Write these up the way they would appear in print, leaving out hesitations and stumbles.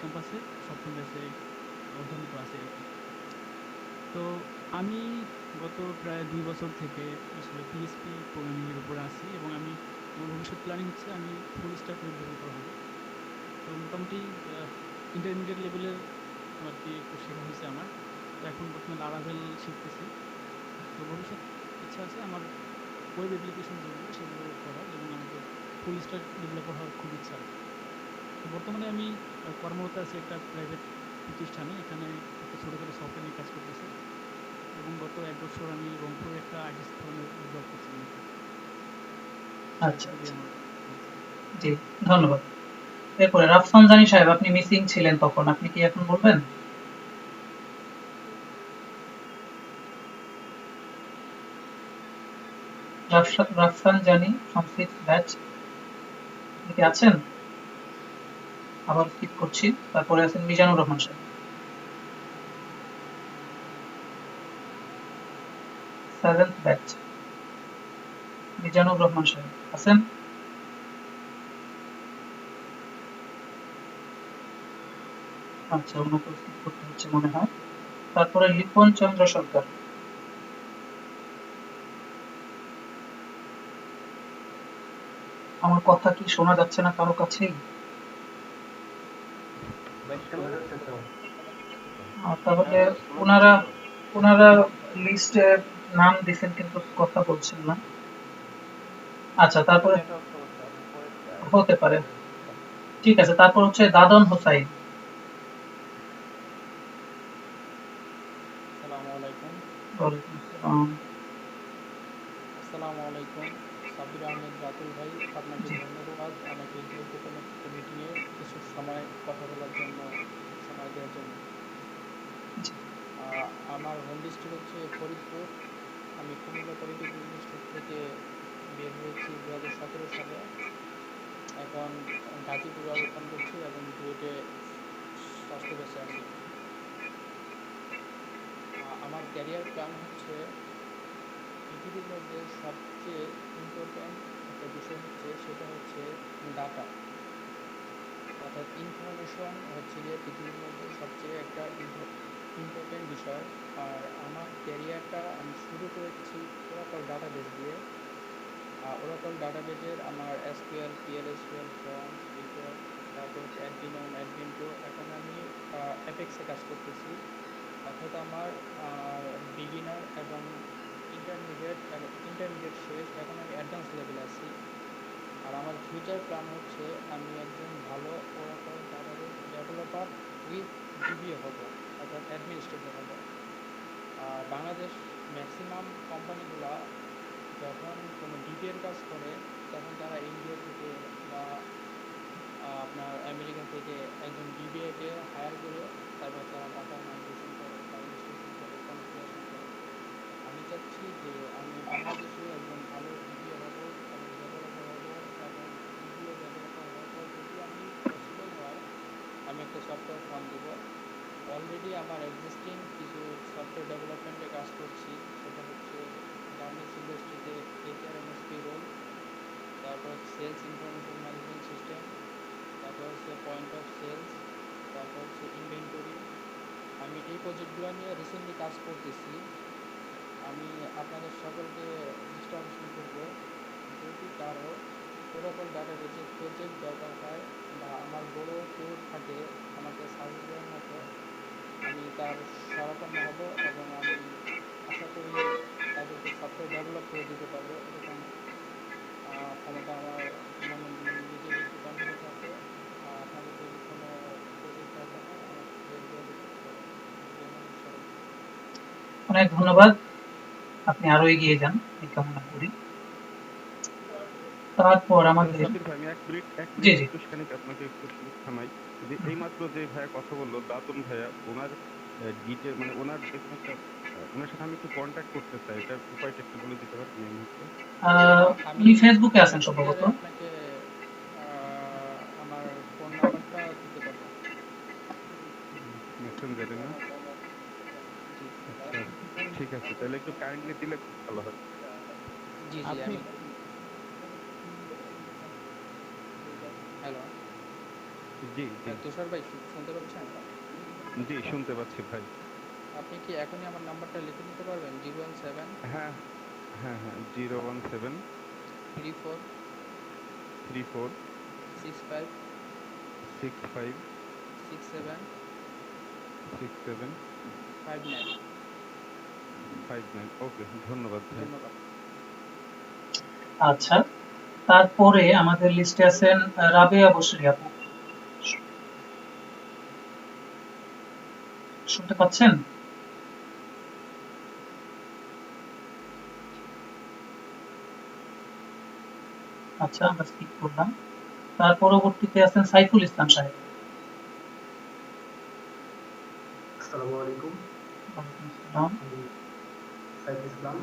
ক্যাম্পাসে সপ্তম ব্যাচে অধ্যয়নরত আছি আর কি। তো আমি গত প্রায় ২ বছর থেকে আসলে পিএইচপি প্রোগ্রামিং এর উপরে আছি এবং আমার ভবিষ্যৎ প্ল্যানিং হচ্ছে আমি ফুল স্ট্যাক ওয়েব ডেভেলপার হব। তো মোটামুটি ইন্টারমিডিয়েট লেভেলের আর কি একটু শেখা হয়েছে আমার। তো এখন বর্তমানে লারাভেল শিখতেছি। তো ভবিষ্যৎ ইচ্ছা আছে আমার ওয়েব অ্যাপ্লিকেশন যেগুলো সেগুলো করার এবং আমাকে ফুল স্ট্যাক ডেভেলপার হওয়ার খুব ইচ্ছা আর কি। তো বর্তমানে আমি কর্মরত আছি একটা প্রাইভেট প্রতিষ্ঠানে। এখানে একটা ছোটখাটো সফটওয়্যার নিয়ে কাজ করতেছি এবং গত ১ বছর আমি রংপুরে একটা আইটি ফার্মে জব করছিলাম আর কি। তো আচ্ছা, এতটুকুই আচ্ছা। আমার পরিচয়। জি, ধন্যবাদ। এরপরে রাফসান জানি সাহেব, আপনি মিসিং ছিলেন তখন। আপনি কি এখন বলবেন? রাফসান জানি ফ্রম 6th ব্যাচ, আপনি কি আছেন? আবার স্কিপ করছি। তারপরে আছেন মিজানুর রহমান সাহেব, 7th ব্যাচ। মিজানুর রহমান সাহেব আছেন? আচ্ছা, ওনাকেও স্কিপ করতে হচ্ছে মনে হয়। তারপরে লিপন চন্দ্র সরকার। আমার কথা কি শোনা যাচ্ছে না কারো কাছেই? ভাই শোনা যাচ্ছে তো। তাহলে শোনা যাচ্ছে ওনারা তো। ওনারা লিস্টে নাম দিছেন কিন্তু কথা বলছেন না। আচ্ছা, হয়তো তারপরে নেটওয়ার্ক সমস্যা, আমি পরে ট্রাই হতে পারে। করে দেখলাম। ঠিক আছে, তারপর হচ্ছে দাদন হোসাইন। আসসালামু আলাইকুম। ওয়ালাইকুম আসসালাম। আসসালামু আলাইকুম সাব্বির আহমেদ রাতুল ভাই, আপনাকে জি, ধন্যবাদ আমাকে গুরুত্বপূর্ণ একটা মিটিংয়ে কিছু সময় কথা বলার জন্য সময় দেওয়ার জন্য। জি। আমার হোম ডিস্ট্রিক্ট হচ্ছে ফরিদপুর। আমি কুমিল্লা পলিটেকনিক ইনস্টিটিউট থেকে বের হয়েছি 2017 সালে। এখন গাজীপুরে অবস্থান করছি এবং বুয়েটে ষষ্ঠ ব্যাচে আছি। আমার ক্যারিয়ার প্ল্যান হচ্ছে পৃথিবীর মধ্যে সবচেয়ে ইম্পর্ট্যান্ট একটা বিষয় হচ্ছে সেটা হচ্ছে ডাটা, অর্থাৎ ইনফরমেশন হচ্ছে গিয়ে পৃথিবীর মধ্যে সবচেয়ে একটা ইম্পর্টেন্ট বিষয়। আর আমার ক্যারিয়ারটা আমি শুরু করেছি ওরাকল ডাটাবেস দিয়ে। ওরাকল ডাটাবেজের আমার এসকিউএল, পিএলএসকিউএল, ফর্মস, রিপোর্ট, তারপর হচ্ছে অ্যাডমিন 1, অ্যাডমিন 2। এখন আমি অ্যাপেক্সে কাজ করতেছি। অর্থাৎ আমার বিগিনার এবং ইন্টারমিডিয়েট শেষ, এখন আমি অ্যাডভান্স লেভেলে আছি। আর আমার ফিউচার প্ল্যান হচ্ছে আমি একজন ভালো Oracle database developer with DBA হব, অর্থাৎ অ্যাডমিনিস্ট্রেটর হব। আর বাংলাদেশ ম্যাক্সিমাম কোম্পানিগুলা যখন কোনো ডিবিএর কাজ করে তখন তারা ইন্ডিয়া থেকে বা আপনার আমেরিকা থেকে একজন ডিবিএকে হায়ার করে তারপর তারা ডাটা মাইগ্রেশন করে বা ইনস্টিটিউশন করে কনফিগারেশন করে। আমি চাচ্ছি যে আমি বাংলাদেশে একজন ভালো ডিবিএ হব এবং ডেভেলপার হব, এবং ডিবিএ ডেভেলপার হওয়ার পর যদি আমি পসিবল হয় আমি একটা সফটওয়্যার ফার্ম দেব। অলরেডি আমার এক্সিস্টিং কিছু সফটওয়্যার ডেভেলপমেন্টে কাজ করছি, সেটা হচ্ছে গার্মেন্টস ইন্ডাস্ট্রিতে এইচআরএমএস পেরোল, তারপর সেলস ইনফরমেশন ম্যানেজমেন্ট সিস্টেম, তারপর হচ্ছে পয়েন্ট অফ সেলস, তারপর হচ্ছে ইনভেন্টরি। আমি এই প্রজেক্টগুলো নিয়ে রিসেন্টলি কাজ করতেছি। আমি আপনাদের সকলকে ইনস্ট্রাকশন করব, যদি কারো ওরাকল ডাটাবেজের প্রজেক্ট দরকার হয় বা আমার বড় ট্যুর থাকে আমাকে সার্ভিস দেওয়ার মতো, আমি তার শরণাপন্ন হব এবং আমি আশা করি তাদেরকে সফটওয়্যার ডেভেলপ করে দিতে পারবো। এরকম ক্ষমতা আমার মানে নিজের একটু কনফিডেন্স আছে। আপনাদের যদি কোনো প্রজেক্ট দরকার হয় আমাকে যোগাযোগ করতে পারেন। ধন্যবাদ সবাইকে। অনেক ধন্যবাদ। আপনি আরো এগিয়ে যান এই কামনা করি। তারপর আমাদের সাব্বির ভাই, আমি এক জি, মিনিট জি। একটু খানিক আপনাকে একটু খানিক থামাই। যে এইমাত্র যে ভাইয়া কথা বললো দাতুন ভাইয়া, ওনার ডিটেল মানে ওনার যে কোনো একটা ওনার সাথে আমি একটু কন্ট্যাক্ট করতে চাই, এটার উপায়টা একটু বলে দিতে পারেন এই মুহূর্তে? আমি উনি ফেসবুকে আছেন সম্ভবত। মেসেঞ্জারে আপনাকে আমার ফোন নাম্বারটা দিতে পারবো। মেসেঞ্জারে না? জি আচ্ছা, ঠিক আছে, তাহলে একটু কাইন্ডলি দিলে খুব ভালো হয়। জি জি আপনি আমি। 。 হ্যালো। 。 . 。 . 。 . 。 . 。 . 。 . 。 . 。 . 。 . 。 . 。 . 。 。 . 。 。 . 。 。 . 。 আপনি। হ্যালো।। 。 . 。 . 。 . হ্যালো। হ্যালো। জি জি তুষার ভাই শুনতে পাচ্ছেন? জি, শুনতে পাচ্ছি ভাই। আপনি কি এখনই আমার নাম্বারটা লিখে নিতে পারবেন? 017 হ্যাঁ হ্যাঁ হ্যাঁ, 017 34 34 65 65 67 67 59। 59। ওকে, ধন্যবাদ ভাই। ধন্যবাদ। আচ্ছা, তারপরে আমাদের লিস্টে আছেন রাবেয়া বসরি আপু। শুনতে পাচ্ছেন? আচ্ছা, আমরা স্কিপ করলাম। তার পরবর্তীতে আছেন সাইফুল ইসলাম সাহেব। আসসালামু আলাইকুম। ওয়ালাইকুম আসসালাম। আমি সাইফ ইসলাম,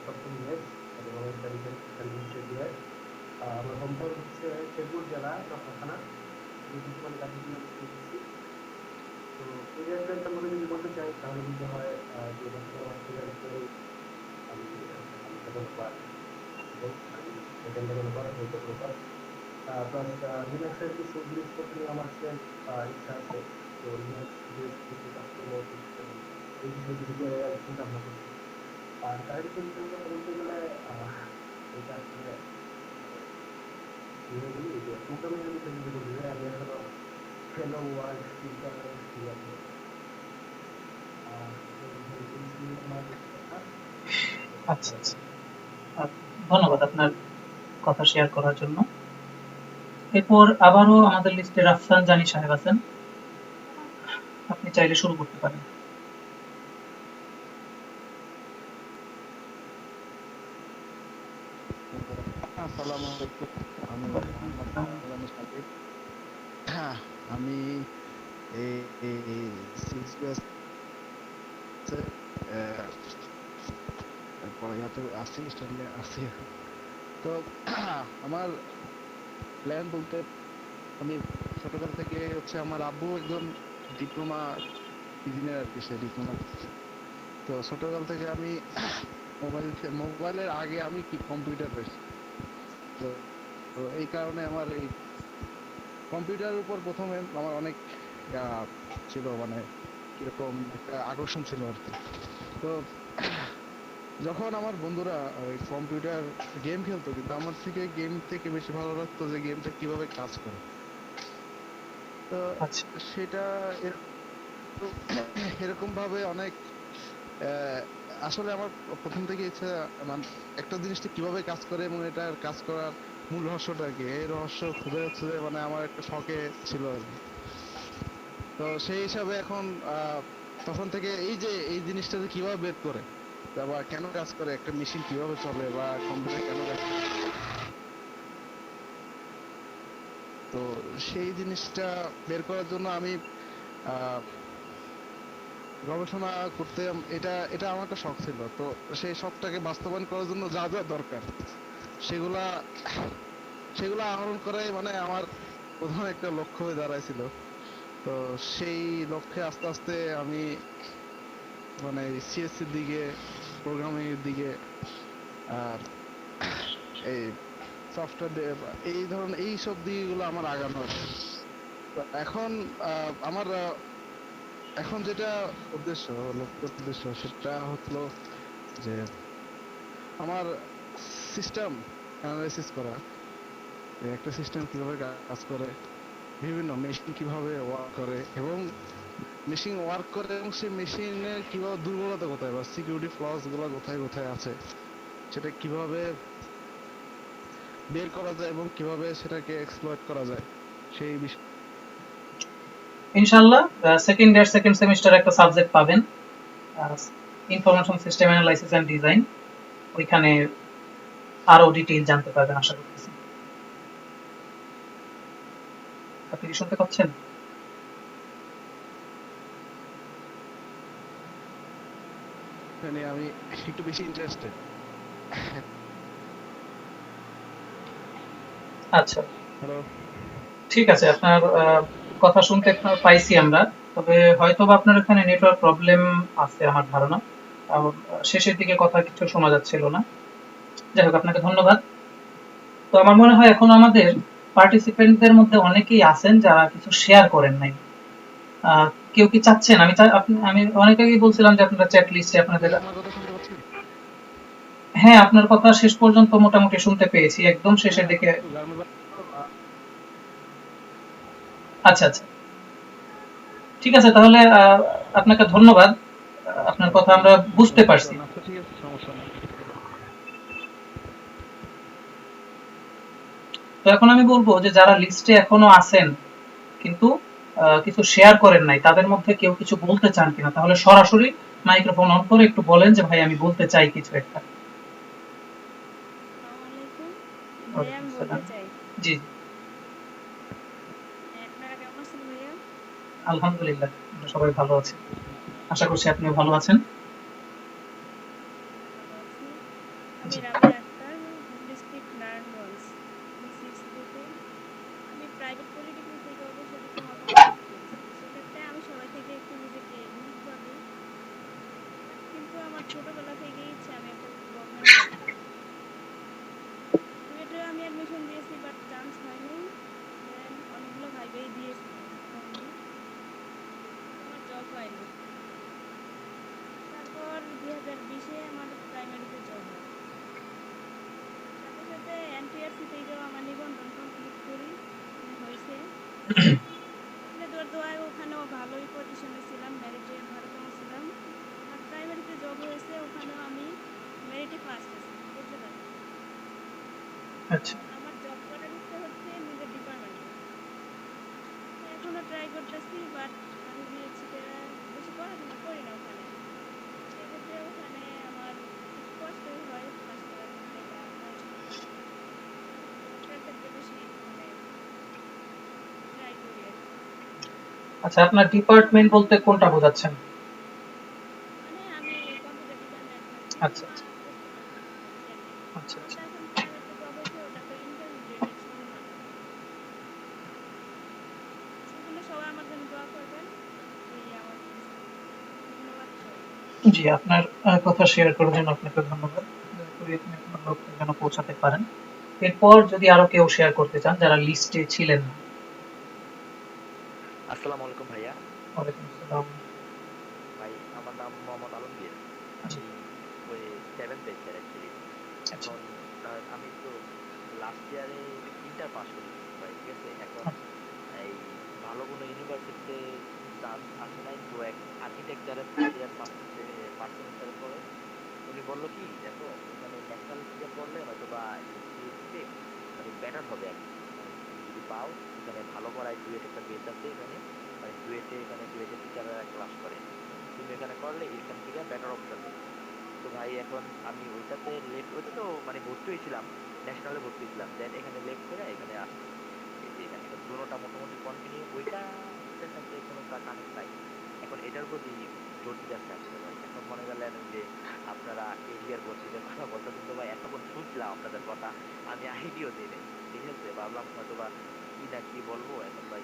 সপ্তম ব্যাচ এবং আমি স্টাডি সেকেন্ড ইয়ার। আমার হোম টাউন হচ্ছে শেরপুর জেলা নকলা থানা। আমি বর্তমানে গাজীপুর ইউনিভার্সিটি পড়ছি। তো ক্যারিয়ার সম্পর্কে যদি বলতে চাই তাহলে বলতে হয় যে বর্তমানে আমার ক্যারিয়ার আমি ডেভেলপার এবং আমি second developer web developer plus লিনাক্সের কিছু জিনিসপত্র নিয়ে আমার ইচ্ছা আছে। তো লিনাক্স বেস কিছু কাজকর্ম এবং এই বিষয়ে কিছু চিন্তা ভাবনা করছি। আর কারেন্ট পজিশনের কথা বলতে গেলে এটা আসলে মানে বলি যে প্রোগ্রামিং এর বিষয়ে যদি বলতে যাই আমি এখনো হ্যালো ওয়ার্ল্ড ইন্টারনেট ক্লিয়ার করেছি। আর এই ছিল আমার কথা। আচ্ছা আচ্ছা, আহ, ধন্যবাদ আপনার কথা শেয়ার করার জন্য। এরপর আবারও আমাদের লিস্টে রাফসান জানি সাহেব আছেন, আপনি চাইলে শুরু করতে পারেন। আসসালামু আলাইকুম। আমি ওয়ালাইকুম মোহাম্মদ আসসালাম। আলামী সাকিব। হ্যাঁ, আমি এই সিক্স ব্যাচে পড়াইয়াতে আছি, স্টাডি আছি। তো আমার প্ল্যান বলতে আমি ছোটকাল থেকে হচ্ছে আমার আব্বু একজন ডিপ্লোমা ইঞ্জিনিয়ার আর কি, সে ডিপ্লোমা। তো ছোটকাল থেকে আমি মোবাইলের আগে আমি কি কম্পিউটার পেয়েছি। তো তো এই কারণে আমার এই কম্পিউটারের উপর প্রথমে আমার অনেক আহ, ছিল, মানে কিরকম একটা আকর্ষণ ছিল আর কি। তো যখন আমার বন্ধুরা ওই কম্পিউটার গেম খেলতো, কিন্তু আমার থেকে গেম থেকে বেশি ভালো লাগতো যে গেমটা কিভাবে কাজ করে। তো আচ্ছা, সেটা এরকম এরকম ভাবে অনেক আহ, আসলে আমার প্রথম থেকে ইচ্ছা, মানে একটা জিনিসটা কিভাবে কাজ করে এবং এটার কাজ করার মূল রহস্যটা কি, এই রহস্য খুঁজে হচ্ছে যে মানে আমার একটা শখে ছিল আর কি। তো সেই হিসাবে এখন তখন থেকে এই যে এই জিনিসটা যে কিভাবে বের করে বা কেন কাজ করে, একটা মেশিন কিভাবে চলে বা কম্পিউটার কেন কাজ করে, তো সেই জিনিসটা বের করার জন্য আমি আহ, গবেষণা করতে, এটা এটা আমার একটা শখ ছিল। তো সেই শখটাকে বাস্তবায়ন করার জন্য যা যা দরকার সেগুলা সেগুলা আহরণ করাই মানে আমার প্রধান একটা লক্ষ্য হয়ে দাঁড়াইছিল। তো সেই লক্ষ্যে আস্তে আস্তে আমি মানে সিএসসির দিকে, প্রোগ্রামিং এর দিকে, আর এই সফটওয়্যার, এই ধরনের এই সব দিকগুলো আমার আগানো আছে। তো এখন আমার এখন যেটা উদ্দেশ্য, লক্ষ্য উদ্দেশ্য সেটা হলো যে আমার সিস্টেম অ্যানালাইসিস করা, যে একটা সিস্টেম কিভাবে কাজ করে, বিভিন্ন মেশিন কিভাবে ওয়ার্ক করে এবং মেশিন ওয়ার্ক করে এবং সেই মেশিনের কিভাবে দুর্বলতা কোথায় বা সিকিউরিটি ফ্লস গুলো কোথায় কোথায় আছে, সেটা কিভাবে বের করা যায় এবং কিভাবে সেটাকে এক্সপ্লয়েট করা যায় সেই বিষয়। ইনশাল্লাহ সেকেন্ড ইয়ার সেকেন্ড সেমিস্টার একটা সাবজেক্ট পাবেন, information system analysis and design. ওইখানে আরো ডিটেইল জানতে পারবেন আশা করতেছি। আপনি কি শুনতে পাচ্ছেন? নিয়ে আমি একটু বেশি ইন্টারেস্টেড। আচ্ছা, হ্যালো। ঠিক আছে, আপনার কথা শুনতে পাইছি আমরা। তবে হয়তোবা আপনার এখানে নেটওয়ার্ক প্রবলেম আছে আমার ধারণা, কারণ শেষের দিকে কথা কিছু শোনা যাচ্ছিল না। যাই হোক, আপনাকে ধন্যবাদ। তো আমার মনে হয় এখন আমাদের পার্টিসিপেন্টদের মধ্যে অনেকেই আছেন যারা কিছু শেয়ার করেন নাই। কেউ কি চাচ্ছেন? আমি অনেকেই বলছিলাম যে আপনারা চ্যাট লিস্টে আপনাদের। আমার কথা শুনতে পাচ্ছেন? হ্যাঁ, আপনার কথা শেষ পর্যন্ত মোটামুটি শুনতে পেয়েছি, একদম শেষের হ্যাঁ, দিকে। আমার একটু গ্রামের বাড়ি তো, আচ্ছা আচ্ছা, ঠিক আছে তাহলে আপনাকে ধন্যবাদ। আপনার কথা আমরা বুঝতে পারছি। আচ্ছা ঠিক আছে, সমস্যা নেই। তো এখন আমি বলবো যে যারা লিস্টে এখনো আছেন কিন্তু কিছু শেয়ার করেন নাই, তাদের মধ্যে কেউ কিছু বলতে চান কিনা, তাহলে সরাসরি মাইক্রোফোন অন করে একটু বলেন যে ভাই আমি বলতে চাই কিছু একটা। আসসালামু আলাইকুম। ভাইয়া ওয়ালাইকুম আমি বলতে আসসালাম। চাই, জি, আপনারা কেমন আছেন ভাইয়া? আলহামদুলিল্লাহ আমরা সবাই ভালো আছি, আশা করছি আপনিও ভালো আছেন। আলহামদুলিল্লাহ ভালো আছি। আমি জি রাবিয়া আক্তার, হোম ডিস্ট্রিক্ট নারায়ণগঞ্জ। আমি 6 গ্রুপে। আমি প্রাইভেট পলিটেকনিক থেকে অবসর কিছু মতামত দিতে চাইছি। সেক্ষেত্রে আমি সবাই থেকে একটু নিজেকে ইউনিক ভাবি, কিন্তু আমার ছোটবেলা থেকেই ইচ্ছে আমি একটা গভর্নমেন্ট জব করব। রুয়েটে আমি অ্যাডমিশন দিয়েছি বাট চান্স হয়নি। দেন অনেকগুলো ভাইবেই দিয়েছি, হয়নি। আমার জব হয়নি। তারপর 2020-এ আমার প্রাইমারিতে জব হয়। সাথে সাথে এনটিআরসি থেকেও আমার নিবন্ধন কমপ্লিট করি, মানে হয়েছে। আপনাদের দোয়ায় ওখানেও ভালোই পজিশনে ছিলাম, মেরিটে ভারতম ছিলাম। আর প্রাইমারিতে জব হয়েছে, ওখানেও আমি মেরিটে ফার্স্ট আছি, বলতে পারি। আচ্ছা এখন আমার জব করার ইচ্ছে হচ্ছে নিজের ডিপার্টমেন্টে। এখনও ট্রাই করতেছি বাট আমি বিএসসিতে বেশি পড়াশোনা করি না ওখানে। সেক্ষেত্রে ওখানে আমার একটু কষ্টই হয় পাস করার ক্ষেত্রে বা পড়াশোনা করার ক্ষেত্রে। ওটার ক্ষেত্রে বেশি মানে ট্রাই করি আর কি। আচ্ছা, আপনার ডিপার্টমেন্ট বলতে কোনটা বোঝাচ্ছেন? মানে আমি কম্পিউটার ডিপার্টমেন্টে আছি, আচ্ছা আচ্ছা বুঝতে পারছেন এই আর কি। আচ্ছা আমার আচ্ছা। তো এখন প্রাইভেটে জব হয়েছে, ওটা তো ইন্টারমিডিয়েটের সমমান। সেজন্য সবাই আমার জন্য দোয়া করবেন, এই আমার কিছু। ধন্যবাদ সবাইকে। জি, আপনার কথা শেয়ার করার জন্য আপনাকে ধন্যবাদ। দয়া করে আপনি আপনার লক্ষ্যে যেন পৌঁছাতে পারেন। এরপর যদি আরো কেউ শেয়ার করতে চান যারা লিস্টে ছিলেন না। আসসালামু আলাইকুম ভাইয়া। ওয়ালাইকুম আসসালাম। ভাই আমার নাম মোহাম্মদ আলমগীর। জি আমি ওই 7 ব্যাচের অ্যাকচুয়ালি। আচ্ছা এখন আমি তো লাস্ট ইয়ারে ইন্টার পাস করেছি ভাই, ঠিক আছে? এখন আচ্ছা এই ভালো কোনো ইউনিভার্সিটিতে চান্স আসে নাই, তো এক আর্কিটেকচারে থার্ড ইয়ার ফার্স্ট সেমিস্টারে পড়ে উনি বললো কি, দেখো এখানে ন্যাশনাল থেকে পড়লে হয়তো বা সিএসসিতে মানে বেটার হবে আর কি। মানে তুমি যদি পাও, এখানে ভালো করায় ডুয়েট একটা বেচ আছে এখানে, মানে ডুয়েটে টিচাররা ক্লাস করে, তুমি এখানে করলে এখান থেকে বেটার অপশন নেই। তো ভাই এখন আমি ওইটা তো মানে ভর্তি হয়েছিলাম, ন্যাশনালে ভর্তি হয়েছিলাম, দেন এখানে লেফট করে এখানে আসছি। এই যে এখানে এখন দুটোটা মোটামুটি কন্টিনিউ, ওইটার সাথে কোনো কানেক্ট নাই। এখন এটার প্রতি জোর দিতে আসলে ভাই। এখন মনে গেলেন ওই যে আপনারা কেরিয়ার ভর্তিদের কথা বলতেছেন, তো ভাই এতক্ষণ শুনছিলাম আপনাদের কথা, আমি আইডিও দিই নাই, ঠিক আছে? ভাবলাম হয়তো বা কি না কি বলবো। এখন ভাই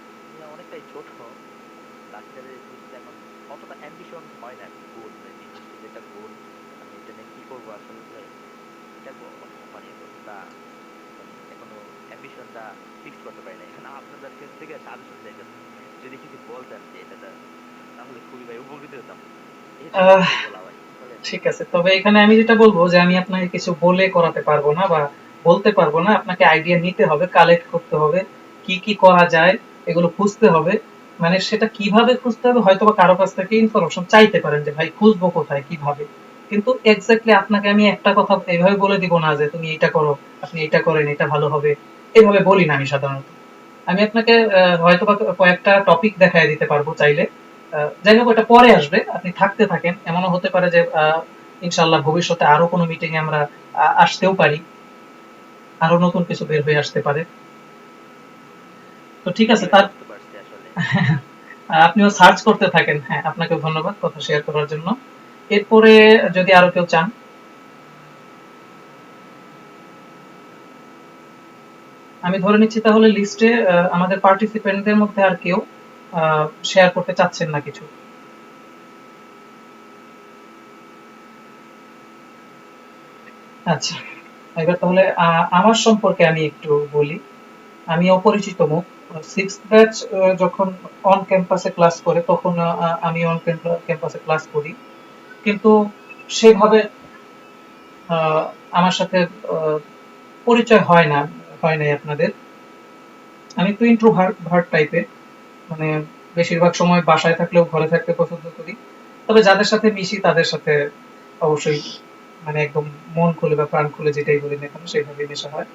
অনেকটাই ছোট, লাস্ট ইয়ারে বুঝতে এখন অতটা অ্যাম্বিশন হয় না, গোল মানে নির্দিষ্ট যেটা গোল আমি এটা নিয়ে কি করবো আসলে, এটা মানে অতটা মানে এখনো অ্যাম্বিশনটা ফিক্স করতে পারি না। এখন আপনাদের কাছ থেকে সাজেশন চাইতেন, যদি কিছু বলতেন যে এটা তাহলে খুবই ভাই উপকৃত হতাম। এটাই আহ, হচ্ছে বলা ভাই, বলেন। ঠিক আছে, তবে এখানে আমি যেটা বলবো যে আমি আপনাকে কিছু বলে করাতে পারবো না বা বলতে পারবো না। আপনাকে আইডিয়া নিতে হবে, কালেক্ট করতে হবে, কি কি করা যায় এগুলো খুঁজতে হবে। মানে সেটা কিভাবে খুঁজতে হবে, হয়তো বা কারো কাছ থেকে ইনফরমেশন চাইতে পারেন যে ভাই খুঁজবো কোথায় কিভাবে। কিন্তু এক্স্যাক্টলি আপনাকে আমি একটা কথা এইভাবে বলে দিব না যে তুমি এটা করো, আপনি এটা করেন এটা ভালো হবে, এইভাবে বলি না আমি সাধারণত। আমি আপনাকে হয়তো বা কয়েকটা টপিক দেখায় দিতে পারবো চাইলে। যাই হোক, এটা পরে আসবে, আপনি থাকতে থাকেন। এমনও হতে পারে যে ইনশাআল্লাহ ভবিষ্যতে আরো কোনো মিটিং এ আমরা আসতেও পারি, আরো নতুন কিছু বের হয়ে আসতে পারে। তো ঠিক জি আছে, ভাই, তার বুঝতে পারছি আসলে। আপনিও সার্চ করতে থাকেন। হ্যাঁ, আপনাকে ধন্যবাদ কথা শেয়ার করার জন্য। এরপরে যদি আরো কেউ চান। আমি ধরে নিচ্ছি তাহলে লিস্টে আমাদের পার্টিসিপেন্টদের মধ্যে আর কেউ শেয়ার করতে চাচ্ছেন না কিছু। আচ্ছা, এবার তাহলে আমার সম্পর্কে আমি একটু বলি। আমি অপরিচিত মুখ। 6th ব্যাচ যখন অন ক্যাম্পাসে ক্লাস করে তখন আমি অন ক্যাম্পাসে ক্লাস করি, কিন্তু সেভাবে আমার সাথে আহ, পরিচয় হয় নাই আপনাদের। আমি একটু ইন্ট্রোভার্ট টাইপের, মানে বেশিরভাগ সময় বাসায় থাকলেও ঘরে থাকতে পছন্দ করি। তবে যাদের সাথে মিশি তাদের সাথে অবশ্যই মানে একদম মন খুলে বা প্রাণ খুলে যেটাই বলি না কেন সেইভাবে মেশা হয়।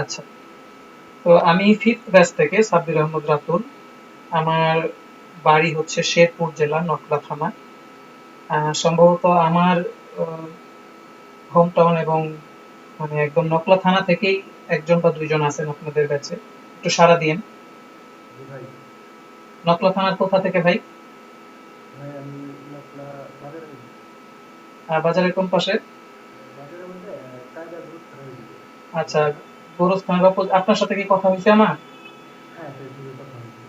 আচ্ছা, তো আমি 5th ব্যাচ থেকে সাব্বির আহমদ রাতুল। আমার বাড়ি হচ্ছে শেরপুর জেলা নকলা থানা। সম্ভবত আমার হোম টাউন এবং মানে একদম নকলা থানা থেকেই একজন বা দুইজন আছেন আপনাদের ব্যাচে, একটু সাড়া দিয়েন। জি ভাই। নকলা থানার কোথা থেকে ভাই? ভাই আমি নকলা বাজারে, বাজারের কোন পাশে? বাজারের মধ্যে কায়দা গুরুত্ব রয়েছে। আচ্ছা, গোরস্থানের আপনার সাথে কি কথা হয়েছে আমার? হ্যাঁ, ফেসবুকে কথা হয়েছে।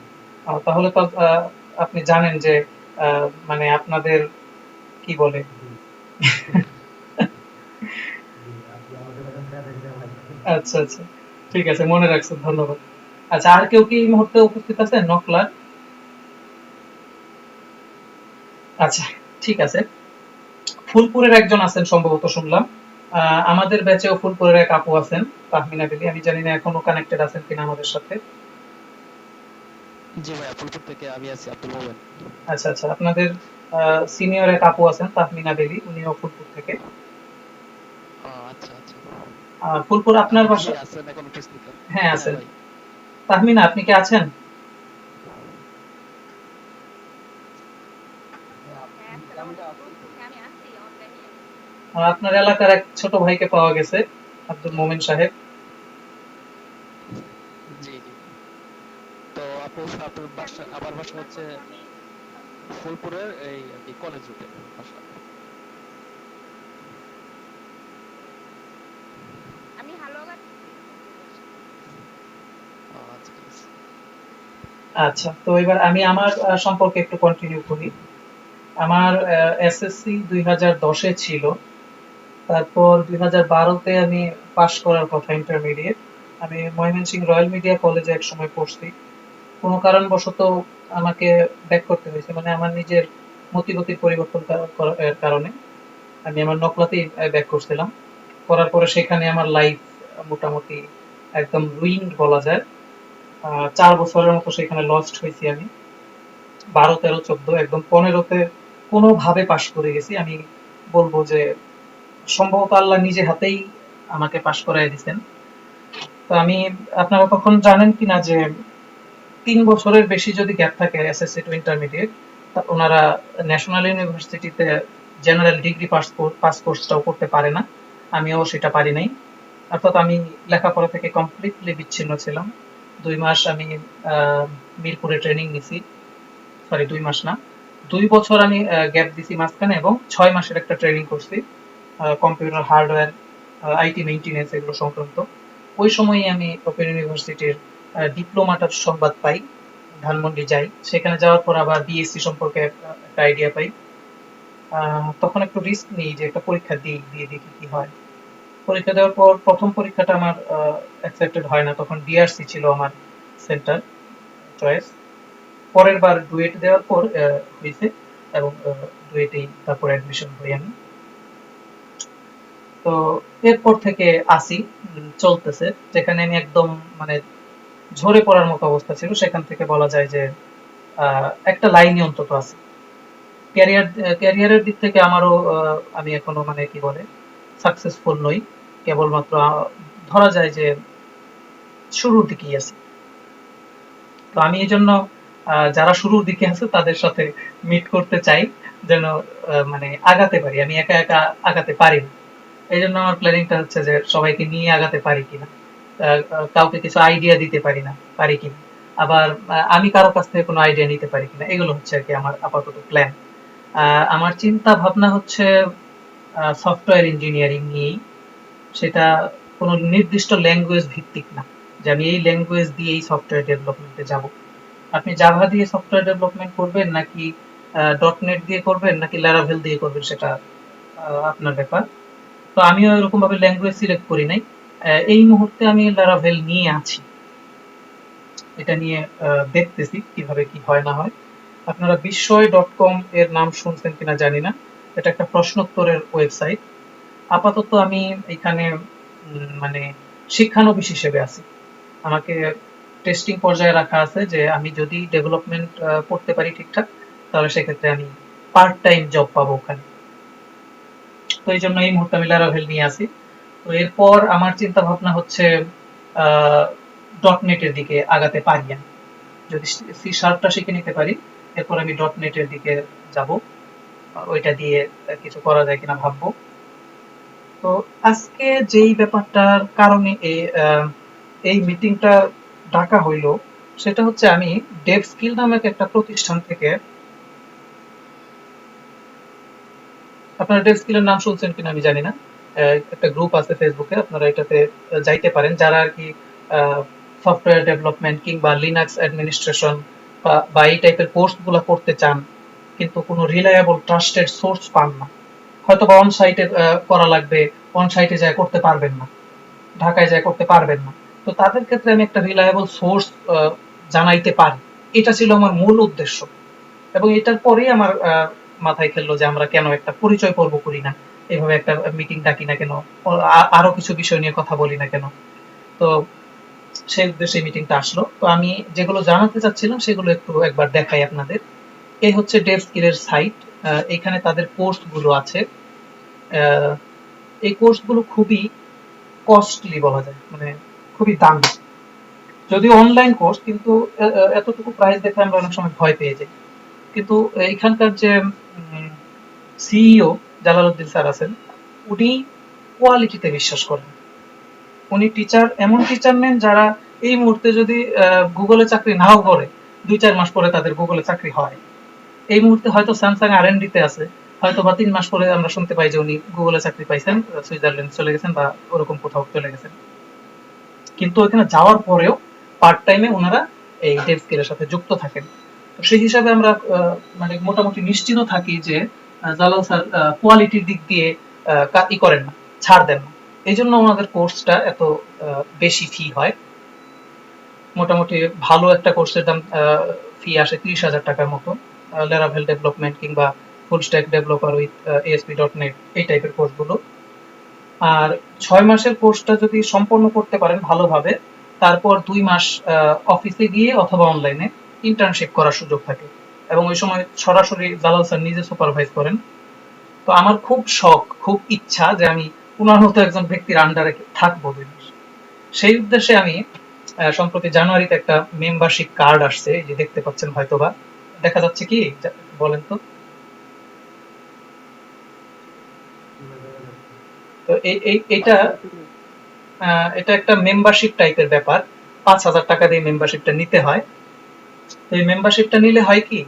তাহলে তো আপনি জানেন যে মানে আপনাদের কি বলে জি জি, আপনি আমাদের কথা খেয়াল রেখে ভাই। আচ্ছা আচ্ছা, ঠিক আছে, মনে রাখছেন, ধন্যবাদ। আচ্ছা, আর কেউ কি এই মুহূর্তে উপস্থিত আছেন নকলার? আচ্ছা, ঠিক আছে। ফুলপুরের একজন আছেন সম্ভবত শুনলাম। আমাদের ব্যাচেও ফুলপুরের এক আপু আছেন, তাহমিনা বিলি। আমি জানি না এখনো কানেক্টেড আছেন কিনা আমাদের সাথে। জি ভাইয়া, ফুলপুর থেকে আমি আছি, আব্দুল মোমেন। আচ্ছা আচ্ছা, আপনাদের সিনিয়র এক আপু আছেন তাহমিনা বেলি, উনিও ফুলপুর থেকে। আচ্ছা আচ্ছা। ফুলপুর আপনার আপনি কি বাসা? আছেন এখন উপস্থিত? হ্যাঁ হ্যাঁ আছেন। ভাই। তাহমিনা, আপনি কি আছেন? হ্যাঁ, আসসালামু আলাইকুম। হ্যাঁ, আমি আছি, অনলাইনে আছি। আপনার এলাকার এক ছোট ভাইকে পাওয়া গেছে, আব্দুল মোমেন সাহেব। জি জি। তো আপু, আপনার বাসা, আমার বাসা হচ্ছে আমি ফুলপুরের এই আর কি কলেজ রুটে বাসা। আমি হালুয়াঘাট। আচ্ছা ঠিক আছে। আচ্ছা, তো এবার আমি আমার সম্পর্কে একটু কন্টিনিউ করি। আমার এসএসসি 2010-এ ছিল, তারপর 2012-তে আমি পাশ করার কথা ইন্টারমিডিয়েট। আমি ময়মনসিংহ রয়্যাল মিডিয়া কলেজে এক সময় পড়ছি। কোনো কারণবশত আমাকে ব্যাক করতে হয়েছে, মানে আমার নিজের মতিগতির পরিবর্তন এর কারণে আমি আমার নকলাতেই ব্যাক করছিলাম। করার পরে সেখানে আমার লাইফ মোটামুটি একদম রুইন্ড বলা যায়। 4 বছরের মতো সেখানে লস্ট হয়েছি আমি। 12, 13, 14, একদম 15-তে কোনোভাবে পাশ করে গেছি। আমি বলবো যে সম্ভবত আল্লাহ নিজে হাতেই আমাকে পাশ করাই দিচ্ছেন। তো আমি, আপনারা কখন জানেন কিনা যে 3 বছরের বেশি যদি গ্যাপ থাকে এসএসসি টু ইন্টারমিডিয়েট, ওনারা ন্যাশনাল ইউনিভার্সিটিতে জেনারেল ডিগ্রি পাস কোর্সটাও করতে পারে না। আমিও সেটা পারি নাই। অর্থাৎ আমি লেখাপড়া থেকে কমপ্লিটলি বিচ্ছিন্ন ছিলাম। 2 মাস আমি মিরপুরে ট্রেনিং নিছি। সরি, 2 মাস না, 2 বছর আমি গ্যাপ দিছি মাঝখানে, এবং 6 মাসের একটা ট্রেনিং করছি কম্পিউটার হার্ডওয়্যার, আইটি মেইনটেনেন্স এগুলো সংক্রান্ত। ওই সময়ই আমি ওপেন ইউনিভার্সিটির ডিপ্লোমাটার সংবাদ পাই, ধানমন্ডি যাই। সেখানে যাওয়ার পর আবার বিএসসি সম্পর্কে একটা আইডিয়া পাই। তখন একটু রিস্ক নিই যে একটা পরীক্ষা দিয়ে দেখি কি হয়। পরীক্ষা দেওয়ার পর প্রথম পরীক্ষাটা আমার অ্যাকসেপ্টেড হয় না, তখন ডিআরসি ছিল আমার সেন্টার চয়েস। পরের বার ডুয়েট দেওয়ার পর হয়েছে, এবং ডুয়েটেই তারপর অ্যাডমিশন হই আমি। তো এরপর থেকে আসি, চলতেছে। যেখানে আমি একদম মানে ঝরে পড়ার মতো অবস্থা ছিল, সেখান থেকে বলা যায় যে একটা লাইনই অন্তত আছে। ক্যারিয়ারের দিক থেকে আমারও আমি এখনো মানে কি বলে সাকসেসফুল নই, কেবলমাত্র ধরা যায় যে শুরুর দিকেই আছে। তো আমি এই জন্য যারা শুরুর দিকে আছে তাদের সাথে মিট করতে চাই, যেন মানে আগাতে পারি। আমি একা একা আগাতে পারি না। এই জন্য আমার প্ল্যানিংটা হচ্ছে যে সবাইকে নিয়ে আগাতে পারি কিনা, কাউকে কিছু আইডিয়া দিতে পারি কিনা, আবার আমি কারো কাছ থেকে কোনো আইডিয়া নিতে পারি কিনা, এগুলো হচ্ছে আর কি আমার আপাতত প্ল্যান। আমার চিন্তা ভাবনা হচ্ছে সফটওয়্যার ইঞ্জিনিয়ারিং নিয়েই। সেটা কোনো নির্দিষ্ট ল্যাঙ্গুয়েজ ভিত্তিক না যে আমি এই ল্যাঙ্গুয়েজ দিয়ে এই সফটওয়্যার ডেভেলপমেন্টে যাব। আপনি জাভা দিয়ে সফটওয়্যার ডেভেলপমেন্ট করবেন, নাকি ডটনেট দিয়ে করবেন, নাকি ল্যারাভেল দিয়ে করবেন, সেটা আপনার ব্যাপার। তো আমিও এরকম ভাবে ল্যাঙ্গুয়েজ সিলেক্ট করি নাই। এই মুহূর্তে আমি লারাভেল নিয়ে আছি, এটা নিয়ে দেখতেছি কিভাবে কি হয় না হয়। আপনারা বিস্ময়.com এর নাম শুনছেন কিনা জানি না, এটা একটা প্রশ্নোত্তরের ওয়েবসাইট। আপাতত আমি এখানে মানে শিক্ষানবিশ হিসেবে আছি। আমাকে টেস্টিং পর্যায়ে রাখা আছে যে আমি যদি ডেভেলপমেন্ট করতে পারি ঠিকঠাক, তাহলে সেক্ষেত্রে আমি পার্ট টাইম জব পাবো ওখানে। তো এই জন্য এই মুহূর্তে আমি লারাভেল নিয়ে আছি। তো এরপর আমার চিন্তা ভাবনা হচ্ছে ডটনেটের দিকে আগাতে পারি আমি, যদি সি শার্পটা শিখে নিতে পারি, এরপর আমি ডটনেটের দিকে যাব, ওইটা দিয়ে কিছু করা যায় কিনা ভাববো। তো আজকে যেই ব্যাপারটার কারণে এই মিটিংটা ডাকা হইলো, সেটা হচ্ছে আমি ডেভ স্কিল নামক একটা প্রতিষ্ঠান থেকে, আপনারা ডেভ স্কিলের নাম শুনছেন কিনা আমি জানি না, একটা গ্রুপ আছে ফেসবুকে, আপনারা এটাতে যাইতে পারেন যারা আর কি সফটওয়্যার ডেভেলপমেন্ট কিংবা লিনাক্স অ্যাডমিনিস্ট্রেশন বা এই টাইপের কোর্স গুলা করতে চান, কিন্তু কোনো রিলায়েবল ট্রাস্টেড সোর্স পান না, হয়তো বা অন সাইটে করা লাগবে, অন সাইটে যায় করতে পারবেন না, ঢাকায় যায় করতে পারবেন না। তো তাদের ক্ষেত্রে আমি একটা রিলায়েবল সোর্স জানাইতে পারি, এটা ছিল আমার মূল উদ্দেশ্য। এবং এটার পরেই আমার মাথায় খেললো যে আমরা কেন একটা পরিচয় পর্ব করি না, এইভাবে একটা মিটিং ডাকি না কেন, আরো কিছু বিষয় নিয়ে কথা বলি না কেন। তো সেই উদ্দেশ্যে মিটিংটা আসলো। তো আমি যেগুলো জানাতে চাচ্ছিলাম সেগুলো একটু একবার দেখাই আপনাদের। এই হচ্ছে ডেভ স্কিলের সাইট, এখানে তাদের কোর্স গুলো আছে। এই কোর্স গুলো খুবই কস্টলি বলা যায়, মানে খুবই দামি, যদিও অনলাইন কোর্স, কিন্তু এতটুকু প্রাইস দেখে আমরা অনেক সময় ভয় পেয়ে যাই। কিন্তু এখানকার যে সিইও জালালউদ্দিন স্যার আছেন, উনি কোয়ালিটিতে বিশ্বাস করেন। উনি টিচার, এমন টিচার নেন যারা এই মুহূর্তে যদি গুগলে চাকরি নাও করে, 2-4 মাস পরে তাদের গুগলে চাকরি হয়। এই মুহূর্তে হয়তো স্যামসাং R&D তে আছে, হয়তো বা 3 মাস পরে আমরা শুনতে পাই যে উনি গুগলে চাকরি পাইছেন, সুইজারল্যান্ড চলে গেছেন বা ওরকম কোথাও চলে গেছেন। কিন্তু ওখানে যাওয়ার পরেও পার্ট টাইমে ওনারা এই ডেভ স্কিলের সাথে যুক্ত থাকেন। তো সেই হিসাবে আমরা মানে মোটামুটি নিশ্চিত থাকি যে জালাল স্যার কোয়ালিটির দিক দিয়ে ই করেন না, ছাড় দেন না। এই জন্য ওনাদের কোর্সটা এত বেশি ফি হয়। মোটামুটি ভালো একটা কোর্সের দাম ফি আসে 30,000 টাকার মতো, ল্যারাভেল ডেভেলপমেন্ট কিংবা full stack developer with ASP.NET এই টাইপের কোর্সগুলো। আর 6 মাসের কোর্সটা যদি সম্পন্ন করতে পারেন ভালোভাবে, তারপর 2 মাস অফিসে গিয়ে অথবা অনলাইনে ইন্টার্নশিপ করার সুযোগ থাকে, এবং ওই সময় সরাসরি জালাল স্যার নিজে সুপারভাইজ করেন। তো আমার খুব শখ, খুব ইচ্ছা যে আমি ওনার মতো একজন ব্যক্তির আন্ডারে থাকবো 2 মাস। সেই উদ্দেশ্যে আমি সম্প্রতি জানুয়ারিতে একটা মেম্বারশিপ কার্ড আসছে, এই যে দেখতে পাচ্ছেন হয়তোবা, দেখা যাচ্ছে কি বলেন তো? তো এটা একটা মেম্বারশিপ টাইপের ব্যাপার, 5,000 টাকা দিয়ে মেম্বারশিপটা নিতে হয়। এই মেম্বারশিপটা নিলে হয় কি,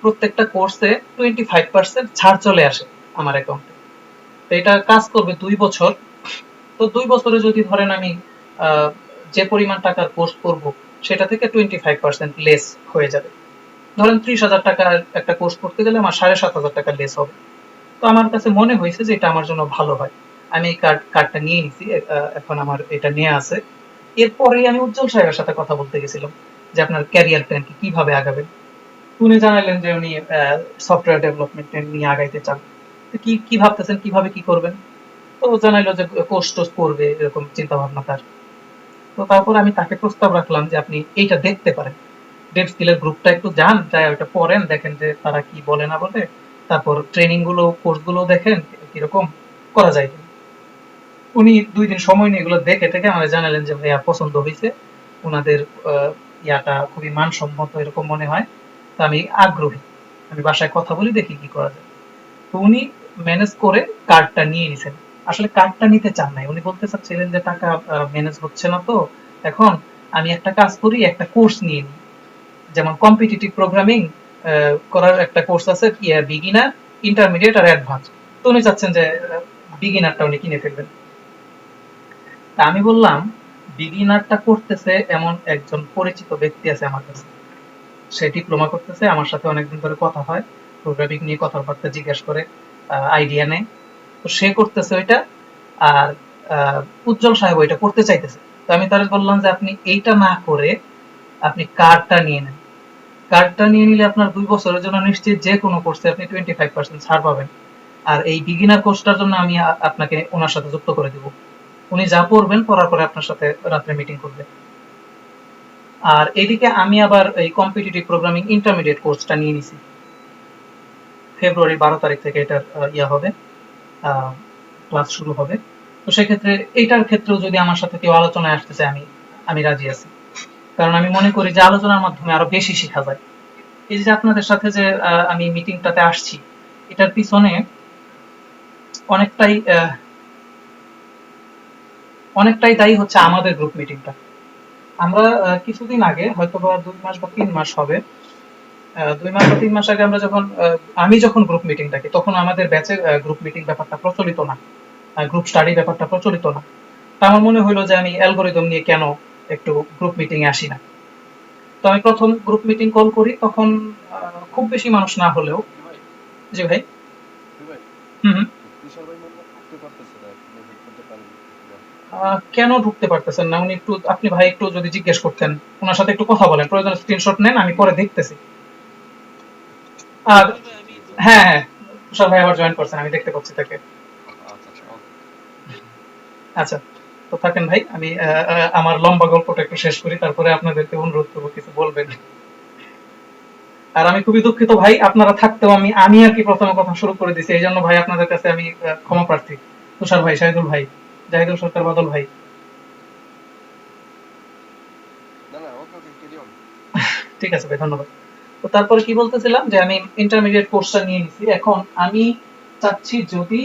প্রত্যেকটা কোর্সে 25% ছাড় চলে আসে আমার অ্যাকাউন্টে। তো এটা কাজ করবে 2 বছর। তো 2 বছরে যদি ধরেন আমি যে পরিমাণ টাকার কোর্স করব, সেটা থেকে 25% লেস হয়ে যাবে। ধরেন 30,000 টাকার একটা কোর্স করতে গেলে আমার 7,500 টাকা লেস হবে। তো আমার কাছে মনে হয়েছে যে এটা আমার জন্য ভালো হয়, আমি এই কার্ডটা নিয়ে নিছি, এখন আমার এটা নিয়ে আছে। এরপরেই আমি উজ্জ্বল সাহেবের সাথে কথা বলতে গেছিলাম যে আপনার ক্যারিয়ার প্ল্যান কি, কিভাবে আগাবেন। উনি জানালেন যে উনি সফটওয়্যার ডেভেলপমেন্ট নিয়ে আগাইতে চান। তো কি ভাবতেছেন, কিভাবে কি করবেন? তো জানাইলো যে কোর্স টোর্স করবে, এরকম চিন্তা ভাবনা তার। তো তারপর আমি তাকে প্রস্তাব রাখলাম যে আপনি এইটা দেখতে পারেন, ডেভ স্কিলের গ্রুপটা একটু যান, যাই ওটা পড়েন, দেখেন যে তারা কি বলে না বলে, তারপর ট্রেনিং গুলো, কোর্স গুলো দেখেন কিরকম করা যায়। উনি 2 দিন সময় নিয়ে এগুলো দেখে থেকে আমাদের জানালেন যে ভাইয়া পছন্দ হয়েছে, ওনাদের ইয়াটা খুবই মানসম্মত এরকম মনে হয়, তো আমি আগ্রহী, আমি বাসায় কথা বলি, দেখি কি করা যায়। তো উনি ম্যানেজ করে কার্ডটা নিয়ে নিছেন। আসলে কার্ডটা নিতে চান নাই, উনি বলতে চাচ্ছিলেন যে টাকা ম্যানেজ হচ্ছে না, তো এখন আমি একটা কাজ করি, একটা কোর্স নিয়ে নিই, যেমন কম্পিটিটিভ প্রোগ্রামিং করার একটা কোর্স আছে, বিগিনার, ইন্টারমিডিয়েট আর অ্যাডভান্স। তো উনি চাচ্ছেন যে বিগিনারটা উনি কিনে ফেলবেন। তা আমি বললাম, বিগিনারটা করতেছে এমন একজন পরিচিত ব্যক্তি আছে আমার কাছে, সে ডিপ্লোমা করতেছে, আমার সাথে অনেকদিন ধরে কথা হয়, প্রোগ্রামিং নিয়ে কথাবার্তা জিজ্ঞাসা করে, আইডিয়া নেয়। তো সে করতেছে ওইটা, আর উজ্জ্বল সাহেব এটা করতে চাইতেছে। তো আমি তারে বললাম যে আপনি এইটা না করে আপনি কার্ডটা নিয়ে নেন। কার্ডটা নিয়ে নিলে আপনার 2 বছরের জন্য নিশ্চিত যে কোনো কোর্সে আপনি 25% ছাড় পাবেন। আর এই বিগিনার কোর্সটার জন্য আমি আপনাকে ওনার সাথে যুক্ত করে দিব। উনি যা পড়বেন পড়ার পরে আপনার সাথে রাত্রে মিটিং করবে। আর এদিকে আমি আবার এই কম্পিটিটিভ প্রোগ্রামিং ইন্টারমিডিয়েট কোর্সটা নিয়ে নিছি। ফেব্রুয়ারি 12 তারিখ থেকে এটার হবে, ক্লাস শুরু হবে। তো সেক্ষেত্রে এইটার ক্ষেত্রেও যদি আমার সাথে কেউ আলোচনায় আসতে চায় আমি রাজি আছি, কারণ আমি মনে করি যে আলোচনার মাধ্যমে আরো বেশি শেখা যায়। এই যে আপনাদের সাথে যে আমি মিটিংটাতে আসছি, এটার পিছনে অনেকটাই দায়ী হচ্ছে আমাদের গ্রুপ মিটিংটা। আমরা কিছুদিন আগে হয়তো বা 2 মাস বা 3 মাস হবে, 2 মাস বা 3 মাস আগে আমরা যখন আমি যখন গ্রুপ মিটিং ডাকি তখন আমাদের ব্যাচে গ্রুপ মিটিং ব্যাপারটা প্রচলিত না, গ্রুপ স্টাডি ব্যাপারটা প্রচলিত না। তা আমার মনে হলো যে আমি অ্যালগরিদম নিয়ে কেন একটু গ্রুপ মিটিং এ আসি না। তো আমি প্রথম গ্রুপ মিটিং কল করি, তখন খুব বেশি মানুষ না হলেও। জি ভাই। হুম। কেন ঢুকতে পারতেছেন না উনি? একটু আপনি ভাই একটু যদি জিজ্ঞেস করতেন, ওনার সাথে একটু কথা বলেন, প্রয়োজন স্ক্রিনশট নেন, আমি পরে দেখতেছি। আর হ্যাঁ হ্যাঁ, তুষার ভাই আবার জয়েন করছেন, আমি দেখতে পাচ্ছি তাকে। আচ্ছা, তো থাকেন ভাই, আমি আমার লম্বা গল্পটা একটু শেষ করি, তারপরে আপনাদেরকে অনুরোধ করবো কিছু বলবেন। আর আমি খুবই দুঃখিত ভাই, আপনারা থাকতেও আমি আর কি প্রথমে কথা শুরু করে দিছি, এই জন্য ভাই আপনাদের কাছে আমি ক্ষমা প্রার্থী। তুষার ভাই, শাহিদুল ভাই, জাহিদুল সরকার, বাদল ভাই। ঠিক আছে ভাই, ধন্যবাদ। তো তারপরে কি বলতেছিলাম, যে আমি ইন্টারমিডিয়েট কোর্সটা নিয়ে নিছি। এখন আমি চাচ্ছি যদি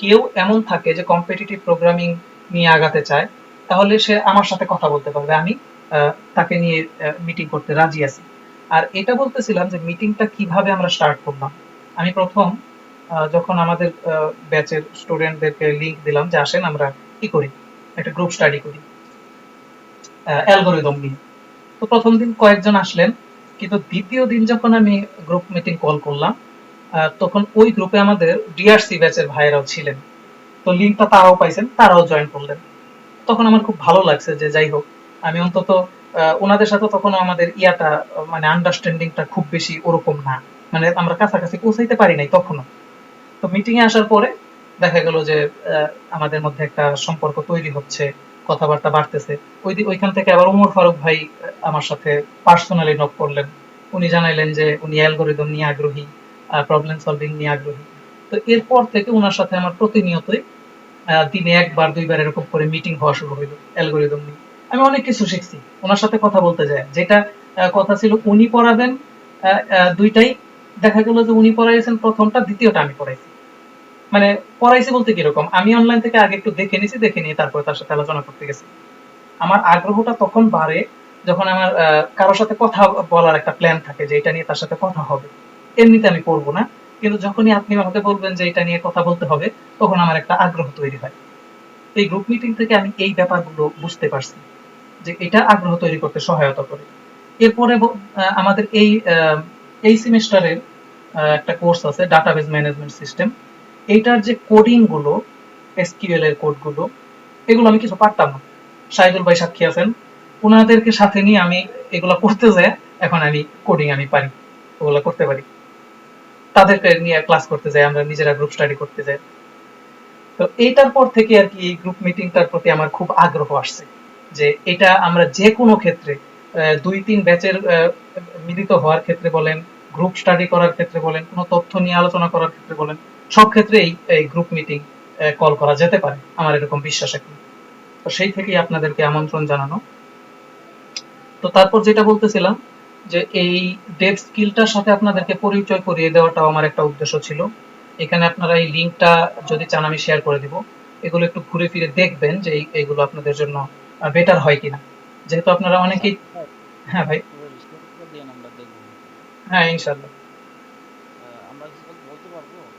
কেউ এমন থাকে যে কম্পিটিটিভ প্রোগ্রামিং নিয়ে আগাতে চায়, তাহলে সে আমার সাথে কথা বলতে পারবে, আমি তাকে নিয়ে মিটিং করতে রাজি আছি। আর এটা বলতেছিলাম যে মিটিংটা কিভাবে আমরা স্টার্ট করলাম। আমি প্রথম যখন আমাদের ব্যাচের স্টুডেন্টদেরকে লিংক দিলাম যে আসেন আমরা কি করি, একটা গ্রুপ স্টাডি করি অ্যালগরিদম নিয়ে। তো প্রথম দিন কয়েকজন আসলেন, কিন্তু দ্বিতীয় দিন যখন আমি গ্রুপ মিটিং কল করলাম, তখন ওই গ্রুপে আমাদের ডিআরসি ব্যাচের ভাইয়েরাও ছিলেন। তো লিঙ্কটা তারাও পাইছেন, তারাও জয়েন করলেন। তখন আমার খুব ভালো লাগছে যে যাই হোক, আমি অন্তত ওনাদের সাথে তখন আমাদের ইয়াটা মানে আন্ডারস্ট্যান্ডিংটা খুব বেশি ওরকম না, মানে আমরা কাছাকাছি পৌঁছাইতে পারি নাই তখনও। তো মিটিং এ আসার পরে দেখা গেল যে আমাদের মধ্যে একটা সম্পর্ক তৈরি হচ্ছে, কথাবার্তা বাড়তেছে। ওইখান থেকে আবার ওমর ফারুক ভাই আমার সাথে পার্সোনালি নক করলেন। উনি জানাইলেন যে উনি অ্যালগরিদম নিয়ে আগ্রহী, প্রবলেম সলভিং নিয়ে আগ্রহী। তো এরপর থেকে ওনার সাথে আমার প্রতিনিয়তই দিনে 1-2বার এরকম করে মিটিং হওয়া শুরু হইলো অ্যালগরিদম নিয়ে। আমি অনেক কিছু শিখছি ওনার সাথে কথা বলতে যায়। যেটা কথা ছিল উনি পড়াবেন, দুইটাই দেখা গেল যে উনি পড়াইছেন প্রথমটা, দ্বিতীয়টা আমি পড়াইছি। মানে পড়াইছি বলতে কিরকম, আমি অনলাইন থেকে আগে একটু দেখে নিছি, দেখে নিয়ে তারপরে তার সাথে আলোচনা করতে গেছি। আমার আগ্রহটা তখন বাড়ে যখন আমার কারোর সাথে কথা বলার একটা প্ল্যান থাকে যে এটা নিয়ে তার সাথে কথা হবে। এমনিতে আমি পড়বো না, কিন্তু যখনই আপনি আমাকে বলবেন যে এটা নিয়ে কথা বলতে হবে, তখন আমার একটা আগ্রহ তৈরি হয়। এই গ্রুপ মিটিং থেকে আমি এই ব্যাপারগুলো বুঝতে পারছি যে এটা আগ্রহ তৈরি করতে সহায়তা করে। এরপরে আমাদের এই সেমিস্টারের একটা কোর্স আছে ডাটাবেজ ম্যানেজমেন্ট সিস্টেম। এইটার যে কোডিং গুলো, এসকিউএল এর কোড গুলো, এগুলো আমি কিছু পারতাম না। শাহিদুল ভাই সাক্ষী আছেন, ওনাদেরকে সাথে নিয়ে আমি এগুলা করতে যাই, এখন আমি কোডিং আমি পারি, ওগুলা করতে পারি। তাদেরকে নিয়ে ক্লাস করতে যাই, আমরা নিজেরা গ্রুপ স্টাডি করতে যাই। তো এইটার পর থেকে আর কি এই গ্রুপ মিটিংটার প্রতি আমার খুব আগ্রহ আসছে যে এটা আমরা যে কোনো ক্ষেত্রে 2-3 ব্যাচের মিলিত হওয়ার ক্ষেত্রে বলেন, গ্রুপ স্টাডি করার ক্ষেত্রে বলেন, কোনো তথ্য নিয়ে আলোচনা করার ক্ষেত্রে বলেন, সব ক্ষেত্রে এই গ্রুপ মিটিং কল করা যেতে পারে, আমার এরকম বিশ্বাস এখন। তো সেই থেকেই আপনাদেরকে আমন্ত্রণ জানানো। তো তারপর যেটা বলতেছিলাম যে এই ডেভ স্কিলটার সাথে আপনাদেরকে পরিচয় করিয়ে দেওয়াটাও আমার একটা উদ্দেশ্য ছিল। এখানে আপনারা এই লিংকটা যদি চান আমি শেয়ার করে দিব, এগুলো একটু ঘুরে ফিরে দেখবেন যে এইগুলো আপনাদের জন্য বেটার হয় কিনা, যেহেতু আপনারা অনেকেই। হ্যাঁ ভাই। হ্যাঁ ইনশাআল্লাহ।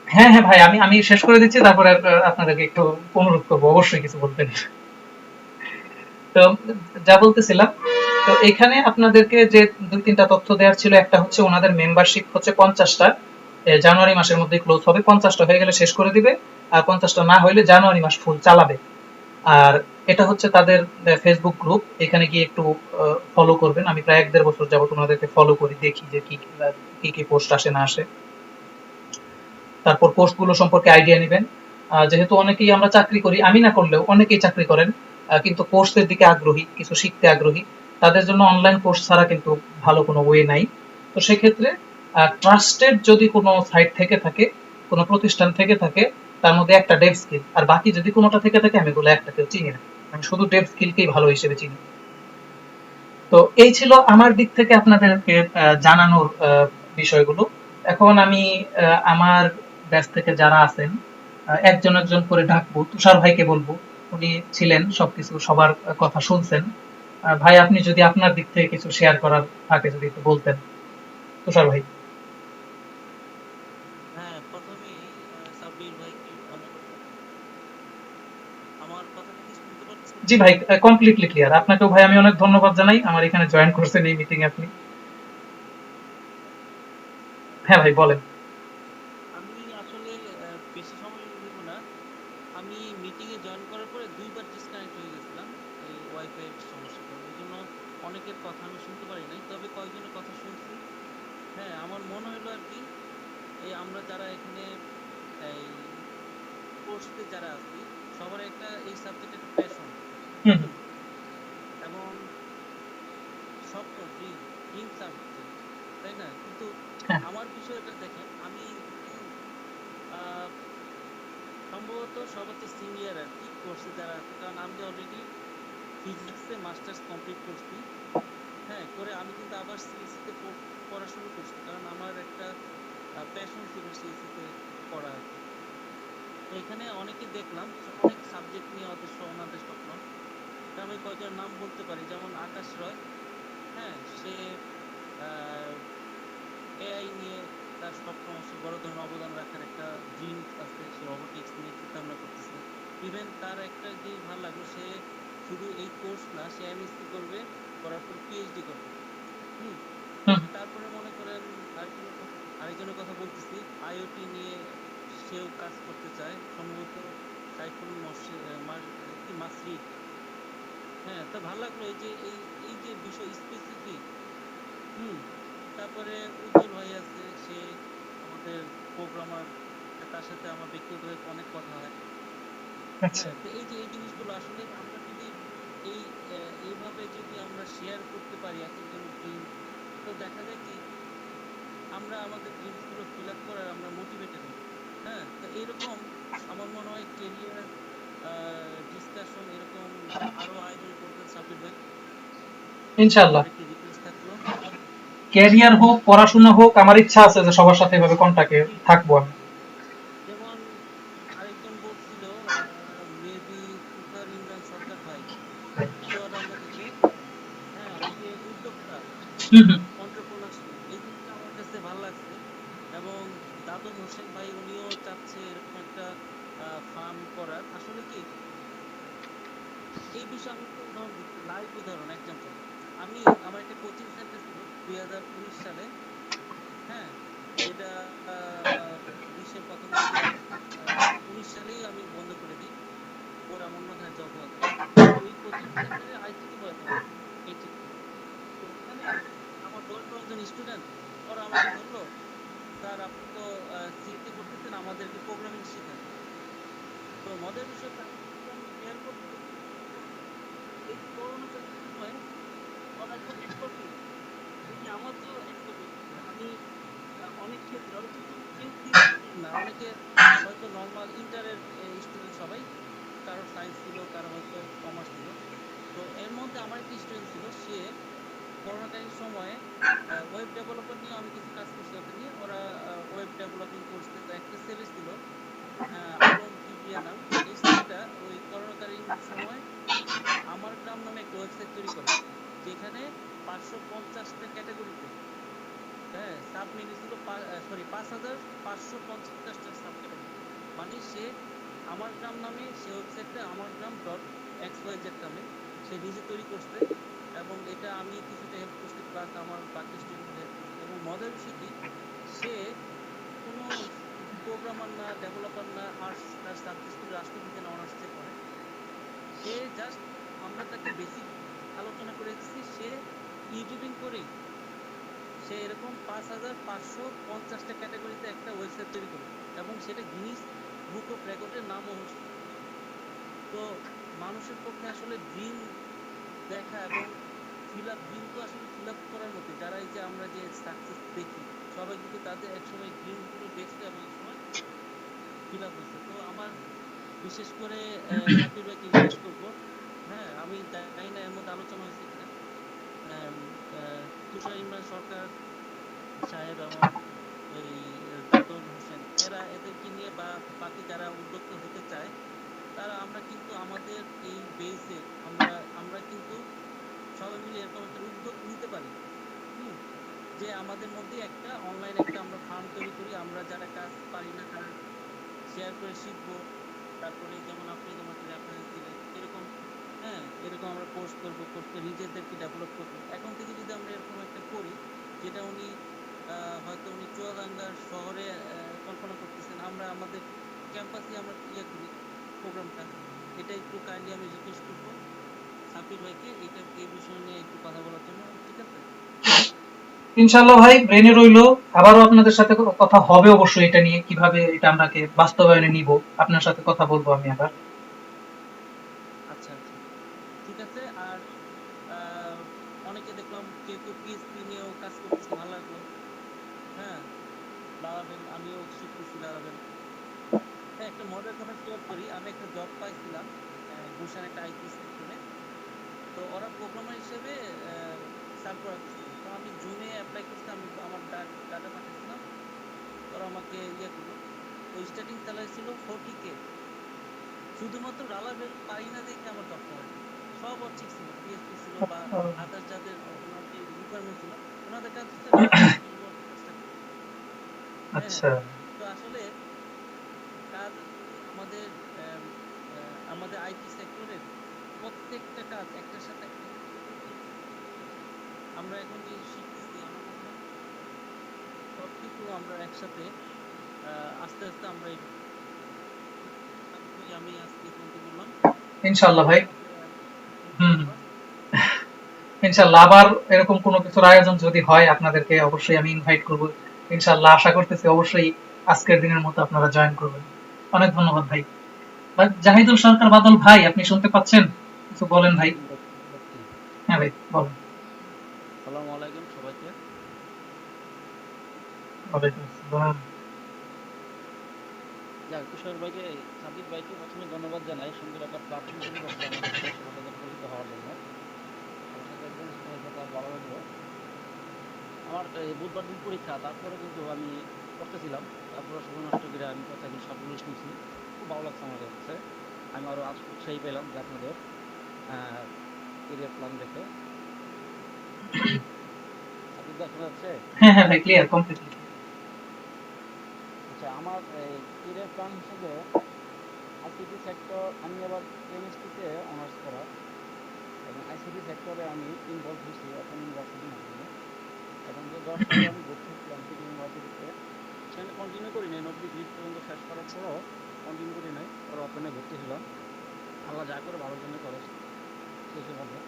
হ্যাঁ হ্যাঁ ভাই, আমি শেষ করে দিচ্ছি, তারপরে আপনাদেরকে একটু অনুরোধ করবো অবশ্যই কিছু বলবেন। তো যা বলতেছিলাম, তো এখানে আপনাদেরকে যে 2-3টা তথ্য দেওয়ার ছিল, একটা হচ্ছে ওনাদের মেম্বারশিপ হচ্ছে 50টা, জানুয়ারি মাসের মধ্যে ক্লোজ হবে। 50টা হয়ে গেলে শেষ করে দিবে, আর 50টা না হইলে জানুয়ারি মাস ফুল চালাবে। আর এটা হচ্ছে তাদের ফেসবুক গ্রুপ, এখানে গিয়ে একটু ফলো করবেন। আমি প্রায় 1-1.5 বছর যাবত ওনাদেরকে ফলো করি, দেখি যে কি কি পোস্ট আসে না আসে। তারপর পোস্টগুলো সম্পর্কে আইডিয়া নেবেন। যেহেতু অনেকেই আমরা চাকরি করি, আমি না করলেও অনেকেই চাকরি করেন, কিন্তু কোর্সের দিকে আগ্রহী, কিছু শিখতে আগ্রহী, তাদের জন্য অনলাইন কোর্স ছাড়া কিন্তু ভালো কোনো ওয়ে নাই। তো সেক্ষেত্রে ট্রাস্টেড যদি কোনো সাইট থেকে থাকে, কোনো প্রতিষ্ঠান থেকে থাকে, তার মধ্যে একটা ডেভ স্কিল আর বাকি যদি কোনোটা থেকে থাকে, আমি এগুলো একটাকেও চিনি না, আমি শুধু ডেভ স্কিলকেই ভালো হিসেবে চিনি। তো এই ছিল আমার দিক থেকে আপনাদেরকে জানানোর বিষয়গুলো। এখন আমি আমার ব্যাচ থেকে যারা আছেন একজন একজন করে ডাকবো। তুষার ভাইকে বলবো, উনি ছিলেন সবকিছু, সবার কথা শুনছেন। ভাই, আপনি যদি আপনার দিক থেকে কিছু শেয়ার করার থাকে যদি একটু বলতেন। তুষার ভাই। হ্যাঁ, প্রথমেই সাব্বির ভাইকে অনেক আমার কথাটা কি শুনতে পাচ্ছেন? জি ভাই, কমপ্লিটলি ক্লিয়ার। আপনাকেও ভাই আমি অনেক ধন্যবাদ জানাই আমার এখানে জয়েন করছেন এই মিটিং এ আপনি। হ্যাঁ ভাই বলেন। আমি আসলে বেশি সময় নেব না। আমি মিটিং এ জয়েন করার পরে 2 বার ডিসকানেক্ট হয়ে গেছিলাম এই ওয়াইফাই এর সমস্যার কারণে। এজন্য অনেকের কথা আমি শুনতে পারি নাই, তবে কয়েকজনের কথা শুনছি। হ্যাঁ, আমার মনে হলো আর কি, এই আমরা যারা এখানে এই কোর্সে যারা আছি, সবার একটা এই সাবজেক্টে একটা প্যাশন, হুম হুম, হুম, এবং স্বপ্ন, ড্রিম সাবজেক্ট, তাই না? কিন্তু হ্যাঁ আমার বিষয়টা দেখেন, আমি আহ, সম্ভবত সবার চেয়ে সিনিয়র আর কি কোর্সে যারা আছে, কারণ আমি অলরেডি ফিজিক্সে মাস্টার্স কমপ্লিট করছি। হ্যাঁ, করে আমি কিন্তু আবার সিএসসি তে পড়া শুরু করছি, কারণ আমার একটা প্যাশন ছিল সিএসসি তে পড়া আর কি। তো এখানে অনেকে দেখলাম যে অনেক সাবজেক্ট নিয়ে ওনাদের স্বপ্ন। তা আমি কয়েকজনের নাম বলতে পারি, যেমন আকাশ রয়। হ্যাঁ, সে এআই নিয়ে তার স্বপ্ন, সে বড় ধরনের অবদান রাখার একটা ড্রিম আছে, সে রোবোটিক্স নিয়ে চিন্তা ভাবনা করতেছে। ইভেন তার একটা জিনিস ভালো লাগলো, সে শুধু এই কোর্স না, সে এমএসসি করবে, করার পর পিএইচডি করবে। হুম। হুম তারপরে মনে করেন আরেকজনের কথা বলতেছি, আইওটি নিয়ে সেও কাজ করতে চায়, সম্ভবত সাইফুল কি মাসরিদ। হ্যাঁ, তো ভালো লাগলো এই যে এই যে বিষয় স্পেসিফিক। হুম। তারপরে উজ্জ্বল ভাই আছে, সে আমাদের প্রোগ্রামার, তার সাথে আমার ব্যক্তিগতভাবে অনেক কথা হয়। আচ্ছা। হ্যাঁ, তো এই যে এই জিনিসগুলো আসলে আমরা যদি এই এইভাবে যদি আমরা শেয়ার করতে পারি এক একজনের ড্রিম, তো দেখা যায় কি আমরা আমাদের ড্রিমস গুলো ফিল আপ করার আমরা মোটিভেটেড হই। হ্যাঁ, তো এরকম আমার মনে হয় কেরিয়ার ডিসকাশন এরকম আরো আয়োজন করবেন সাব্বির ভাই, ইনশাআল্লাহ। আমার একটি রিকোয়েস্ট থাকলো। ক্যারিয়ার হোক, পড়াশোনা হোক, আমার ইচ্ছা আছে যে সবার সাথে এভাবে কন্টাক্টে থাকবো আমি। যেমন আরেকজন বলছিল মেবি তুষার ইমরান সরকার ভাই, চুয়াডাঙ্গা থেকে। হ্যাঁ, এই যে উদ্যোক্তা, হুম হুম, অন্টারপ্রেনারশিপ, এই জিনিসটা আমার কাছে ভালো লাগছে। এবং দাদুন হোসেন ভাই, উনিও চাচ্ছে এরকম একটা ফার্ম করার। আসলে কি এই বিষয়ে আমি একটা উদাহরণ দিচ্ছি, লাইভ উদাহরণ, এক্সাম্পল। আমি আমার একটা কোচিং সেন্টার ছিল 2019 সালে। হ্যাঁ, যেটা 20-এর প্রথম দিকে 19 সালেই আমি বন্ধ করে দিই, পরে আমার অন্য ধারে জব হওয়াতে। তো ওই কোচিং সেন্টারে আইসিটি পড়াতাম আমি, এইচএসসি। তো ওখানে আমার 10-12 জন স্টুডেন্ট, ওরা আমাকে ধরলো, স্যার আপনি তো সিএসসি করতেছেন, আমাদেরকে প্রোগ্রামিং শেখান। তো মজার বিষয়টা আমি শেয়ার করতে এই যে করোনাকালীন সময়ে ওরা একদম এক্সপার্ট হয়ে গেছে। দেখি আমার তো এক্সপার্ট হয়ে গেছে আমি। অনেক ক্ষেত্রে ওরা কিন্তু কেউ সিএসসি স্টুডেন্ট না, অনেকে হয়তো নর্মাল ইন্টারের স্টুডেন্ট সবাই, কারো সায়েন্স ছিল, কারো হয়তো কমার্স ছিল। তো এর মধ্যে আমার একটা স্টুডেন্ট ছিল, সে করোনাকালীন সময়ে ওয়েব ডেভেলপার নিয়ে আমি কিছু কাজ করছি ওদের নিয়ে, ওরা ওয়েব ডেভেলপিং করছে। তো একটা ছেলে ছিল আলম কিবরিয়া নাম, এই ছেলেটা ওই করোনাকালীন সময় আমার গ্রাম নামে একটা ওয়েবসাইট তৈরি করে, যেখানে 550টা ক্যাটাগরিতে, হ্যাঁ, সাব মেনু ছিল, 5,550টা সাব ক্যাটাগরি। মানে সে আমার গ্রাম নামে, সে ওয়েবসাইটটা আমার গ্রাম ডট XYZ নামে সে নিজে তৈরি করছে। এবং এটা আমি কিছুটা হেল্প করছি, প্লাস আমার বাকি স্টুডেন্ট হেল্প করছে। এবং মজার বিষয় কি, সে কোনো প্রোগ্রামার না, ডেভেলপার না, আর তার সাবজেক্ট ছিল রাষ্ট্রবিজ্ঞান অনার্সে পড়ে। সে জাস্ট, আমরা তাকে বেসিক আলোচনা করেছি, সে ইউটিউবিং করেই সে এরকম 5,550টা ক্যাটাগরিতে একটা ওয়েবসাইট তৈরি করেছে এবং সেটা গিনিস বুক অফ রেকর্ডের নামও হচ্ছে। তো মানুষের পক্ষে আসলে ড্রিম দেখা এবং ড্রিম তো আসলে ফিল আপ করার মতো। যারা এই যে আমরা যে সাকসেস দেখি, সবাই কিন্তু তাদের একসময় ড্রিম গুলো দেখছে এবং একসময় ফিল আপ হয়েছে। তো আমার বিশেষ করে সাকিব ভাইকে রিকোয়েস্ট করবো, হ্যাঁ আমি জানি না এর মধ্যে আলোচনা হয়েছে কিনা, আম, তুষার ইমরান সরকার সাহেব এবং ওই দাতুল হোসেন, এদেরকে নিয়ে বা বাকি যারা উদ্যোক্তা হতে চায়, তারা আমরা কিন্তু আমাদের এই বেসে আমরা আমরা কিন্তু সবাই মিলে এরকম একটা উদ্যোগ নিতে পারি। হুম, যে আমাদের মধ্যে একটা অনলাইন একটা আমরা ফার্ম তৈরি করি, আমরা যারা কাজ পারি না তারা শেয়ার করে শিখবো। তারপরে যেমন আপনি যেমন একটা রেফারেন্স দিলেন, এরকম হ্যাঁ এরকম আমরা কোর্স করব, কোর্স করে নিজেদেরকে ডেভেলপ করবো। এখন থেকে যদি আমরা এরকম একটা করি, যেটা উনি হয়তো উনি চুয়াডাঙ্গার শহরে কল্পনা করতেছেন, আমরা আমাদের ক্যাম্পাসে আমরা ইয়ে করি প্রোগ্রামটা, এটা একটু কাইন্ডলি আমি রিকোয়েস্ট করবো সাব্বির ভাইকে এই বিষয় নিয়ে একটু কথা বলার জন্য, ঠিক আছে? ইনশাআল্লাহ ভাই, ব্রেনে রইলো। আবারও আপনাদের সাথে কথা হবে অবশ্যই এটা নিয়ে, কিভাবে এটা আমরাকে বাস্তবায়নে নিব। আপনার সাথে কথা বলবো আমি আবার। আচ্ছা আচ্ছা, ঠিক আছে। আর আহ, অনেকে দেখলাম কেউ কেউ পিএসপি নিয়েও কাজ করতেছে, ভালো লাগলো। হ্যাঁ, লারাভেল, আমিও শিখতেছি লারাভেল। হ্যাঁ, একটা মজার কথা শেয়ার করি, আমি একটা জব পাইছিলাম গুলশান একটা আইটি সেক্টরে। তো ওরা প্রোগ্রামার হিসেবে সার্ভ করা দিচ্ছিল। তো আমি জুনে অ্যাপ্লাই করছি, আমি আমার ডাটা পাঠিয়েছিলাম, ওরা আমাকে ইয়ে করলো। তো স্টার্টিং স্যালারি ছিল 40K। শুধুমাত্র লারাভেল পারি না দেখে আমার জবটা হয়নি। সব ওর ঠিক ছিল, পিএসপি ছিল বা আদার্স যাদের ওনার যে রিকোয়ারমেন্ট ছিল, ওনাদের কাজ হচ্ছে লারাভেল শুধু ওর কাজটা করা। হ্যাঁ হ্যাঁ। আচ্ছা, তো আসলে কাজ আসলে আমাদের আমাদের আইটি সেক্টরের প্রত্যেকটা কাজ একটার সাথে একটা কিন্তু ওতপ্রোত। আমরা এখন যে শিখতেছি, আমার মনে হয় সবকিছু আমরা একসাথে আস্তে আস্তে আমরা এগোবো। ঠিক আছে সাকিব ভাই, আমি আজকে এই পর্যন্ত বললাম। ইনশাআল্লাহ ভাই। আপনাকে thank you hmm, very much. ইনশাআল্লাহ আবার এরকম কোনো কিছুর আয়োজন যদি হয় আপনাদেরকে অবশ্যই আমি ইনভাইট করব। ইনশাআল্লাহ আশা করতেছি অবশ্যই আজকের দিনের মতো আপনারা জয়েন করবেন। অনেক ধন্যবাদ ভাই। ভাই জাহিদুল সরকার বাদল ভাই, আপনি শুনতে পাচ্ছেন? কিছু বলেন ভাই। জি ভাই, শুনতে পাচ্ছি। হ্যাঁ ভাই, বলেন। আসসালামু আলাইকুম সবাইকে। ওয়ালাইকুম আসসালাম। যাক, তুষার ভাইকে, সাব্বির ভাইকে প্রথমে ধন্যবাদ জানাই, সুন্দর একটা প্ল্যাটফর্ম তৈরি করছে আমাদেরকে সবার সাথে পরিচিত হওয়ার জন্য। সবার সাথে একদম স্নেহের সাথে ভালো লাগলো। আমার এই বুধবার দিন পরীক্ষা, তারপরে কিন্তু আমি পড়তেছিলাম, তারপরে সময় নষ্ট করে আমি কথাগুলো সবগুলো শুনছি। খুব ভালো লাগছে আমার কাছে। আমি আরো আজ উৎসাহী পেলাম যে আপনাদের কেরিয়ার প্ল্যান দেখে। সাব্বির ভাই শোনা যাচ্ছে? হ্যাঁ হ্যাঁ ভাই, ক্লিয়ার কমপ্লিটলি। আচ্ছা, আমার কেরিয়ার প্ল্যান হিসেবে আইসিটি সেক্টর, আমি আবার কেমিস্ট্রিতে অনার্স করা, এবং আইসিটি সেক্টরে আমি ইনভলভ হয়েছি ওপেন ইউনিভার্সিটির মাধ্যমে। এবং 2010 সালে আমি ভর্তি হয়েছিলাম সিটি ইউনিভার্সিটিতে। সেখানে কন্টিনিউ করি নাই, 90 ক্রেডিট পর্যন্ত শেষ করার পরও কন্টিনিউ করি নাই, পরে ওপেনে ভর্তি ছিলাম। আল্লাহ যা করে ভালোর জন্য করে, শেষে হবে।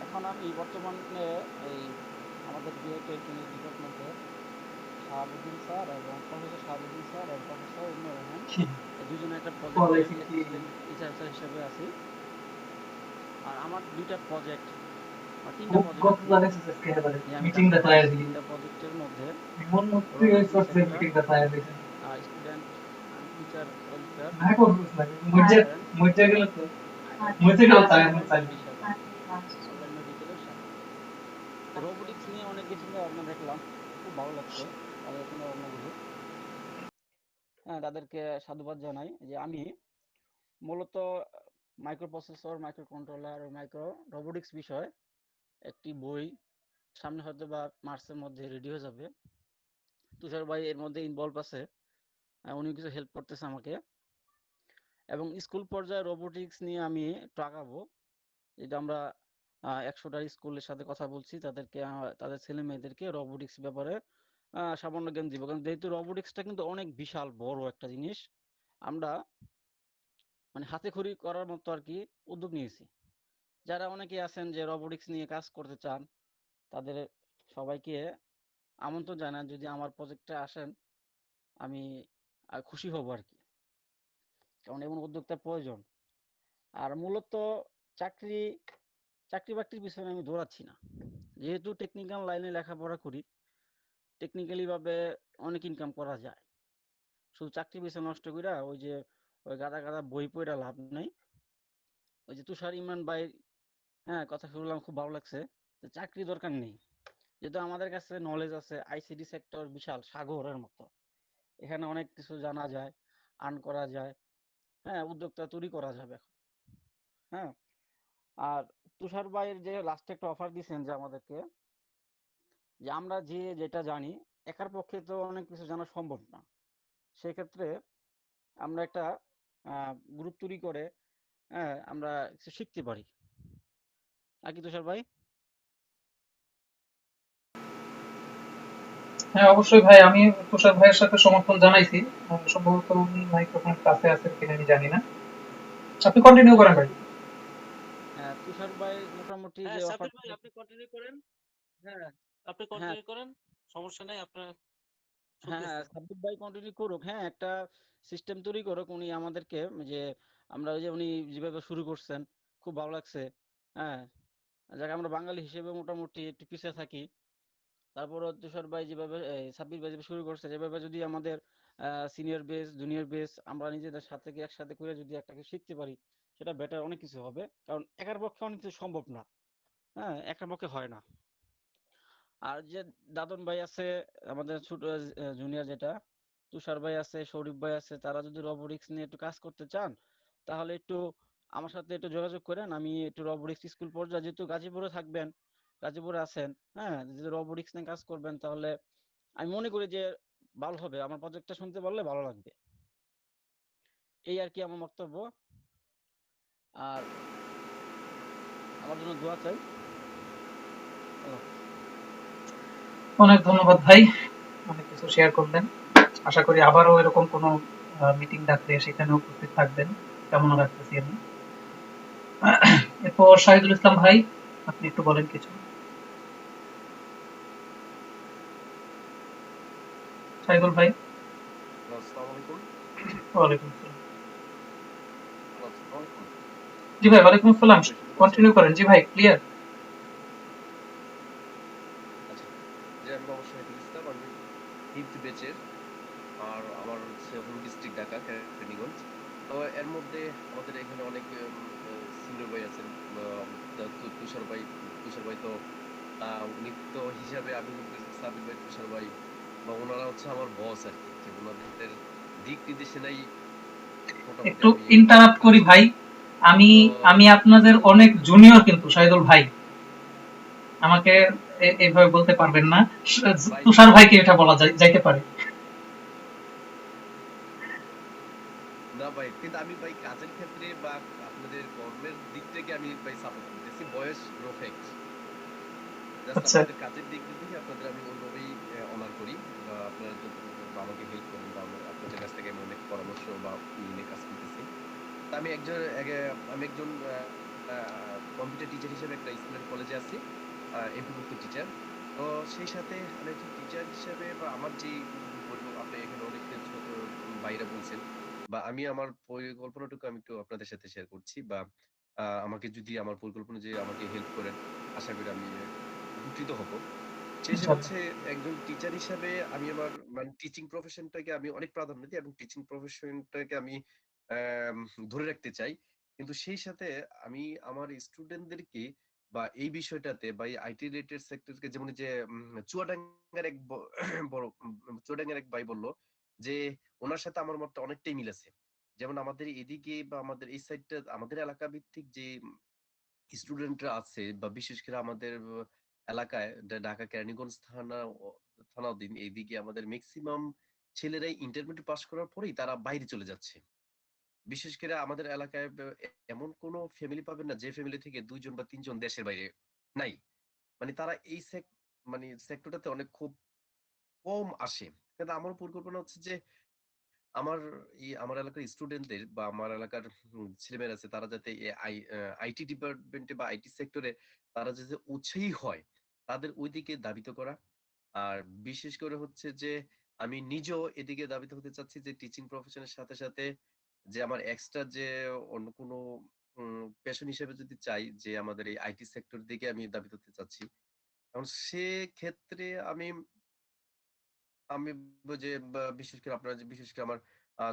এখন আমি বর্তমানে এই আমাদের বিএ কেমিস্ট্রি ডিপার্টমেন্টে শাহাবুদ্দিন স্যার এবং প্রফেসর শাহাবুদ্দিন স্যার এবং প্রফেসর ইমনুর রহমান, এই দুজনে একটা প্রজেক্টে আমি অ্যাসিস্ট্যান্ট রিসার্চার হিসেবে আছি। আর আমার দুইটা প্রজেক্ট বা তিনটা প্রজেক্ট আছে, যে আমি কাজ করি। তিনটা প্রজেক্টের মধ্যে হলো ICT sector, student and teacher welfare, and robotics বিষয়, অনলাইন মেডিকেলের সাথে। তো রোবোটিক্স নিয়ে অনেকের চিন্তা ভাবনা দেখলাম, খুব ভালো লাগছে তাদের চিন্তা ভাবনাগুলো। হ্যাঁ, তাদেরকে সাধুবাদ জানাই যে আমি মূলত micro processor, micro controller, micro robotics বিষয় একটি বই সামনে হয়তো বা মার্চের মধ্যে রেডি হয়ে যাবে। তুষার ভাই এর মধ্যে ইনভলভ আছে, উনি কিছু হেল্প করতেছে আমাকে। এবং স্কুল পর্যায়ে রোবোটিক্স নিয়ে আমি একটু আগাবো, যেটা আমরা 100টা স্কুলের সাথে কথা বলছি, তাদেরকে তাদের ছেলে মেয়েদেরকে রোবোটিক্স ব্যাপারে সামান্য জ্ঞান দিব। কারণ যেহেতু রোবোটিক্সটা কিন্তু অনেক বিশাল বড় একটা জিনিস, আমরা মানে হাতে খড়ি করার মতো আর কি উদ্যোগ নিয়েছি। যারা অনেকে আছেন যে রোবোটিক্স নিয়ে কাজ করতে চান, তাদের সবাইকে আমন্ত্রণ জানান, যদি আমার প্রজেক্টে আসেন আমি খুশি হব আর কি, কারণ এমন উদ্যোক্তার প্রয়োজন। আর মূলত চাকরি চাকরি বাকরির পিছনে আমি দৌড়াচ্ছি না, যেহেতু টেকনিক্যাল লাইনে লেখাপড়া করি, টেকনিক্যালি ভাবে অনেক ইনকাম করা যায়। শুধু চাকরি পিছনে নষ্ট কইরা ওই গাদা গাদা বই পড়া লাভ নাই। ওই যে তুষার ইমরান ভাই, হ্যাঁ, কথা শুনলাম, খুব ভালো লাগছে। তো চাকরি দরকার নেই, যেহেতু আমাদের কাছে নলেজ আছে। আইসিটি সেক্টর বিশাল সাগরের মতো, এখানে অনেক কিছু জানা যায়, আর্ন করা যায়, হ্যাঁ, উদ্যোক্তা তৈরি করা যাবে এখন। হ্যাঁ, আর তুষার ভাইয়ের যে লাস্টে একটা অফার দিয়েছেন যে আমাদেরকে, যে আমরা যে যেটা জানি, একার পক্ষে তো অনেক কিছু জানা সম্ভব না, সেক্ষেত্রে আমরা একটা গ্রুপ তৈরি করে, হ্যাঁ, আমরা কিছু শিখতে পারি নাকি তুষার ভাই? হ্যাঁ, অবশ্যই ভাই, আমি তুষার ভাইয়ের সাথে সমর্থন জানাইছি। সম্ভবত উনি মাইক্রোফোনের কাছে আছেন কিনা আমি জানি না। আপনি কন্টিনিউ করেন ভাই। হ্যাঁ, তুষার ভাই মোটামুটি হ্যাঁ যে সাবির অফারটা, ভাই আপনি কন্টিনিউ করেন। হ্যাঁ আপনি হ্যাঁ, কন্টিনিউ করেন, সমস্যা নেই, আপনার হ্যাঁ, হ্যাঁ, শুনতেছি। সাব্বির ভাই কন্টিনিউ করুক। হ্যাঁ, একটা সিস্টেম তৈরি করুক উনি আমাদেরকে, যে আমরা ওই যে উনি যেভাবে শুরু করছেন, খুব ভালো লাগছে। হ্যাঁ, যাক, আমরা বাঙালি হিসেবে মোটামুটি একটু পিছিয়ে থাকি, তারপরও তুষার ভাই যেভাবে, সাব্বির ভাই যেভাবে শুরু করছে, যেভাবে যদি আমাদের সিনিয়র বেস জুনিয়র বেস আমরা নিজেদের সাথে কি একসাথে করে যদি একটা কিছু শিখতে পারি, সেটা বেটার অনেক কিছু হবে, কারণ একার পক্ষে অনেক কিছু সম্ভব না। হ্যাঁ, একার পক্ষে হয় না। আর যে দাদন ভাই আছে, আমাদের ছোট জুনিয়র যেটা, তুষার ভাই আছে, শরীফ ভাই আছে, তারা যদি রোবোটিক্স নিয়ে একটু কাজ করতে চান, তাহলে একটু আমার সাথে একটু যোগাযোগ করেন। আমি একটু রোবোটিক্স স্কুল পর্যায়ে, যেহেতু গাজীপুরে থাকবেন, গাজীপুরে আছেন, হ্যাঁ, যদি রোবোটিক্স নিয়ে কাজ করবেন, তাহলে আমি মনে করি যে ভালো হবে, আমার প্রজেক্টটা শুনতে পারলে ভালো লাগবে। এই আর কি আমার বক্তব্য। আর আমার জন্য দোয়া চাই। আল্লাহ হাফেজ। অনেক ধন্যবাদ ভাই, অনেক কিছু শেয়ার করলেন। আশা করি আবারও এরকম কোনো মিটিং ডাকলে সেখানে উপস্থিত থাকবেন, কামনা রাখতেছি আমি। এরপর শাহিদুল ইসলাম ভাই, আপনি একটু বলেন কিছু। শাহিদুল ভাই। আসসালামু আলাইকুম। ওয়ালাইকুম আসসালাম। আসসালামু আলাইকুম। জি ভাই, ওয়ালাইকুম আসসালাম। ভাই শুনতে পাচ্ছেন? কন্টিনিউ করেন। জি ভাই, ক্লিয়ার। আচ্ছা। জি, আমি মোহাম্মদ শহীদুল ইসলাম। আমি 5th ব্যাচের। আর আমার হচ্ছে হোম ডিস্ট্রিক্ট ঢাকা, কেরানীগঞ্জ। তো এর মধ্যে আমাদের এখানে অনেক সিনিয়র ভাই আছেন। তুষার ভাই তো উনি তো হিসাবে আমি মনে করি সাবির ভাই, তুষার ভাই বা ওনারা হচ্ছে আমার বস আর কি, যে ওনাদের দিক নির্দেশনাই মোটামুটি একটু আমি ইন্টারাপ্ট করি চলতেছি। ভাই। আমি তো আমি আপনাদের অনেক জুনিয়র কিন্তু শাহিদুল ভাই, আমাকে এইভাবে বলতে পারবেন না। ভাই তুষার ভাইকে এটা বলা যাইতে পারে। না ভাই, কিন্তু আমি ভাই কাজের ক্ষেত্রে বা আপনাদের কর্মের দিক থেকে আমি ভাই সাপোর্ট করতেছি। বয়স নো ফ্যাক্ট। জাস্ট আচ্ছা, আপনাদের কাজের দিক থেকে আপনাদের আমি ওইভাবেই অনার করি, বা আপনারা যতটুকু বা আমাকে হেল্প করেন, বা আপনাদের কাছ থেকে আমি অনেক পরামর্শ বা নিয়ে কাজ করতেছি। তা আমি একজন কম্পিউটার টিচার হিসেবে একটা স্কুল এন্ড কলেজে আছি, এমপিভুক্ত টিচার। তো সেই সাথে আমি একজন টিচার হিসেবে, বা আমার যে আপনি এখানে অনেক ছোট ভাইরা বলছেন, বা আমি আমার পরিকল্পনাটুকু আমি একটু আপনাদের সাথে শেয়ার করছি, বা আমাকে যদি আমার পরিকল্পনা যে আমাকে হেল্প করেন, আশা করি আমি উপকৃত হব। সেই হিসেবে ইনশাআল্লাহ। হচ্ছে একজন টিচার হিসাবে আমি আমার মানে টিচিং প্রফেশনটাকে আমি অনেক প্রাধান্য দিই, এবং টিচিং প্রফেশনটাকে আমি আম ধরে রাখতে চাই। কিন্তু সেই সাথে আমি আমার স্টুডেন্টদেরকে বা এই বিষয়টাতে বা এই আইটি রিলেটেড সেক্টরকে, যেমন এই যে চুয়াডাঙ্গার এক বড় চুয়াডাঙ্গার এক ভাই বলল যে ওনার সাথে আমার মতটা অনেকটাই মিল আছে। যেমন আমাদের এদিকে বা আমাদের এই সাইডটা, আমাদের এলাকা ভিত্তিক যে স্টুডেন্টরা আছে, বা বিশেষ করে আমাদের এলাকায় ঢাকা কেরানীগঞ্জ থানাধীন এইদিকে আমাদের ম্যাক্সিমাম ছেলেরাই ইন্টারমিডিয়েট পাস করার পরেই তারা বাইরে চলে যাচ্ছে। বিশেষ করে আমাদের এলাকায় এমন কোনো ফ্যামিলি পাবেন না যে ফ্যামিলি থেকে ২ জন বা ৩ জন দেশের বাইরে নাই। মানে তারা এই সেক্টরটাতে অনেক খুব কম আসে। কিন্তু আমার পরিকল্পনা হচ্ছে যে আমার আমার এলাকার স্টুডেন্টদের বা আমার এলাকার ছেলেমেয়েরা আছে তারা যাতে আইটি ডিপার্টমেন্টে বা আইটি সেক্টরে তারা যাতে উৎসাহী হয়, তাদের ওইদিকে ধাবিত করা। আর বিশেষ করে হচ্ছে যে আমি নিজেও এদিকে ধাবিত হতে চাচ্ছি যে টিচিং প্রফেশনের সাথে সাথে যে আমার এক্সট্রা যে অন্য কোনো প্যাশন হিসেবে যদি চাই যে আমাদের এই আইটি সেক্টর দিকে আমি ধাবিত হতে চাচ্ছি। এখন সেক্ষেত্রে আমি আমি বলবো যে বিশেষ করে আপনারা যে বিশেষ করে আমার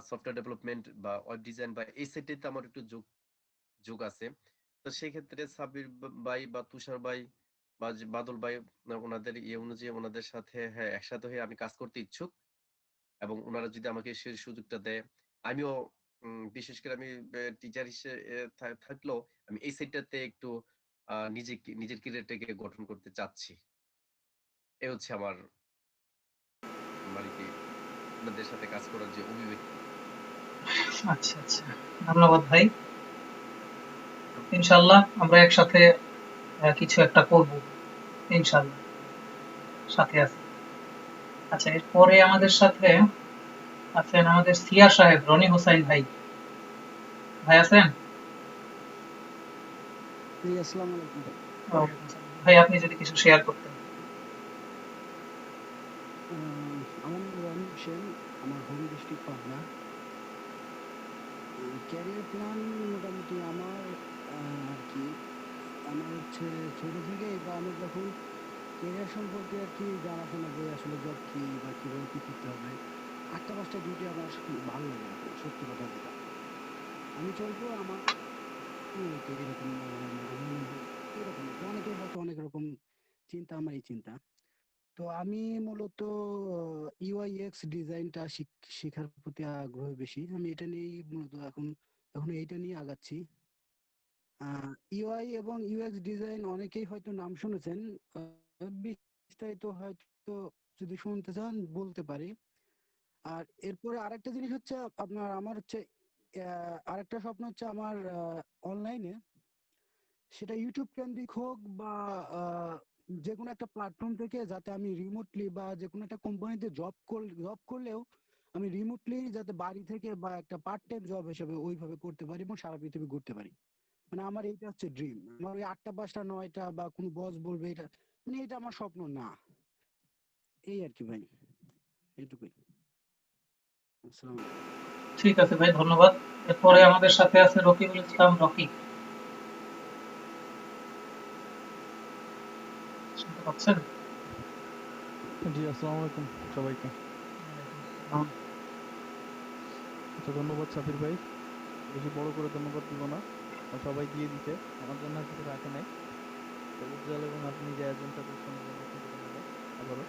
সফটওয়্যার ডেভেলপমেন্ট বা ওয়েব ডিজাইন বা এই সেক্টরে আমার একটু যোগ আছে। তো সেক্ষেত্রে সাবির ভাই বা তুষার ভাই বা যে বাদল ভাই ওনাদের অনুযায়ী ওনাদের সাথে হ্যাঁ একসাথে হয়ে আমি কাজ করতে ইচ্ছুক, এবং ওনারা যদি আমাকে সেই সুযোগটা দেয় আমিও বিশেষ করে আমি টিচার হিসেবে থাকলেও আমি এই সেক্টরতে একটু নিজের ক্যারিয়ারটাকে গঠন করতে চাচ্ছি। এই হচ্ছে আমার মানে কি আপনাদের সাথে কাজ করার যে অভিব্যক্তি। আচ্ছা আচ্ছা, ধন্যবাদ ভাই। ইনশাল্লাহ আমরা একসাথে কিছু একটা করব, ইনশাল্লাহ সাথে আছি। আচ্ছা, এরপরে আমাদের সাথে আছেন আমাদের সিয়া সাহেব, রনি হোসাইন ভাই। ভাই আছেন? জি, আসসালামু আলাইকুম। ভাই আপনি যদি কিছু শেয়ার করতেন। আমার নাম রনি হোসেন, আমার home district Pabna. Career plan মোটামুটি আমার আর কি আমার হচ্ছে ছোট থেকেই বা আমি যখন ক্যারিয়ার সম্পর্কে আর কি জানাশোনা যে আসলে জব কি বা কিভাবে কি করতে হবে, 8টা 5টা ডিউটি আমার ভালো লাগে না, সত্যি কথা যেটা। আমি চলবো আমার এরকম এরকম অনেকের হয়তো অনেক রকম চিন্তা, আমার এই চিন্তা। তো আমি মূলত ইউআইএক্স ডিজাইনটা শেখার প্রতি আগ্রহ বেশি। আমি এটা নিয়েই মূলত এখন এইটা নিয়ে আগাচ্ছি। ইউআই এবং ইউএক্স ডিজাইন অনেকেই হয়তো নাম শুনেছেন, বিস্তারিত হয়তো যদি শুনতে চান বলতে পারি। আর এরপরে আরেকটা জিনিস হচ্ছে আমার হচ্ছে আরেকটা স্বপ্ন হচ্ছে আমার অনলাইনে, সেটা ইউটিউব কেন্দ্রিক হোক বা যে কোনো একটা প্ল্যাটফর্ম থেকে, যাতে আমি রিমোটলি বা যে কোনো একটা কোম্পানিতে জব করলেও আমি রিমোটলি যাতে বাড়ি থেকে বা একটা পার্ট টাইম জব হিসেবে ওইভাবে করতে পারি এবং সারা পৃথিবী ঘুরতে পারি। মানে আমার এইটা হচ্ছে ড্রিম। আমার ওই 8টা 5টা 9টা বা কোনো বস বলবে এটা, মানে এটা আমার স্বপ্ন না। এই আর কি ভাই, এইটুকুই। আসসালামু আলাইকুম। ঠিক আছে ভাই, ধন্যবাদ। এরপরে আমাদের সাথে আছে রকিবুল ইসলাম, রকি। শুনতে পাচ্ছেন? জি, আসসালামু আলাইকুম সবাইকে। আচ্ছা, ধন্যবাদ সাবির ভাই। বেশি বড় করে ধন্যবাদ দিব না, সবাই দিয়ে দিতে, আমার জন্য আর কিছু রাখে নাই। তো উজ্জ্বল এবং আপনি যে আয়োজনটা করছেন এর জন্য অসংখ্য ধন্যবাদ আবারও।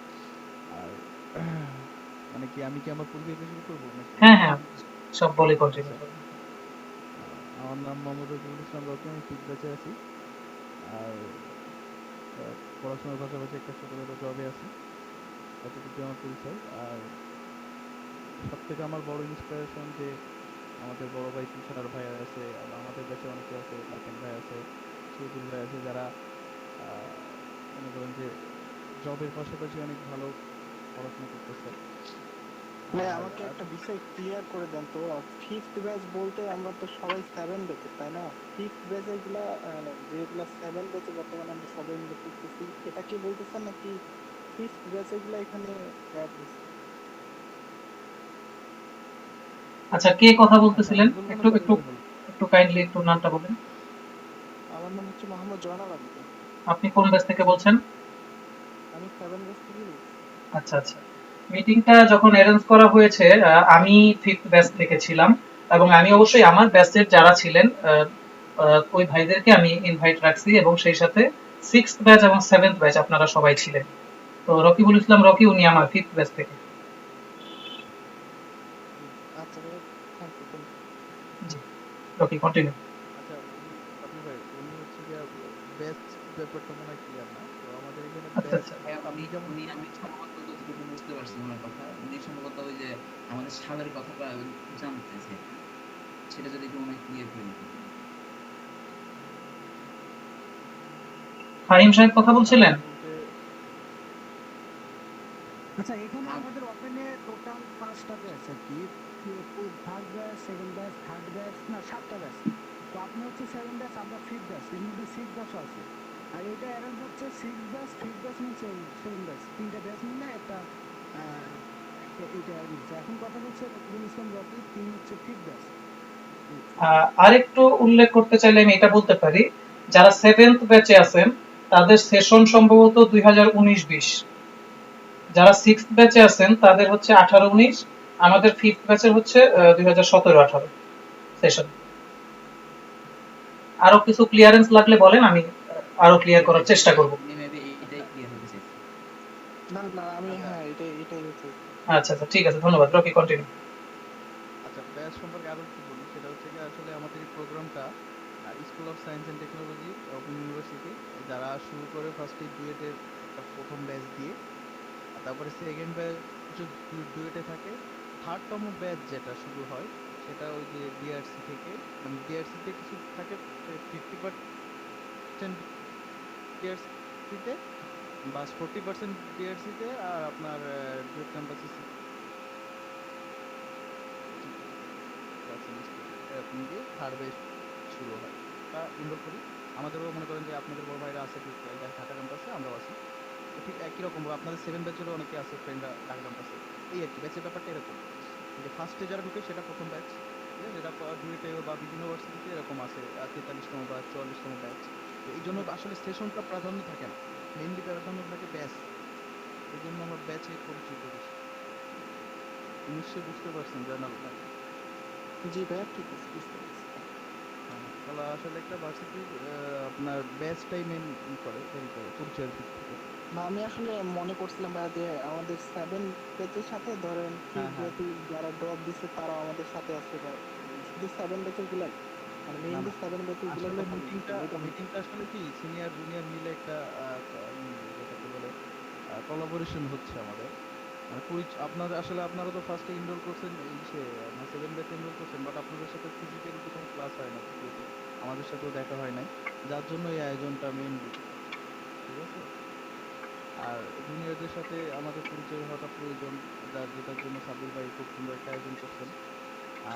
আর মানে কি আমি কি আমার পরিচয় দিয়ে শুরু করবো নাকি? হ্যাঁ হ্যাঁ, সব বলে কন্টিনিউ করুন। আমার নাম মোহাম্মদ রকিবুল ইসলাম রকি, আমি 5th ব্যাচে আছি। আর পড়াশোনার পাশাপাশি একটা ছোটখাটো জবে আছি, এতটুকু আমার পরিচয়। আর সব থেকে আমার বড় ইন্সপিরেশন যে আমাদের বড় ভাই তুষার ভাই আছে, আবার আমাদের ব্যাচে অনেকে আছে, লাকেন ভাই আছে, শহীদুল ভাই আছে, যারা মনে করেন যে জবের পাশাপাশি অনেক ভালো পড়াশোনা করতেছে। ভাই আমাকে একটা বিষয় ক্লিয়ার করে দেন তো, 5th ব্যাচ বলতে আমরা তো সবাই 7 ব্যাচে, তাই না? 5th ব্যাচে গুলা যেগুলা 7 ব্যাচে বর্তমানে আমরা সবাই মিলে পড়তেছি, এটা কি বলতেছেন নাকি 5th ব্যাচে গুলা এখানে অ্যাড হয়েছে? আচ্ছা, কে কথা বলতেছিলেন? একটু একটু একটু কাইন্ডলি একটু নামটা বলেন। আমার নাম হচ্ছে মোহাম্মদ জয়নাল আবেদিন। আপনি কোন ব্যাচ থেকে বলছেন? আমি 7 ব্যাচ থেকে বলছি। আচ্ছা আচ্ছা, মিটিংটা যখন অ্যারেঞ্জ করা হয়েছে আমি 5th ব্যাচ থেকে ছিলাম, এবং আমি অবশ্যই আমার ব্যাচের যারা ছিলেন ওই ভাইদেরকে আমি ইনভাইট রাখছি, এবং সেই সাথে 6th ব্যাচ এবং 7th ব্যাচ আপনারা সবাই ছিলেন। তো রকিবুল ইসলাম রকি, উনি আমার 5th ব্যাচ থেকে। আচ্ছা ভাই, থ্যাংক ইউ। জি, রকি কন্টিনিউ। আচ্ছা, আপনি ভাই উনি হচ্ছে যে ব্যাচ ব্যাপারটা মনে হয় ক্লিয়ার না, তো আমাদের এখানে আচ্ছা ব্যাচ আচ্ছা, আমি যেমন আমি সম্ভবত যতটুকু বুঝতে পারছি ওনার কথা, উনি সম্ভবত ওই যে আমাদের সালের কথাটা জানতে চাইতেন, সেটা যদি একটু অনেক ক্লিয়ার করে দিতেন। ফাহিম সাহেব কথা বলছিলেন? আচ্ছা, এখানে আমাদের ওপেনে টোটাল 5টা ব্যাচ আর কি, 7 ব্যাচ, আমরা 5th ব্যাচ, এর মধ্যে 6 ব্যাচও আছে। আর এটা অ্যারেঞ্জ হচ্ছে 6 ব্যাচ, 5th ব্যাচ মিন 7 ব্যাচ, তিনটা ব্যাচ মিলে একটা এইটা অ্যারেঞ্জ হচ্ছে। এখন কথা হচ্ছে রকিবুল ইসলাম রকি, তিনি হচ্ছে 5th ব্যাচ। আরেকটু উল্লেখ করতে চাইলে আমি এটা বলতে পারি, যারা 7th ব্যাচে আছেন তাদের সেশন সম্ভবত 2019-20, যারা 6th ব্যাচে আছেন তাদের হচ্ছে 18-19, আমাদের 5th ব্যাচের হচ্ছে 2017-18 সেশন। আরো কিছু ক্লিয়ারেন্স লাগলে বলেন, আমি আরো ক্লিয়ার করার চেষ্টা করব। উনি মেবি এইটাই ক্লিয়ার হতে চাইছে। না আমি হ্যাঁ এটাই হচ্ছে। আচ্ছা আচ্ছা, ঠিক আছে, ধন্যবাদ। Rocky, continue. আচ্ছা, ব্যাচ সম্পর্কে আরো একটু বলি। সেটা হচ্ছে কি, আসলে আমাদের এই প্রোগ্রামটা school of science and technology open university, যারা শুরু করে ফার্স্টে ডুয়েটের একটা প্রথম ব্যাচ দিয়ে, আর তারপরে সেকেন্ড ব্যাচ ডুয়েটে থাকে, থার্ডতম ব্যাচ যেটা শুরু হয় সেটা ওই যে ডিআরসি থেকে, মানে ডিআরসি তে কিছু থাকে 50% ডিআরসিতে বা 40% ডিআরসিতে, আর আপনার ডুয়েট ক্যাম্পাসে এরকম দিয়ে থার্ড ব্যাচ শুরু হয়। তা এনরোল করি। আমাদেরও মনে করেন যে আপনাদের বড় ভাইরা আছে ঠিক ঢাকা ক্যাম্পাসে, আমরাও আছি। তো ঠিক একই রকম ভাবে আপনাদের 7 ব্যাচেরও অনেকে আছে ফ্রেন্ডরা ঢাকা ক্যাম্পাসে। এই আর কি, ব্যাচের ব্যাপারটা এরকম যে ফার্স্টে যারা ঢুকে সেটা প্রথম ব্যাচ, ঠিক আছে, যেটা ডুয়েটে বা বিভিন্ন ইউনিভার্সিটিতে এরকম আছে 43তম বা 44তম ব্যাচ। তো এই জন্য আসলে সেশনটা প্রাধান্য থাকে না, মেইনলি প্রাধান্য থাকে ব্যাচ। এই জন্য আমরা ব্যাচে পরিচিত বেশি। নিশ্চয়ই বুঝতে পারছেন জানাল ভাই? জি ভাইয়া, ঠিক আছে, বুঝতে পারছি। হ্যাঁ, তাহলে আসলে একটা ভার্সিটির আপনার ব্যাচটাই মেন করে ভেরি করে পরিচয়ের দিক থেকে। না, আমি আসলে মনে করছিলাম ভাইয়া যে আমাদের 7 ব্যাচের সাথে ধরেন 5 হ্যাঁ। ব্যাচে যারা ড্রপ দিছে তারাও আমাদের সাথে আছে, বা শুধু 7 ব্যাচের গুলাই, মানে না মেইনলি না, 7 ব্যাচের গুলাই আসলে কথা বলতেছিলাম, এটা মনে মিটিংটা আসলে কি সিনিয়র জুনিয়র মিলে একটা যেটাকে বলে কোলাবোরেশন হচ্ছে আমাদের। মানে আপনার আসলে আপনারা তো ফার্স্টে এনরোল করছেন এই সে আপনার 7 ব্যাচে এনরোল করছেন, বাট আপনাদের সাথে ফিজিক্যালি তো কোনো ক্লাস হয় না দ্বিতীয়ত, আমাদের সাথেও দেখা হয় নাই, যার জন্য এই আয়োজনটা মেইনলি, ঠিক আছে। আর জুনিয়রদের সাথে আমাদের পরিচয় হওয়াটা প্রয়োজন, যেটার জন্য সাব্বির ভাই খুব সুন্দর একটা আয়োজন করছেন।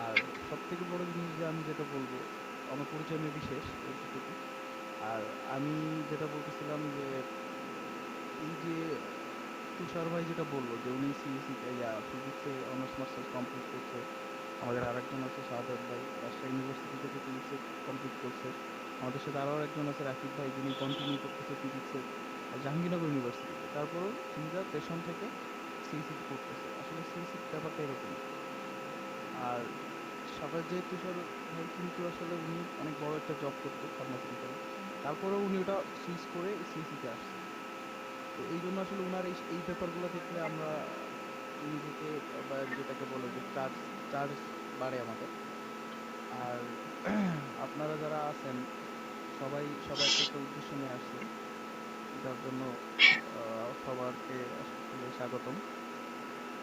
আর সব থেকে বড় জিনিস যে আমি যেটা বলবো, আমার পরিচয় মেবি শেষ এইটুকু। আর আমি যেটা বলতেছিলাম যে এই যে তুষার ভাই যেটা বললো যে উনি সিএসসি ফিজিক্সে অনার্স মাস্টার্স কমপ্লিট করছে, আমাদের আরেকজন আছে শাহাদাত ভাই, রাজশাহী ইউনিভার্সিটি থেকে ফিজিক্সে কমপ্লিট করছে। আমাদের সাথে আরও একজন আছে রাকিব ভাই, যিনি কন্টিনিউ করতেছে ফিজিক্সে জাহাঙ্গীরনগর ইউনিভার্সিটিতে। তারপরও সিঙ্গার সেশন থেকে সিএসসি করতেছে। আসলে সিএসসি ব্যাপারটা এরকমই। আর সাবাস যে তুষার ভাই কিন্তু আসলে উনি অনেক বড় একটা জব করতো ফার্মাসিউটিক্যালে, তারপরেও উনি ওটা সুইচ করে সিএসসি তে আসছে। তো এই জন্য আসলে ওনার এই ব্যাপারগুলো দেখলে আমরা নিজেকে বা যেটাকে বলে যে চার্জ চার্জ বাড়ে আমাদের। আর আপনারা যারা আছেন সবাই একটা একটা উদ্দেশ্য নিয়ে আসছেন, যার জন্য সবারকে আসলে স্বাগতম।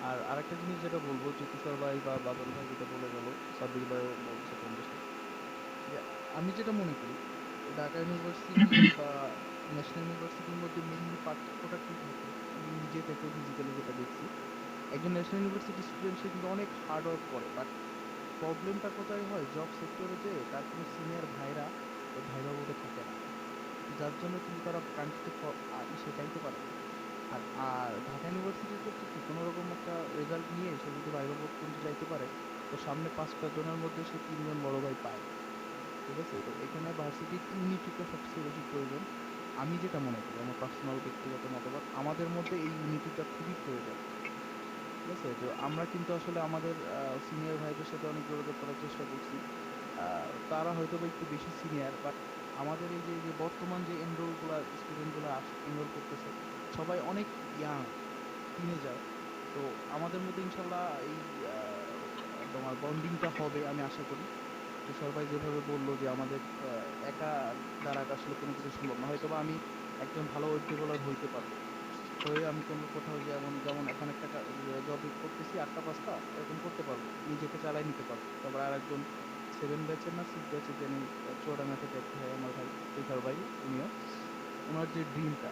আর আরেকটা জিনিস যেটা বলবো, যে তুষার ভাই বা বাদল ভাই যেটা বলে গেল, সাব্বির ভাইও বলছে কম বেশি, যে আমি যেটা মনে করি ঢাকা ইউনিভার্সিটি বা ন্যাশনাল ইউনিভার্সিটির মধ্যে মেইনলি পার্থক্যটা কি থাকে, আমি নিজে থেকে ফিজিক্যালি যেটা দেখছি, একজন ন্যাশনাল ইউনিভার্সিটি স্টুডেন্ট সে কিন্তু অনেক হার্ড ওয়ার্ক করে, বাট প্রবলেমটা কোথায় হয়, জব সেক্টরে যে তার কোনো সিনিয়র ভাইরা ওই ভাইবা বোর্ডে থাকে না, যার জন্য কিন্তু তারা কাঙ্ক্ষিত সে চাইতে পারে না। আর আর ঢাকা ইউনিভার্সিটির ক্ষেত্রে কি কোনো রকম একটা রেজাল্ট নিয়ে সে যদি ভাইবা বোর্ড পর্যন্ত যাইতে পারে, তো সামনে 5টা জনের মধ্যে সে 3জন বড় ভাই পায়, ঠিক আছে। তো এখানে ভার্সিটির ইউনিটিটা সবচেয়ে বেশি প্রয়োজন। আমি যেটা মনে করি, আমার পার্সোনাল ব্যক্তিগত মতামত, আমাদের মধ্যে এই ইউনিটিটা খুবই প্রয়োজন, ঠিক আছে। তো আমরা কিন্তু আসলে আমাদের সিনিয়র ভাইদের সাথে অনেক যোগাযোগ করার চেষ্টা করছি। তারা হয়তো বা একটু বেশি সিনিয়র, বাট আমাদের এই যে বর্তমান যে স্টুডেন্টগুলো এনরোল করতেছে, সবাই অনেক ইয়াং, টিনেজার। তো আমাদের মধ্যে ইনশাল্লাহ এই তোমার বন্ডিংটা হবে আমি আশা করি। তুষার ভাই যেভাবে বললো যে আমাদের একা দ্বারা আসলে কোনো কিছু সম্ভব না, হয়তোবা আমি একজন ভালো ওয়েব ডেভেলপার হইতে পারবো, হয়ে আমি কোনো কোথাও যেমন যেমন এখন একটা জব করতেছি 8টা 5টা এরকম করতে পারবো, নিজেকে চালাই নিতে পারবো। তারপর আর একজন 7 ব্যাচের না 6 ব্যাচের জানি চুয়াডাঙ্গা থেকে এক ভাই, আমার ভাই তুষার ভাই, উনিও ওনার যে ড্রিমটা,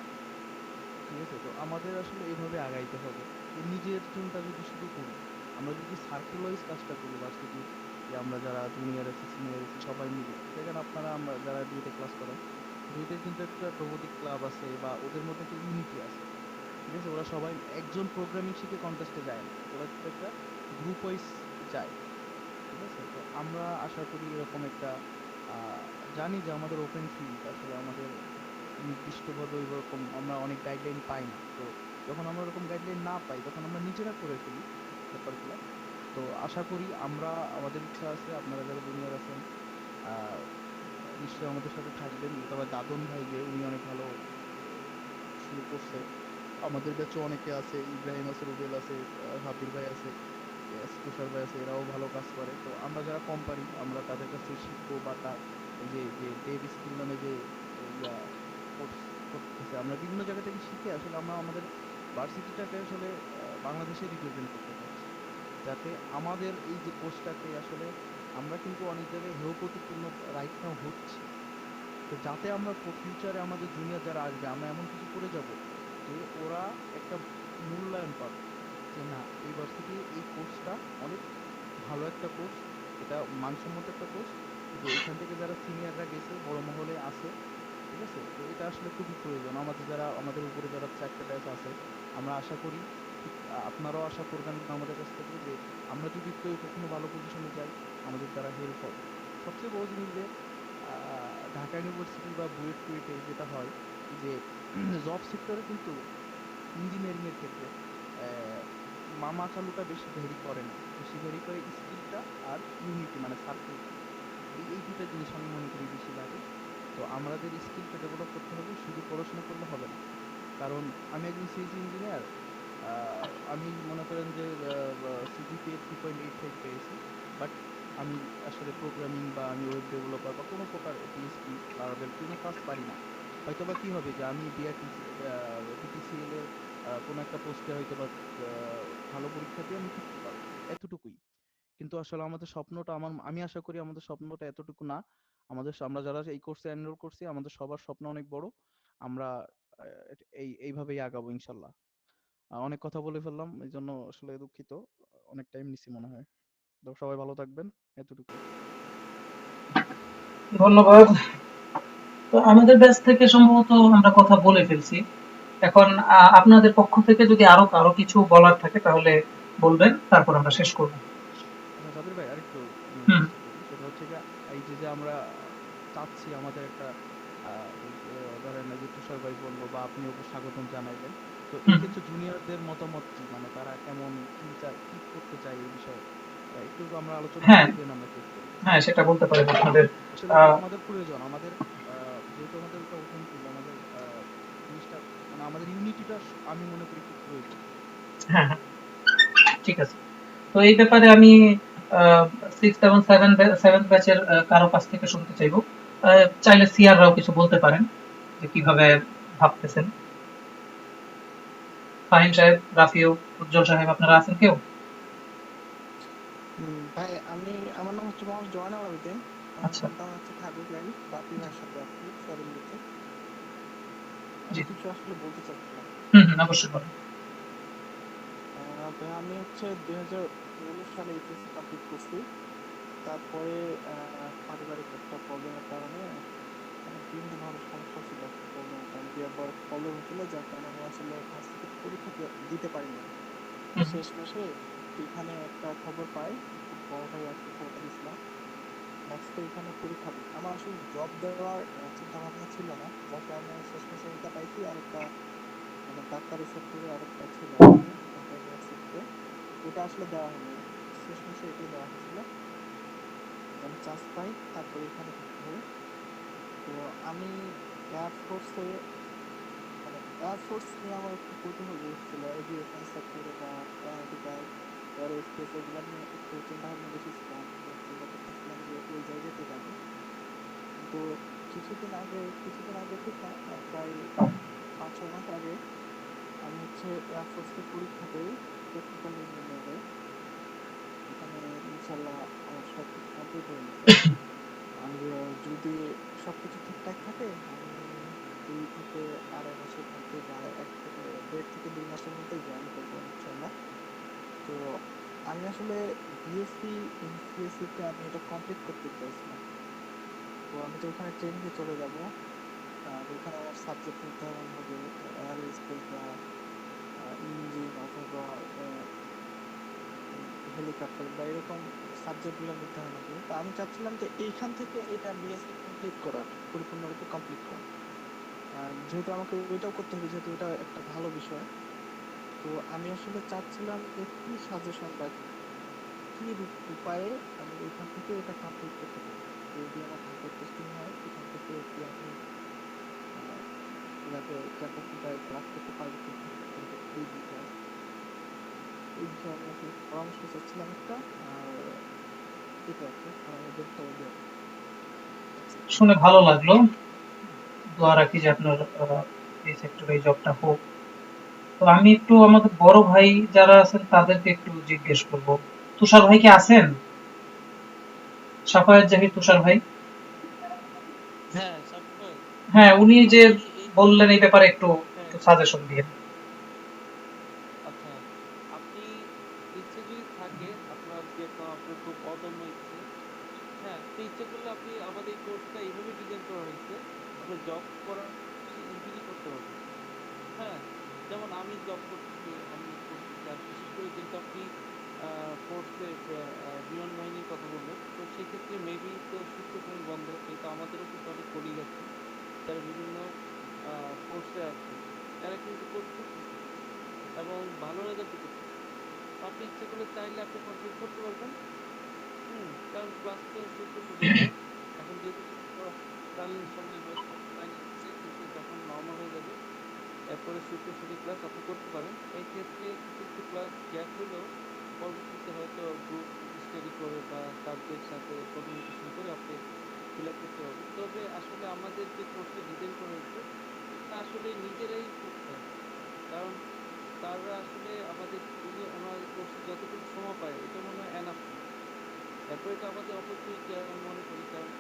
ঠিক আছে। তো আমাদের আসলে এইভাবে আগাইতে হবে, যে নিজের জনটা যদি শুধু করি, আমরা যদি সার্কেল ওয়াইজ কাজটা করি ভার্সিটির কি আমরা যারা জুনিয়র আছি সিনিয়র আছি সবাই মিলে দেখেন আপনারা আমরা যারা ডুয়েটে ক্লাস করেন ডুয়েটের কিন্তু একটা রোবোটিক ক্লাব আছে বা ওদের মধ্যে একটা ইউনিটি আছে, ঠিক আছে? ওরা সবাই একজন প্রোগ্রামিং শিখে কন্টেস্টে যায় না, ওরা কিন্তু একটা গ্রুপ ওয়াইজ যায়, ঠিক আছে? তো আমরা আশা করি এরকম একটা আহ, জানি যে আমাদের ওপেন ফিল্ড আসলে আমাদের নির্দিষ্টভাবে ওই রকম আমরা অনেক গাইডলাইন পাই না, তো যখন আমরা ওরকম গাইডলাইন না পাই তখন আমরা নিজেরা করে ফেলি ব্যাপারগুলো। তো আশা করি আমরা আমাদের ইচ্ছা আছে আপনারা যারা জুনিয়র আছেন আহ, নিশ্চয়ই আমাদের সাথে থাকবেন। তবে দাদন ভাই যে উনি অনেক ভালো শুরু করছে, আমাদের ব্যাচে অনেকে আছে, ইব্রাহিম আছে, রুবেল আছে, সাব্বির ভাই আছে, তুষার ভাই আছে, এরাও ভালো কাজ করে। তো আমরা যারা কম পারি আমরা তাদের কাছ থেকে শিখবো বা এই যে যে ডেভ স্কিল নামে যে ইয়া কোর্স করতেছে আমরা বিভিন্ন জায়গা থেকে শিখে আসলে আমরা আমাদের ভার্সিটিটাকে আসলে বাংলাদেশে রিপ্রেজেন্ট করতে চাচ্ছি, যাতে আমাদের এই যে কোর্সটাকে আসলে আমরা কিন্তু অনেক জায়গায় হেয় প্রতিপন্ন রাইট নাও হচ্ছে, তো যাতে আমরা ফিউচারে আমাদের জুনিয়র যারা আসবে আমরা এমন কিছু করে যাব যে ওরা একটা মূল্যায়ন পাবে যে না এই ভার্সিটি এই কোর্সটা অনেক ভালো একটা কোর্স, এটা মানসম্মত একটা কোর্স, যে এখান থেকে যারা সিনিয়ররা গেছে বড় মহলে আছে, ঠিক আছে? তো এটা আসলে খুবই প্রয়োজন আমাদের যারা আমাদের উপরে যারা চারটে ব্যাচ আছে আমরা আশা করি ঠিক আপনারাও আশা করবেন আমাদের কাছ থেকে যে আমরা যদি কেউ কখনো ভালো পজিশনে যাই আমাদের দ্বারা হেল্প হবে। সবচেয়ে বড় জিনিস যে ঢাকা ইউনিভার্সিটি বা বুয়েট টুয়েটে যেটা হয় যে জব সেক্টরে কিন্তু ইঞ্জিনিয়ারিং এর ক্ষেত্রে মামা চালুটা বেশি ভেরি করে না, বেশি ভেরি করে স্কিলটা আর ইউনিটি মানে সার্কেলটা, এই দুটো জিনিস আমি মনে করি বেশি লাগে। তো আমাদের স্কিলটা ডেভেলপ করতে হবে, শুধু পড়াশোনা করলে হবে না। কারণ আমি একজন সিএসসি ইঞ্জিনিয়ার, আমি মনে করেন যে সিজিপিএ 3.85 পেয়েছি, বাট আমি আসলে প্রোগ্রামিং বা আমি ওয়েব ডেভেলপার বা কোনো প্রকার পিএইচপি লারাভেল কোনো কাজ পারি না। হয়তোবা কি হবে যে আমি বিটিসিএল এর কোনো একটা পোস্টে হয়তোবা ভালো পরীক্ষা দিয়ে আমি টিকতে পারবো, এতটুকুই। কিন্তু আসলে আমাদের স্বপ্নটা আমি আশা করি আমাদের স্বপ্নটা এতটুকু না। আমরা যারা এই কোর্সে এনরোল করছি আমাদের সবার স্বপ্ন অনেক বড়। আমরা এইভাবেই আগাবো ইনশাল্লাহ। অনেক কথা বলে ফেললাম এই জন্য আসলে দুঃখিত, অনেক টাইম নিছি মনে হয়। তো সবাই ভালো থাকবেন, এতটুকুই। ধন্যবাদ। তো আমাদের ব্যাচ থেকে সম্ভবত আমরা কথা বলে ফেলছি। এখন আপনাদের পক্ষ থেকে যদি আরো কারো কিছু বলার থাকে তাহলে বলবেন, তারপর আমরা শেষ করব। আচ্ছা সাবির ভাই আরেকটু আমি হুম। জাস্ট বলি, সেটা হচ্ছে গিয়ে এই যে যে আমরা চাচ্ছি আমাদের একটা ধরেন এই যে তুষার ভাই বললো বা আপনিও স্বাগতম জানাইলেন, তো এই হুম। ক্ষেত্রে জুনিয়রদের মতামত কি, মানে তারা কেমন কি চায় কি করতে চায় এই বিষয়ে একটু আমরা আলোচনা হ্যাঁ, করি দেন আমরা শেষ করি। হ্যাঁ, সেটা বলতে পারেন আপনাদের। আসলে এটা আহ, আমাদের প্রয়োজন, আমাদের যেহেতু আমাদের এটা ওপেন ফিল্ড আমাদের জিনিসটা মানে আমাদের ইউনিটিটা আমি মনে করি খুব প্রয়োজন। হ্যাঁ, হ্যাঁ, ঠিক আছে। তো এই ব্যাপারে আমি সিক্স এবং সেভেন্থ ব্যাচের কারো কাছ থেকে শুনতে চাইবো। চাইলে সিআররাও কিছু বলতে পারেন যে কিভাবে ভাবতেছেন। ফাহিম সাহেব, রাফিউ, উজ্জ্বল সাহেব, আপনারা আছেন কেউ? ভাই আমার নাম হচ্ছে মোহাম্মদ জয়নাল আবেদিন। আমার আচ্ছা, হোম টাউন হচ্ছে ঠাকুরগাঁও। রাফি ভাইয়ের সাথে আছি সেভেন বেচে। জি। আমি কিছু আসলে বলতে চাচ্ছিলাম। হুম, হুম, অবশ্যই বলেন। ভাই আমি হচ্ছে 2019 সালে এইচএসসি কমপ্লিট করছি। তারপরে পারিবারিক একটা প্রবলেমের কারণে মানে বিভিন্ন ধরনের সমস্যা ছিল। প্রবলেমের কারণে বিয়ের পর প্রবলেম হচ্ছিল, যার কারণে আমি আসলে ভার্সিটিতে পরীক্ষা দিতে পারিনি। হুম, শেষ মাসে এখানে একটা খবর পাই, বড় ভাই আর কি খবরটা দিছিল। নেক্সট এখানে পরীক্ষা দিই। আমার আসলে জব দেওয়ার চিন্তা ভাবনা ছিল না, যার কারণে শেষমেশ এটা পাইছি। আরেকটা মানে ডাক্তারি সেক্টরে আরেকটা ছিল আর কি ঢাকা ইউনিভার্সিটিতে, ওটা আসলে দেওয়া হয়নি। শেষমেশে এটাই দেওয়া হয়েছিল। আমি চান্স পাই, তারপরে এখানে ভর্তি হই। তো আমি এয়ারফোর্সে মানে এয়ারফোর্স নিয়ে আমার একটু কৌতূহল ছিল, এভিয়েশন সেক্টরে বা অ্যারোনটিক্যাল এরোস্পেস এগুলো নিয়ে একটু চিন্তা ভাবনা বেশি ছিল। আমি চিন্তা করতেছিলাম যে ওই জায়গাতে যাব। কিন্তু কিছুদিন আগে ঠিক না, প্রায় 5-6 মাস আগে আমি হচ্ছে এয়ারফোর্সে পরীক্ষা দেই টেকনিক্যাল ইঞ্জিনিয়ারে। এখানে ইনশাল্লাহ আমার সবকিছু কমপ্লিট হয়ে গেছে। আর যদি সবকিছু ঠিকঠাক থাকে আমি 2 থেকে 2.5 মাসের মধ্যে বা 1 থেকে 1.5 থেকে 2 মাসের মধ্যে জয়েন করবো ইনশাল্লাহ। তো আমি আসলে বিএসসি ইন সিএসসি তে আমি এটা কমপ্লিট করতে চাইছিলাম। তো আমি তো ওখানে ট্রেনিং এ চলে যাব, আর ওখানে আমার সাবজেক্ট নির্ধারণ হবে এয়ারস্পেস বা ইঞ্জিন অথবা হেলিকপ্টার বা এরকম সাবজেক্টগুলো নির্ধারণ হবে। তো আমি চাচ্ছিলাম যে এইখান থেকে এটা বিএসসি কমপ্লিট করার, পরিপূর্ণরূপে কমপ্লিট করার। আর যেহেতু আমাকে ওইটাও করতে হবে, যেহেতু এটা একটা ভালো বিষয়, তো আমি আসলে চাচ্ছিলাম যে কি সাজেশন বা কি উপায়ে আমি এখান থেকে এটা কমপ্লিট করতে পারি। যদি আমার ঢাকায় পোস্টিং হয় এখান থেকে কি আমি যাতে ক্যাম্পাসে ক্লাস করতে পারবো কিনা, এই বিষয়ে আমি আসলে পরামর্শ চাচ্ছিলাম একটা। আর এটা আর কি, আর আমাদের খবর দেওয়া। শুনে ভালো লাগলো। দোয়া রাখি যে আপনার এই সেক্টরে এই জবটা হোক। তো আমি একটু আমাদের বড় ভাই যারা আছেন তাদেরকে একটু জিজ্ঞেস করব। তুষার ভাই কি আছেন? সাফায়েত জাহির তুষার ভাই? হ্যাঁ সাব্বির, হ্যাঁ, উনি যে আপনি এই বললেন এই ব্যাপারে একটু হ্যাঁ সাজেশন দিয়ে। আচ্ছা, আপনি ইচ্ছে যদি থাকে আপনার, যেরকম আপনার খুব অদম্য ইচ্ছে, হ্যাঁ, তো ইচ্ছে করলে আপনি আমাদের এই কোর্সটা এইভাবে ডিজাইন করা হয়েছে, আপনার জব করা ইজিলি করতে পারবেন। হ্যাঁ, যেমন আমি জব করতেছি, আমি করতেছি, আর বিশেষ করে যেহেতু আপনি ফোর্সে বিমান বাহিনীর কথা বললেন, তো সেক্ষেত্রে মেবি তো শুক্র শনি বন্ধ, কিন্তু আমাদেরও কিন্তু অনেক কলিগ আছে যারা বিভিন্ন ফোর্সে আছে, এরা কিন্তু কোর্স করতেছে এবং ভালো রেজাল্ট করতেছে। তো আপনি ইচ্ছে করলে চাইলে আপনি কন্টিনিউ করতে পারবেন। কারণ ক্লাস তো শুক্র শনি হয়, এখন যেহেতু কালীন সময় হয়, অফলাইন হচ্ছে, কিন্তু যখন নর্মাল হয়ে যাবে এরপরে শুক্র শনি ক্লাস আপনি করতে পারেন। এই ক্ষেত্রে কিছু কিছু ক্লাস গ্যাপ হলেও পরবর্তীতে হয়তো গ্রুপ স্টাডি করে বা সাবজেক্ট সাথে কমিউনিকেশন করে আপনি ফিল আপ করতে পারবেন। তবে আসলে আমাদের যে কোর্সটা ডিজাইন করা হয়েছে তা আসলে নিজেরাই করতে হবে, কারণ তারা আসলে আমাদের ওনার কোর্সে যতটুকু সময় পায় এটা মনে হয় এনাফ না। এরপর এটা আমাদের অপরচুনিটি আমি মনে করি, কারণ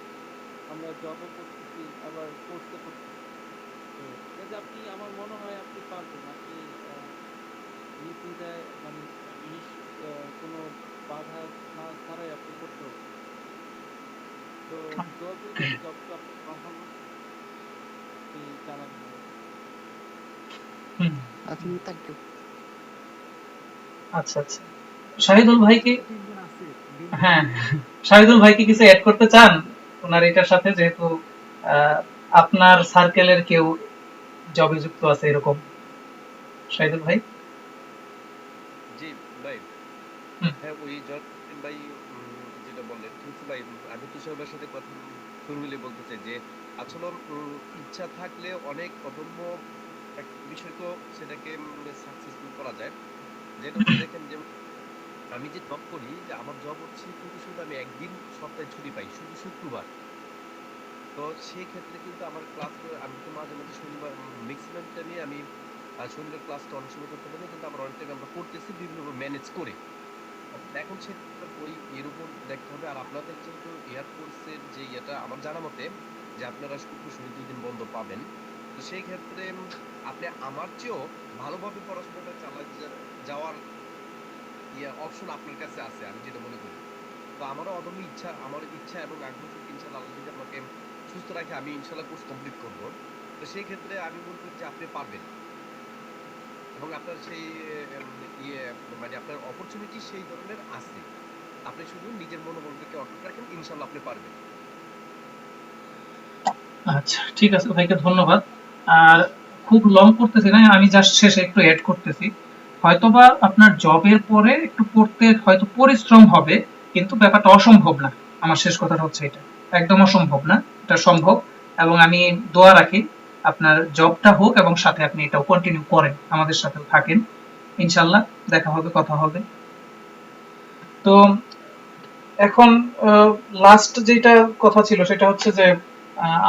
আমরা জবও করতেছি আবার কোর্সও করতেছি। তো কাজে আপনি, আমার মনে হয় আপনি পারবেন। আপনি নির্দ্বিধায় মানে কোনো বাধা না ছাড়াই আপনি করতে পারবেন। তো দোয়া করি যাতে জবটা আপনি কনফার্ম হয়, আপনি জানাবেন আমাকে। হুম, আচ্ছা, থ্যাংক ইউ। আচ্ছা আচ্ছা। শাহিদুল ভাই কি? 3 দিন আছে, 3 দিন হ্যাঁ, আছে। শাহিদুল ভাই কি কিছু অ্যাড করতে চান ওনার এটার সাথে, যেহেতু আহ, আপনার সার্কেলের কেউ জবে যুক্ত আছে এরকম? শাহিদুল ভাই? জি ভাই। হুম, হ্যাঁ, ওই ভাই যেটা বললেন ঠিক আছে ভাই। আমি তুষার ভাইয়ের সাথে কথা সুর মিলিয়ে বলতে চাই যে আসলে ইচ্ছা থাকলে অনেক অদম্য একটা বিষয় তো সেটাকে সাকসেসফুল করা যায়। যেটা হচ্ছে দেখেন যে আমি যে জব করি, যে আমার জব হচ্ছে কিন্তু শুধু আমি একদিন সপ্তাহে ছুটি পাই, শুধু শুক্রবার। তো সেই ক্ষেত্রে কিন্তু আমার ক্লাস, আমি তো মাঝে মাঝে শনিবার ম্যাক্সিমাম টাইমে আমি শনিবার ক্লাসটা অনেক সময় করতে পারি না, কিন্তু আমরা অনেক টাইম আমরা করতেছি বিভিন্নভাবে ম্যানেজ করে। এখন সেটা ওই এর উপর দেখতে হবে। আর আপনাদের যেহেতু এয়ারফোর্সের যে ইয়েটা আমার জানা মতে যে আপনারা শুক্র শনি 2 দিন বন্ধ পাবেন, তো সেই ক্ষেত্রে আপনি আমার চেয়েও ভালোভাবে পড়াশোনাটা চালায় যাওয়ার অপশন আপনার কাছে আছে, আমি যেটা মনে করি। তো আমারও অদম্য ইচ্ছা, আমার ইচ্ছা এবং আগ্রহ থেকে ইনশাল্লাহ আল্লাহ যদি আমাকে সুস্থ রাখে আমি ইনশাল্লাহ কোর্স কমপ্লিট করব। তো সেই ক্ষেত্রে আমি মনে করি যে আপনি পারবেন এবং আপনার সেই উম, ইয়ে মানে আপনার অপরচুনিটি সেই ধরনের আছে। আপনি শুধু নিজের মনোবলটাকে অটুট রাখেন, ইনশাল্লাহ আপনি পারবেন। আচ্ছা ঠিক আছে, ভাইকে ধন্যবাদ। আর খুব লং করতেছি না, আমি জাস্ট শেষে একটু অ্যাড করতেছি। হয়তোবা আপনার জবের পরে একটু পড়তে হয়তো পরিশ্রম হবে, কিন্তু ব্যাপারটা অসম্ভব না। আমার শেষ কথাটা হচ্ছে এটা, একদম অসম্ভব না, এটা সম্ভব। এবং আমি দোয়া রাখি আপনার জবটা হোক এবং সাথে আপনি এটাও কন্টিনিউ করেন, আমাদের সাথেও থাকেন। ইনশাল্লাহ দেখা হবে, কথা হবে। তো এখন লাস্ট যেটা কথা ছিল সেটা হচ্ছে যে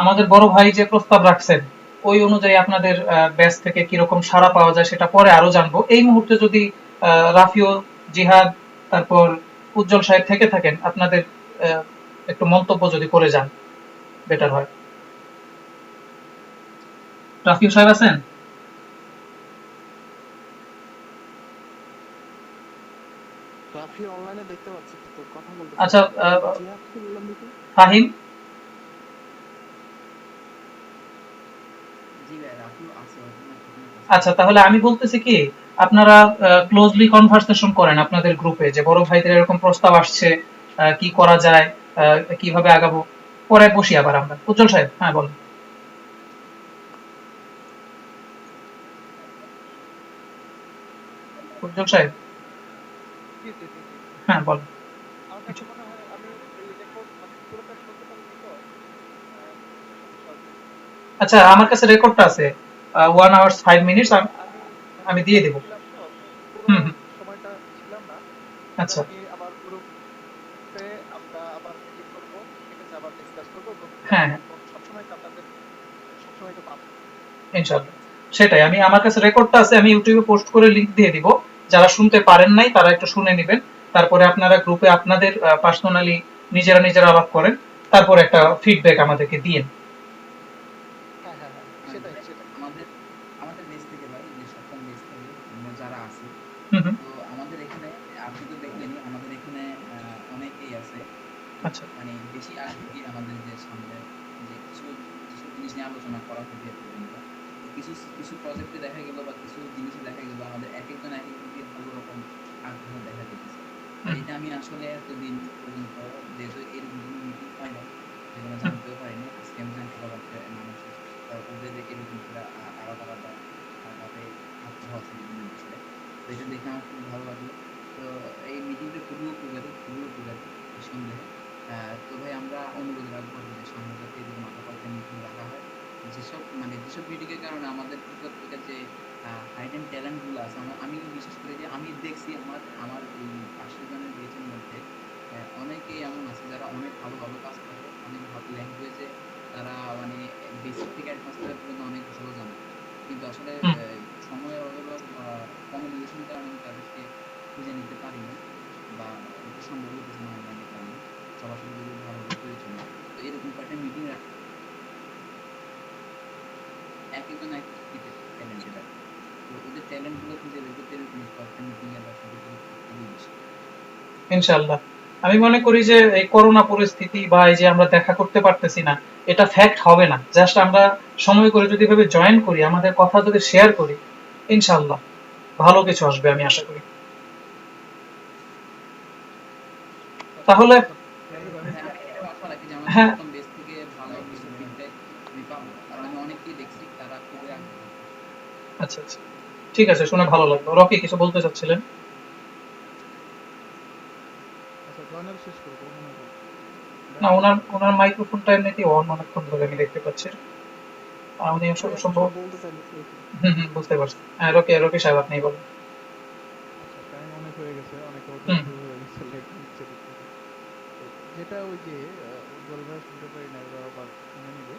আমাদের বড় ভাই যে প্রস্তাব রাখছেন ওই অনুযায়ী আপনাদের ব্যাচ থেকে কিরকম সাড়া পাওয়া যায় সেটা পরে আরো জানবো। এই মুহূর্তে যদি রাফিও, জিহাদ, তারপর উজ্জ্বল সাহেব থেকে থাকেন, আপনাদের একটু মন্তব্য যদি করে যান বেটার হয়। রাফিও সাহেব আছেন? রাফি অনলাইনে দেখতে পাচ্ছি তো কথা বলতেছে আচ্ছা জিহাদকে বললাম দেখি। ফাহিম, জি ভাই, রাফিও আছে ওখানে ওখানে কাজ আচ্ছা করে। তাহলে আমি বলতেছি কি, আপনারা ক্লোজলি কনভারসেশন করেন আপনাদের গ্রুপে যে বড় ভাইদের এরকম প্রস্তাব আসছে, কি করা যায়, কিভাবে আগাবো, পরে বসি আবার আমরা। উজ্জ্বল সাহেব, হ্যাঁ বলেন। উজ্জ্বল সাহেব, জি জি জি জি হ্যাঁ বলেন। আমার কাছে মনে হয় আমি এই রেকর্ড মানে পুরোটা শুনতে পারিনি তো একটু সমস্যা হচ্ছে। আচ্ছা আমার কাছে রেকর্ডটা আছে, 1 hours 5 minutes, আমি আমি দিয়ে বাইরে দেবো। ছিলাম তো পুরো হুম হুম, সময়টা ছিলাম না। তবে আচ্ছা আমি আবার গ্রুপে আমরা আবার মিটিং করব, ঠিক আছে, আবার ডিসকাস করবো এবং হ্যাঁ হ্যাঁ, সবসময় তো আপনাদের সবসময় তো পাবো। ইনশাআল্লাহ। সেটাই, আমি আমার কাছে রেকর্ডটা আছে, আমি ইউটিউবে পোস্ট করে লিংক দিয়ে দিব, যারা শুনতে পারেন নাই তারা একটু শুনে নেবেন, তারপরে আপনারা গ্রুপে আপনাদের পার্সোনালি নিজেরা নিজেরা আলাপ করেন, তারপরে একটা ফিডব্যাক আমাদেরকে দিয়েন। হ্যাঁ হ্যাঁ হ্যাঁ, আর সেটাই ভাই সেটাই। আমাদের আমাদের দেশ থেকে ভাই, যে সপ্তম দেশ থেকে আমরা যারা আছি, হুম হুম, তো আমাদের এখানে আপনি তো দেখলেনই, আমাদের এখানে অনেকেই আছে আচ্ছা মানে বেশি আগ্রহী আমাদের যে সামনে যে কিছু যেসব জিনিস নিয়ে আলোচনা করা হবে এতদিনটা। তো কিছু কিছু প্রজেক্টে দেখা গেল বা কিছু জিনিসে দেখা গেল আমাদের এক একজন এক এক দিকে ভালো রকম আগ্রহ দেখা যেতেছে। তো হুম এটা আমি আসলে এতদিন পর্যন্ত যেহেতু এরকম কোনো মিটিং হয় নাই, সেজন্য জানতেও পারিনি। আজকে আমি জানতে পারলাম যে মানুষের ওদের এরকম করে আলাদা আলাদা ভাবে আগ্রহ আছে বিভিন্ন বিষয়ে। তো এটা দেখে আমার খুব ভালো লাগলো। তো এই মিটিংটা খুবই উপকারী নিঃসন্দেহে। তো ভাই আমরা অনুরোধ রাখবো আর কি যে সামনে যাতে এরকম আরো কয়েকটা মিটিং রাখা হয়। যেসব মিটিং এর কারণে আমাদের ভিতর থেকে যে হাইডেন ট্যালেন্ট গুলো আছে, আমি বিশেষ করে যে আমি দেখছি আমার আমার এই 80 জনের ব্যাচের মধ্যে অনেকেই এমন আছে যারা অনেক ভালো ভালো কাজ করে, অনেক ভালো ল্যাঙ্গুয়েজে তারা মানে বেসিক থেকে অ্যাডভান্স লেভেল পর্যন্ত অনেক ভালো জানে, কিন্তু আসলে হুম, সময়ের অভাবে বা কমিউনিকেশনের কারণে আমি তাদেরকে খুঁজে নিতে পারিনি, বা এটা সম্ভব হইতেছে না অনলাইনের কারণে, সবার সাথে যদি ভালোভাবে পরিচয় না। তো এরকম কয়েকটা মিটিং রাখা, এক একজন এক ট্যালেন্টেড আর কি। তো ওদের ট্যালেন্ট গুলো খুঁজে বের করতে এরকম কয়েকটা মিটিং এর আসলে গুরুত্ব খুবই বেশি। ইনশাআল্লাহ। আমি মনে করি যে এই করোনা পরিস্থিতি বা এই যে আমরা দেখা করতে পারতেছি না, এটা ফ্যাক্ট হবে না, জাস্ট আমরা সময় করে যদি ভাবে জয়েন করি, আমাদের কথা যদি শেয়ার করি, ইনশাআল্লাহ ভালো কিছু আসবে আমি আশা করি। তাহলে হ্যাঁ, আমি এটাও আশা রাখি যে আমার হ্যাঁ, সপ্তম বেস থেকে ভালো কিছু ফিডব্যাক আমি পাবো, কারণ আমি অনেককেই দেখছি তারা খুবই আগ্রহী। আচ্ছা আচ্ছা, ঠিক আছে, শুনে ভালো লাগলো। রকি কিছু বলতে চাচ্ছিলেন? আচ্ছা জয়নাল শেষ করবো মনে হয়। না, ওনার ওনার মাইক্রোফোনটা এমনিতেই অন অনেকক্ষণ ধরে আমি দেখতে পাচ্ছি। উনি ভাই আমি সম্ভব। কিছু বলতে চাইছি আর কি। হুম হুম, বুঝতে পারছি। হ্যাঁ, রকি সাহেব আপনি বলেন। আচ্ছা টাইম অনেক হয়ে গেছে, অনেক হুম শুরু হয়ে গেছে, লেট হচ্ছে দেখতেছি। তো যেটা ওই যে উজ্জ্বল ভাই শুনতে পারি না, ওরা আবার শুনে নিবে।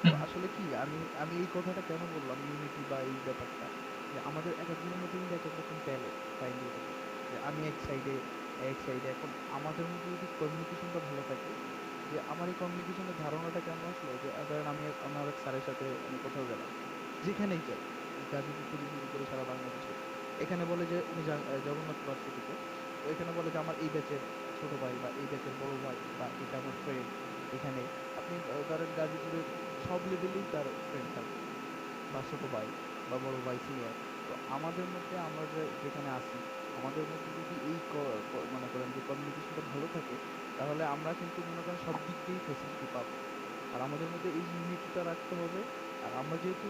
তো হুম আসলে কি আমি আমি এই কথাটা কেন বললাম, ইউনিটি বা এই ব্যাপারটা, যে আমাদের এক একজনের মধ্যে কিন্তু এক এক রকম ট্যালেন্ট সাইন্টিফিক, যে আমি এক সাইডে এখন আমাদের মধ্যে যদি কমিউনিকেশনটা ভালো থাকে, যে আমার এই কমিউনিকেশনের ধারণাটা কেন আসলো, যে ধরেন আমি আমার এক স্যারের সাথে আমি কোথাও গেলাম, যেখানেই যাই, গাজীপুর থেকে শুরু করে সারা বাংলাদেশে, এখানে বলে যে উনি জগন্নাথ ভার্সিটিতে, তো এখানে বলে যে আমার এই ব্যাচের ছোট ভাই বা এই ব্যাচের বড় ভাই বা এটা আমার ফ্রেন্ড। এখানে আপনি ধরেন গাজীপুরের সব লেভেলেই তার ফ্রেন্ড থাকবে বা ছোট ভাই বা বড় ভাই সিনিয়র। তো আমাদের মধ্যে আমরা যেখানে আছি, আমাদের মধ্যে যদি এই মনে করেন যে কমিউনিকেশনটা ভালো থাকে, তাহলে আমরা কিন্তু মনে করেন সব দিক দিয়েই ফেসিলিটি পাবো। আর আমাদের মধ্যে এই ইউনিটিটা রাখতে হবে। আর আমরা যেহেতু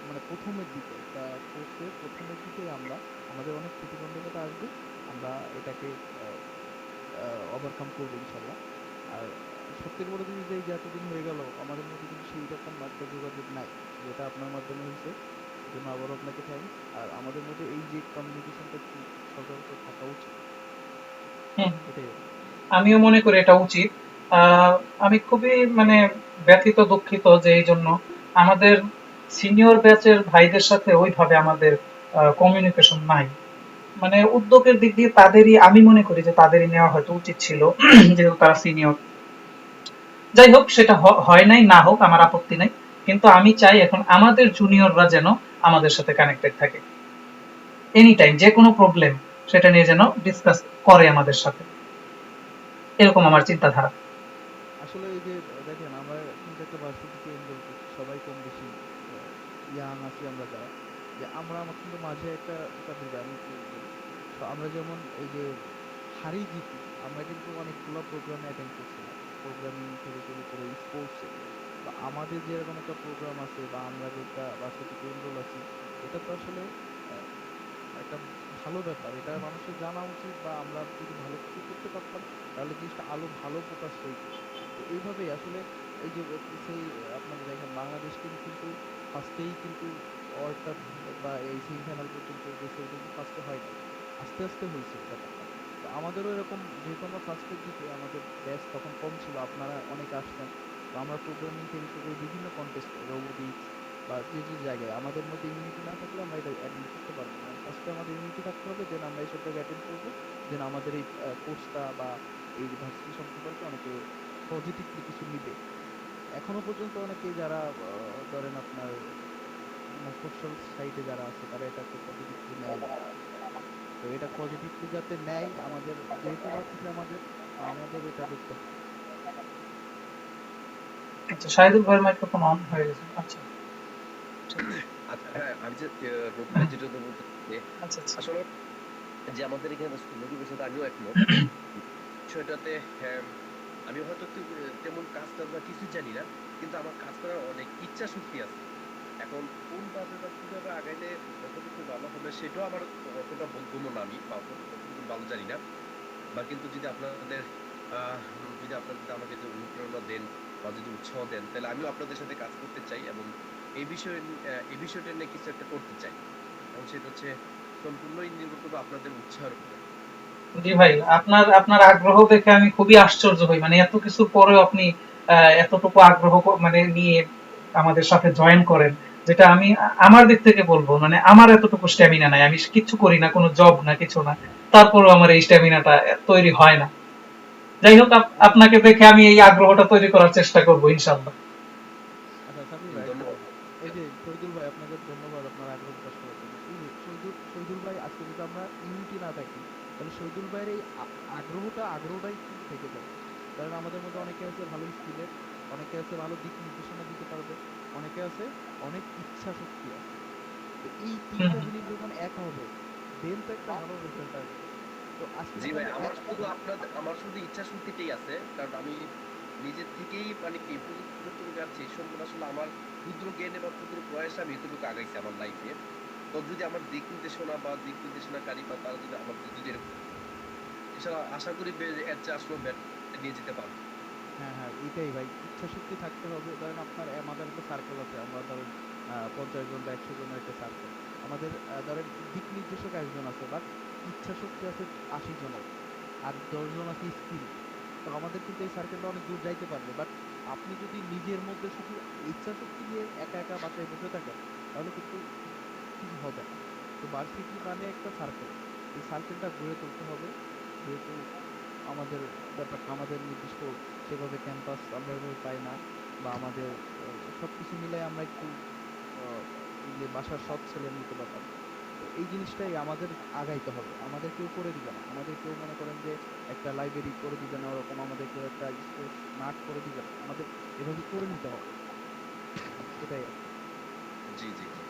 মানে প্রথমের দিকে একটা কোর্সের প্রথমের দিকেই আমাদের অনেক প্রতিবন্ধকতা আসবে, আমরা এটাকে ওভারকাম করবো ইনশাল্লাহ। আর সবথেকে বড় জিনিস যে এই যে এতদিন হয়ে গেল আমাদের মধ্যে কিন্তু সেই রকম একটা যোগাযোগ নাই, যেটা আপনার মাধ্যমে হয়েছে, এই জন্য আবারও আপনাকে থ্যাঙ্কস। আর আমাদের মধ্যে এই যে কমিউনিকেশনটা সচরাচর থাকা উচিত, হুম, এটাই। আমিও মনে করি এটা উচিত। আমি খুবই মানে ব্যথিত দুঃখিত যে এই জন্য আমাদের সিনিয়র ব্যাচের ভাইদের সাথে ওইভাবে আমাদের কমিউনিকেশন নাই। মানে উদ্যোগের দিক দিয়ে তাদেরই, আমি মনে করি যে তাদেরই নেওয়া হয়তো উচিত ছিল, যেহেতু তারা সিনিয়র। যাই হোক, সেটা হয় নাই, না হোক আমার আপত্তি নাই, কিন্তু আমি চাই এখন আমাদের জুনিয়ররা যেন আমাদের সাথে কানেক্টেড থাকে এনি টাইম, যে কোনো প্রবলেম সেটা নিয়ে যেন ডিসকাস করে আমাদের সাথে, এরকম আমার চিন্তাধারা। আসলে এই যে দেখেন আমরা কিন্তু একটা ভার্সিটিতে এনরোল করছি, সবাই কম বেশি ইয়াং আছি আমরা যারা, যে আমার কিন্তু মাঝে একটা কথা যে আমি একটু বলি। তো আমরা যেমন এই যে হারি জিতি আমরা কিন্তু অনেকগুলো প্রোগ্রামে অ্যাটেন্ড করছিলাম, প্রোগ্রামিং থেকে শুরু করে স্পোর্টসে। তো আমাদের যে এরকম একটা প্রোগ্রাম আছে বা আমরা যেটা ভার্সিটিতে এনরোল আছি, এটা তো আসলে আহ, একটা ভালো ব্যাপার, এটা মানুষের জানা উচিত, বা আমরা যদি ভালো কিছু করতে পারতাম তাহলে জিনিসটা আলো ভালো প্রকাশ হইতো। তো এইভাবেই আসলে এই যে সেই আপনারা দেখেন বাংলাদেশ টিম কিন্তু ফার্স্টেই কিন্তু ওয়ার্ল্ড কাপ বা এই সেমিফাইনাল পর্যন্ত গেছে, কিন্তু ফার্স্টে হয় নাই, আস্তে আস্তে হয়েছে ব্যাপারটা। তো আমাদেরও এরকম, যেহেতু আমরা ফার্স্টের দিকে আমাদের ব্যাচ তখন কম ছিল, আপনারা অনেকে আসতেন, তো আমরা প্রোগ্রামিং থেকে শুরু করে বিভিন্ন কন্টেস্টে রোবোটিক্স বা যে যে জায়গায় আমাদের মধ্যে ইউনিটি না থাকলে আমরা এটা অ্যাটেন্ড করতে পারবো না। ফার্স্টে আমাদের ইউনিটি থাকতে হবে, দেন আমরা এইসব জায়গায় অ্যাটেন্ড করবো, দেন আমাদের এই কোর্সটা বা এই ভার্সিটি সম্পর্কে অনেকে পজিটিভলি কিছু নিবে। এখনো পর্যন্ত অনেকে যারা ধরেন আপনার মফস্বল সাইডে যারা আছে তারা এটাকে পজিটিভলি নেয় না। তো এটা পজিটিভলি যাতে নেয়, আমাদের যেহেতু ভার্সিটি আমাদের, আমাদের এটা দেখতে হবে। আচ্ছা, শাহিদুল ভাইয়ের মাইক্রোফোন অন হয়ে গেছে। আচ্ছা আচ্ছা, হ্যাঁ, আমি যে রূপ ভাই যেটা বলতে আচ্ছা আচ্ছা আসলে যে আমাদের এখানে নদীর সাথে আমিও একমত বিষয়টাতে। হ্যাঁ, আমি হয়তো তেমন কাজ টাজ বা কিছুই জানি না, কিন্তু আমার কাজ করার অনেক ইচ্ছা শক্তি আছে। এখন কোন ভাবে বা কিভাবে আগাইলে কতটুকু ভালো হবে সেটাও আমার অতটা বোধগম্য না, আমি বা কতটুকু ভালো জানি না। বা কিন্তু যদি আপনাদের যদি আপনারা যদি আমাকে যে অনুপ্রেরণা দেন বা যদি উৎসাহ দেন, তাহলে আমিও আপনাদের সাথে কাজ করতে চাই এবং এই বিষয়টা নিয়ে কিছু একটা করতে চাই। এবং সেটা হচ্ছে সম্পূর্ণই নির্ভর করবে আপনাদের উৎসাহের উপর। জি ভাই, আপনার আপনার আগ্রহ দেখে আমি খুবই আশ্চর্য হই, মানে এত কিছুর পরেও আপনি এতটুকু আগ্রহ মানে নিয়ে আমাদের সাথে জয়েন করেন, যেটা আমি আমার দিক থেকে বলবো, মানে আমার এতটুকু স্ট্যামিনা নাই, আমি কিছু করি না, কোনো জব না, কিছু না, তারপরেও আমার এই স্ট্যামিনাটা তৈরি হয় না। যাই হোক, আপনাকে দেখে আমি এই আগ্রহটা তৈরি করার চেষ্টা করবো ইনশাল্লাহ। আচ্ছা সাবির ভাই একটা কথা, এই যে শহীদুল ভাই আপনাকে ধন্যবাদ আপনার আগ্রহ প্রকাশ করার জন্য। এই যে শহীদুল ভাই, আজকে যদি আমরা ইউনিটি না থাকি তাহলে শহীদুল ভাইয়ের এই আগ্রহটাই কিন্তু থেকে যাবে। কারণ আমাদের মধ্যে অনেকে আছে ভালো স্কিলের, অনেকে আছে ভালো দিক নির্দেশনা দিতে পারবে, অনেকে আছে অনেক ইচ্ছা শক্তি আছে। তো এই তিনটা জিনিস যখন এক হবে দেন তো একটা ভালো রেজাল্ট আসবে। তো আজকে জি যদি ভাই, আমরা আমার শুধু ইচ্ছা শক্তিটাই আছে, কারণ আমি নিজের থেকেই মানে কি যতটুকু যাচ্ছি সম্পূর্ণ আসলে আমার ক্ষুদ্র জ্ঞানে বা ক্ষুদ্র প্রয়াসে আমি এতটুকু আগাইছি আমার লাইফে। তো যদি আমার দিক নির্দেশনাকারী বা তারা যদি আমার যদি এরকম, ইনশাআল্লাহ আশা করি এর চেয়ে আসলে বেটার নিয়ে যেতে পারবো। হ্যাঁ হ্যাঁ, এইটাই ভাই, ইচ্ছা শক্তি থাকতে হবে। ধরেন আপনার আমাদের একটা সার্কেল আছে, আমরা ধরেন 50 জন বা 100 জনের একটা সার্কেল। আমাদের ধরেন দিক নির্দেশক একজন আছে, বাট ইচ্ছা শক্তি আছে 80 জনের, আর 10 জন আছে স্কিল। তো আমাদের কিন্তু এই সার্কেলটা অনেক দূর যাইতে পারবে, বাট আপনি যদি নিজের মধ্যে শুধু ইচ্ছা শক্তি নিয়ে একা একা বাসায় বসে থাকেন তাহলে কিন্তু কিছু হবে না। তো ভার্সিটি মানে একটা সার্কেল, এই সার্কেলটা গড়ে তুলতে হবে। যেহেতু আমাদের ব্যাপারটা আমাদের নির্দিষ্ট সেভাবে ক্যাম্পাস আমরা এভাবে পাই না, বা আমাদের সবকিছু মিলাই আমরা একটু যে বাসার সৎ ছেলের মতো ব্যাপার। তো এই জিনিসটাই আমাদের আগাইতে হবে, আমাদের কেউ করে দিবে না, আমাদের কেউ মনে করেন যে একটা লাইব্রেরি করে দিবে না, ওরকম আমাদের কেউ একটা স্পোর্টস মাঠ করে দিবে না, আমাদের এভাবে করে নিতে হবে, এটাই আর কি। জি জি জি,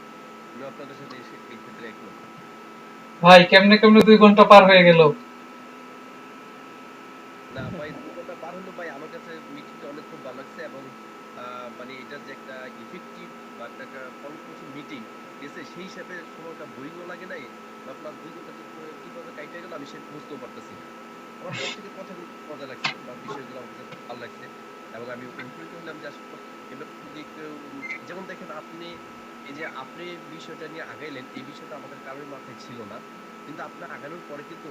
আমি আপনাদের সাথে এই ক্ষেত্রে একমত। ভাই, কেমনে কেমনে 2 ঘন্টা পার হয়ে গেল। না ভাই, 2 ঘন্টা পার হলো ভাই, আমার কাছে মিটিংটা অনেক খুব ভালো লাগছে এবং মানে এটা যে একটা ইফেক্টিভ বা একটা ফলপ্রসূ মিটিং গেছে সেই হিসাবে সময়টা বোরিংও লাগে নাই, বা প্লাস 2 ঘন্টা যে কিভাবে কাইটে গেল আমি সেটা বুঝতেও পারতেছি না। আমার তরফ থেকে কথাগুলো মজা লাগছে বা বিষয়গুলো আমার কাছে খুব ভালো লাগছে এবং আমি অনুপ্রাণিত হলাম যে আসলে এবার যদি কেউ যেমন দেখেন আপনি, এই যে আপনি বিষয়টা নিয়ে আগাইলেন, এই বিষয়টা আমাদের কারোর মাথায় ছিল না, কিন্তু আপনার আগানোর পরে কিন্তু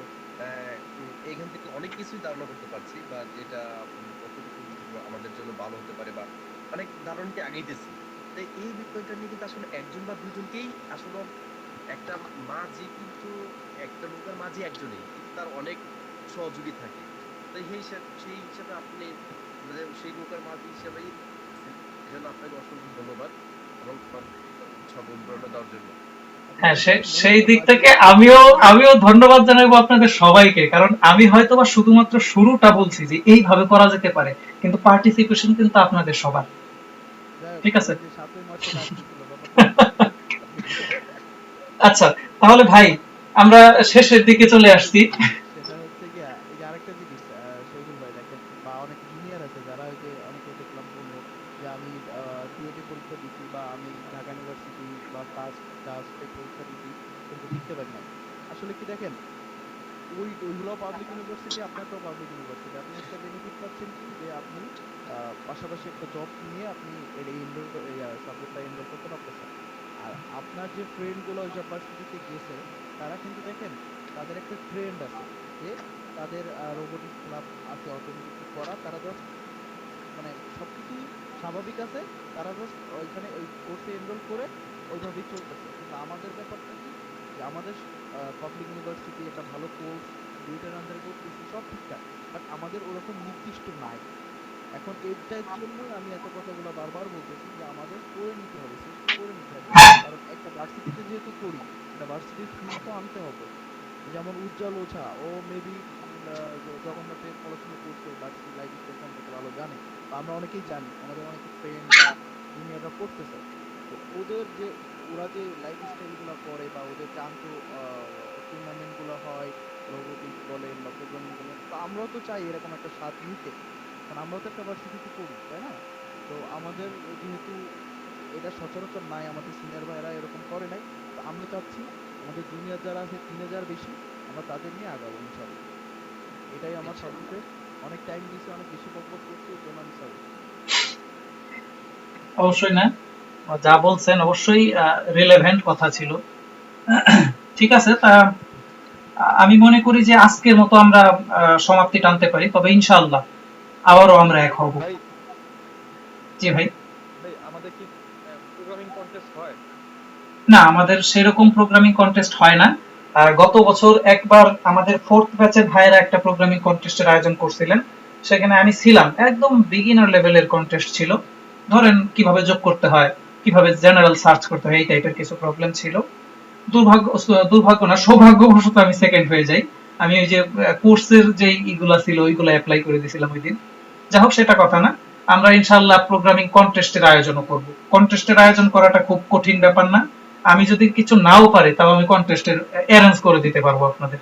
এখান থেকে অনেক কিছুই ধারণা করতে পারছি, বা যেটা কতটুকু আমাদের জন্য ভালো হতে পারে, বা অনেক ধারণা নিয়ে আগাইতেছি। তো এই বিষয়টা নিয়ে কিন্তু আসলে একজন বা দুজনকেই আসলে একটা মাঝি কিন্তু, একটা নৌকার মাঝি একজনই, কিন্তু তার অনেক সহযোগী থাকে। তো সেই হিসাবে আপনি মানে সেই নৌকার মাঝি হিসাবেই আছেন। এজন্য আপনাকে অসংখ্য ধন্যবাদ এবং উৎসাহ অনুপ্রেরণা দেওয়ার জন্য। হ্যাঁ, সেই দিক থেকে আমিও ধন্যবাদ জানাবো আপনাদের সবাইকে, কারণ আমি হয়তোবা শুধুমাত্র শুরুটা বলছি যে এইভাবে করা যেতে পারে, কিন্তু পার্টিসিপেশন কিন্তু আপনাদের সবার। ঠিক আছে। আচ্ছা, তাহলে ভাই আমরা শেষের দিকে চলে আসছি। সেটা হচ্ছে কি এই যে আরেকটা জিনিস শহীদুল ভাই দেখেন, বা অনেক জুনিয়র আছে যারা ওই যে অনেকে দেখলাম বললো যে আমি ডুয়েটে পরীক্ষা দিছি, বা আমি ঢাকা ইউনিভার্সিটি বা ফার্স্ট জাস্টে পরীক্ষা দিছি কিন্তু টিকতে পারি নাই। আসলে কি দেখেন, ওইগুলো পাবলিক ইউনিভার্সিটি, আপনারটাও পাবলিক ইউনিভার্সিটি, আপনি একটা বেনিফিট পাচ্ছেন কি যে আপনি পাশাপাশি একটা জব নিয়ে আপনি এই সাবজেক্টটা এনরোল করতে পারতেছেন। আর আপনার যে ফ্রেন্ড গুলো ওইসব ভার্সিটিতে গেছে তারা কিন্তু দেখেন তাদের একটা ট্রেন্ড আছে যে তাদের রোবোটিক্স ক্লাব আছে অটোমেটিক করা, তারা জাস্ট মানে সবকিছুই স্বাভাবিক আছে, তারা জাস্ট ওইখানে ওই কোর্সে এনরোল করে ওইভাবেই চলতেছে। কিন্তু আমাদের ব্যাপারটা কি যে আমাদের পাবলিক ইউনিভার্সিটি একটা ভালো কোর্স দুইটার আন্ডারে করতেছি, সব ঠিকঠাক, বাট আমাদের ওরকম নির্দিষ্ট নাই। এখন এটার জন্যই আমি এত কথাগুলো বারবার বলতেছি যে আমাদের করে নিতে হবে, সৃষ্টি করে নিতে হবে। কারণ একটা ভার্সিটিতে যেহেতু করি, একটা ভার্সিটির ফিস তো আনতে হবে। যেমন উজ্জ্বল ওঝা, ও মেবি জগন্নাথে পড়াশোনা করছে, ভার্সিটি লাইফ স্টাইল সম্পর্কে ভালো জানে, বা আমরা অনেকেই জানি, আমাদের অনেক ফ্রেন্ড বা জুনিয়ররা পড়তেছে। তো ওদের যে ওরা যে লাইফ স্টাইলগুলো করে বা ওদের জানতো টুর্নামেন্টগুলো হয়, রোবোটিক্স বলেন বা প্রোগ্রামিং বলেন, তো আমরাও তো চাই এরকম একটা স্বাদ নিতে, কারণ আমরাও তো একটা ভার্সিটিতে পড়ি, তাই না? তো আমাদের যেহেতু এটা সচরাচর নাই, আমাদের সিনিয়র ভাইয়েরা এরকম করে নাই, তো আমরা চাচ্ছি আমাদের জুনিয়র যারা আছে 3000 বেশি, আমরা তাদের নিয়ে আগাবো ইনশাআল্লাহ। এটাই আমার সবচেয়ে অনেক টাইম দিয়েছে, অনেক বেশি বকবক করছি, এর জন্য আমি সরি। অবশ্যই না, যা বলছেন অবশ্যই রিলেভেন্ট কথা ছিল। ঠিক আছে, তা আমি মনে করি যে আজকের মতো আমরা সমাপ্তি টানতে পারি, তবে ইনশাআল্লাহ আবারও আমরা এক হব। জি ভাই। ভাই আমাদের কি প্রোগ্রামিং কন্টেস্ট হয়? না, আমাদের সেরকম প্রোগ্রামিং কন্টেস্ট হয় না। গত বছর একবার আমাদের 4th ব্যাচের ভাইয়েরা একটা প্রোগ্রামিং কন্টেস্টের আয়োজন করছিলেন, সেখানে আমি ছিলাম। একদম বিগিনার লেভেলের কন্টেস্ট ছিল, ধরেন কিভাবে যোগ করতে হয়, কিভাবে জেনারেল সার্চ করতে হয়, এই টাইপের কিছু প্রবলেম ছিল। দুর্ভাগ্য না, সৌভাগ্যবশত আমি সেকেন্ড হয়ে যাই। আমি ওই যে কোর্সের যে ইগুলা ছিল ওইগুলো অ্যাপ্লাই করে দিয়েছিলাম ওই দিন। যাই হোক, সেটা কথা না, আমরা ইনশাআল্লাহ প্রোগ্রামিং কন্টেস্টের আয়োজনও করব। কন্টেস্টের আয়োজন করাটা খুব কঠিন ব্যাপার না। আমি যদি কিছু নাও পারি তাও আমি কন্টেস্টের অ্যারেঞ্জ করে দিতে পারবো আপনাদের।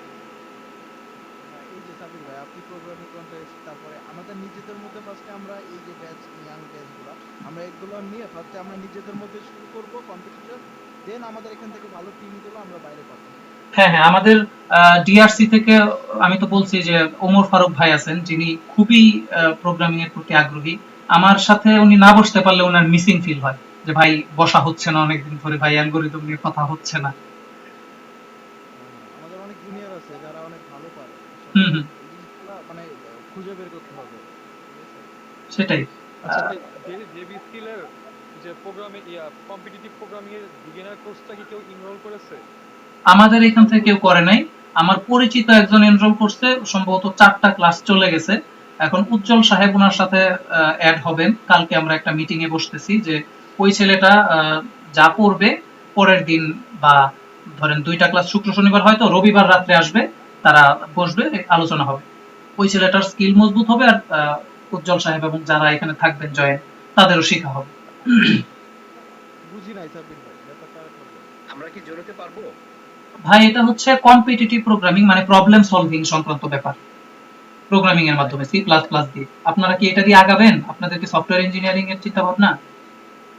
এই যে সাবির ভাই, আপনি প্রোগ্রামিং কন্টেস্ট, তারপরে আমাদের নিজেদের মধ্যে ফার্স্টে আমরা এই যে ব্যাচ ইয়াং ব্যাচগুলো আমরা এগুলো নিয়ে ফার্স্টে আমরা নিজেদের মধ্যে শুরু করব কম্পিটিশন, দেন আমাদের এখান থেকে ভালো টিমগুলো আমরা বাইরে পাঠাবো। হ্যাঁ হ্যাঁ, আমাদের ডিআরসি থেকে আমি তো বলছি যে ওমর ফারুক ভাই আছেন, যিনি খুবই প্রোগ্রামিং এর প্রতি আগ্রহী। আমার সাথে উনি না বসতে পারলে ওনার মিসিং ফিল হয়, যে ভাই বসা হচ্ছে না অনেকদিন ধরে, ভাই অ্যালগরিদম নিয়ে কথা হচ্ছে না। আমাদের অনেক জুনিয়র আছে যারা অনেক ভালো পারে, হুম হুম, এই জিনিসগুলো মানে খুঁজে বের করতে হবে, ঠিক আছে? সেটাই। আচ্ছা ভাই, জেবি স্কিলের যে প্রোগ্রামিং কম্পিটিটিভ প্রোগ্রামিং এর বিগিনার কোর্সটা কি কেউ এনরোল করেছে? আমাদের এখান থেকে কেউ করে নাই। আমার পরিচিত একজন এনরোল করছে, সম্ভবত 4টা ক্লাস চলে গেছে। এখন উজ্জ্বল সাহেব ওনার সাথে অ্যাড হবেন, কালকে আমরা একটা মিটিং এ বসতেছি যে ওই ছেলেটা যা পড়বে পরের দিন, বা ধরেন 2টা ক্লাস শুক্র শনিবার, হয়তো রবিবার রাত্রে আসবে, তারা বসবে, আলোচনা হবে। ওই ছেলেটার স্কিল মজবুত হবে, আর উজ্জ্বল সাহেব এবং যারা এখানে থাকবেন জয়েন, তাদেরও শেখা হবে। বুঝি নাই সাবির ভাই, ব্যাপারটা আরেকবার বলেন। আমরা কি জড়াতে পারবো? ভাই, এটা হচ্ছে কম্পিটিটিভ প্রোগ্রামিং, মানে প্রবলেম সলভিং সংক্রান্ত ব্যাপার, প্রোগ্রামিং এর মাধ্যমে সি প্লাস প্লাস দিয়ে। আপনারা কি এটা দিয়ে আগাবেন? আপনাদের কি সফটওয়্যার ইঞ্জিনিয়ারিং এর চিন্তা ভাবনা?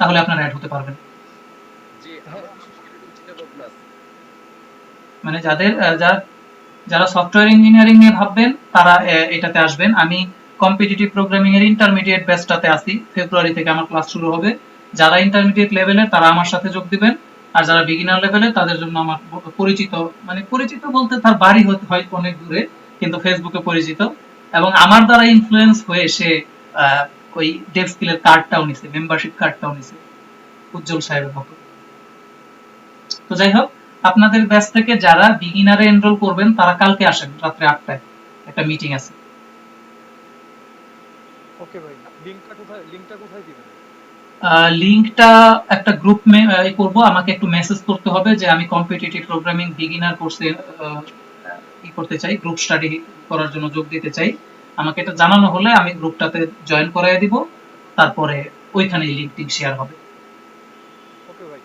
তাহলে আপনারা অ্যাড হতে পারবেন। যে আমার সেরকম চিন্তা ভাবনা আছে। মানে যারা সফটওয়্যার ইঞ্জিনিয়ারিং নিয়ে ভাববেন তারা এটাতে আসবেন। আমি কম্পিটিটিভ প্রোগ্রামিং এর ইন্টারমিডিয়েট ব্যাচটাতে আছি, ফেব্রুয়ারি থেকে আমার ক্লাস শুরু হবে। যারা ইন্টারমিডিয়েট লেভেলের তারা আমার সাথে যোগ দিবেন, আর যারা বিগিনার লেভেলের তাদের জন্য আমার পরিচিত, মানে পরিচিত বলতে তার বাড়ি হয় অনেক দূরে, কিন্তু ফেসবুকে পরিচিত, এবং আমার দ্বারা ইনফ্লুয়েন্স হয়ে সে ওই ডেভ স্কিলের কার্ডটাও নিছে, মেম্বারশিপ কার্ডটাও নিছে, উজ্জ্বল সাহেবের মতো। তো যাই হোক, আপনাদের ব্যাচ থেকে যারা বিগিনারে এনরোল করবেন তারা কালকে আসেন রাত্রে 8টায়, একটা মিটিং আছে। ওকে ভাই, লিংকটা কোথায় দিবেন? লিংকটা একটা গ্রুপ করব, আমাকে একটু মেসেজ করতে হবে যে আমি কম্পিটিটিভ প্রোগ্রামিং বিগিনার কোর্সে করতে চাই, গ্রুপ স্টাডি করার জন্য যোগ দিতে চাই। আমাকে এটা জানানো হলে আমি গ্রুপটাতে জয়েন করাই দিব, তারপরে ওইখানে লিংকটি শেয়ার হবে। ওকে ভাই।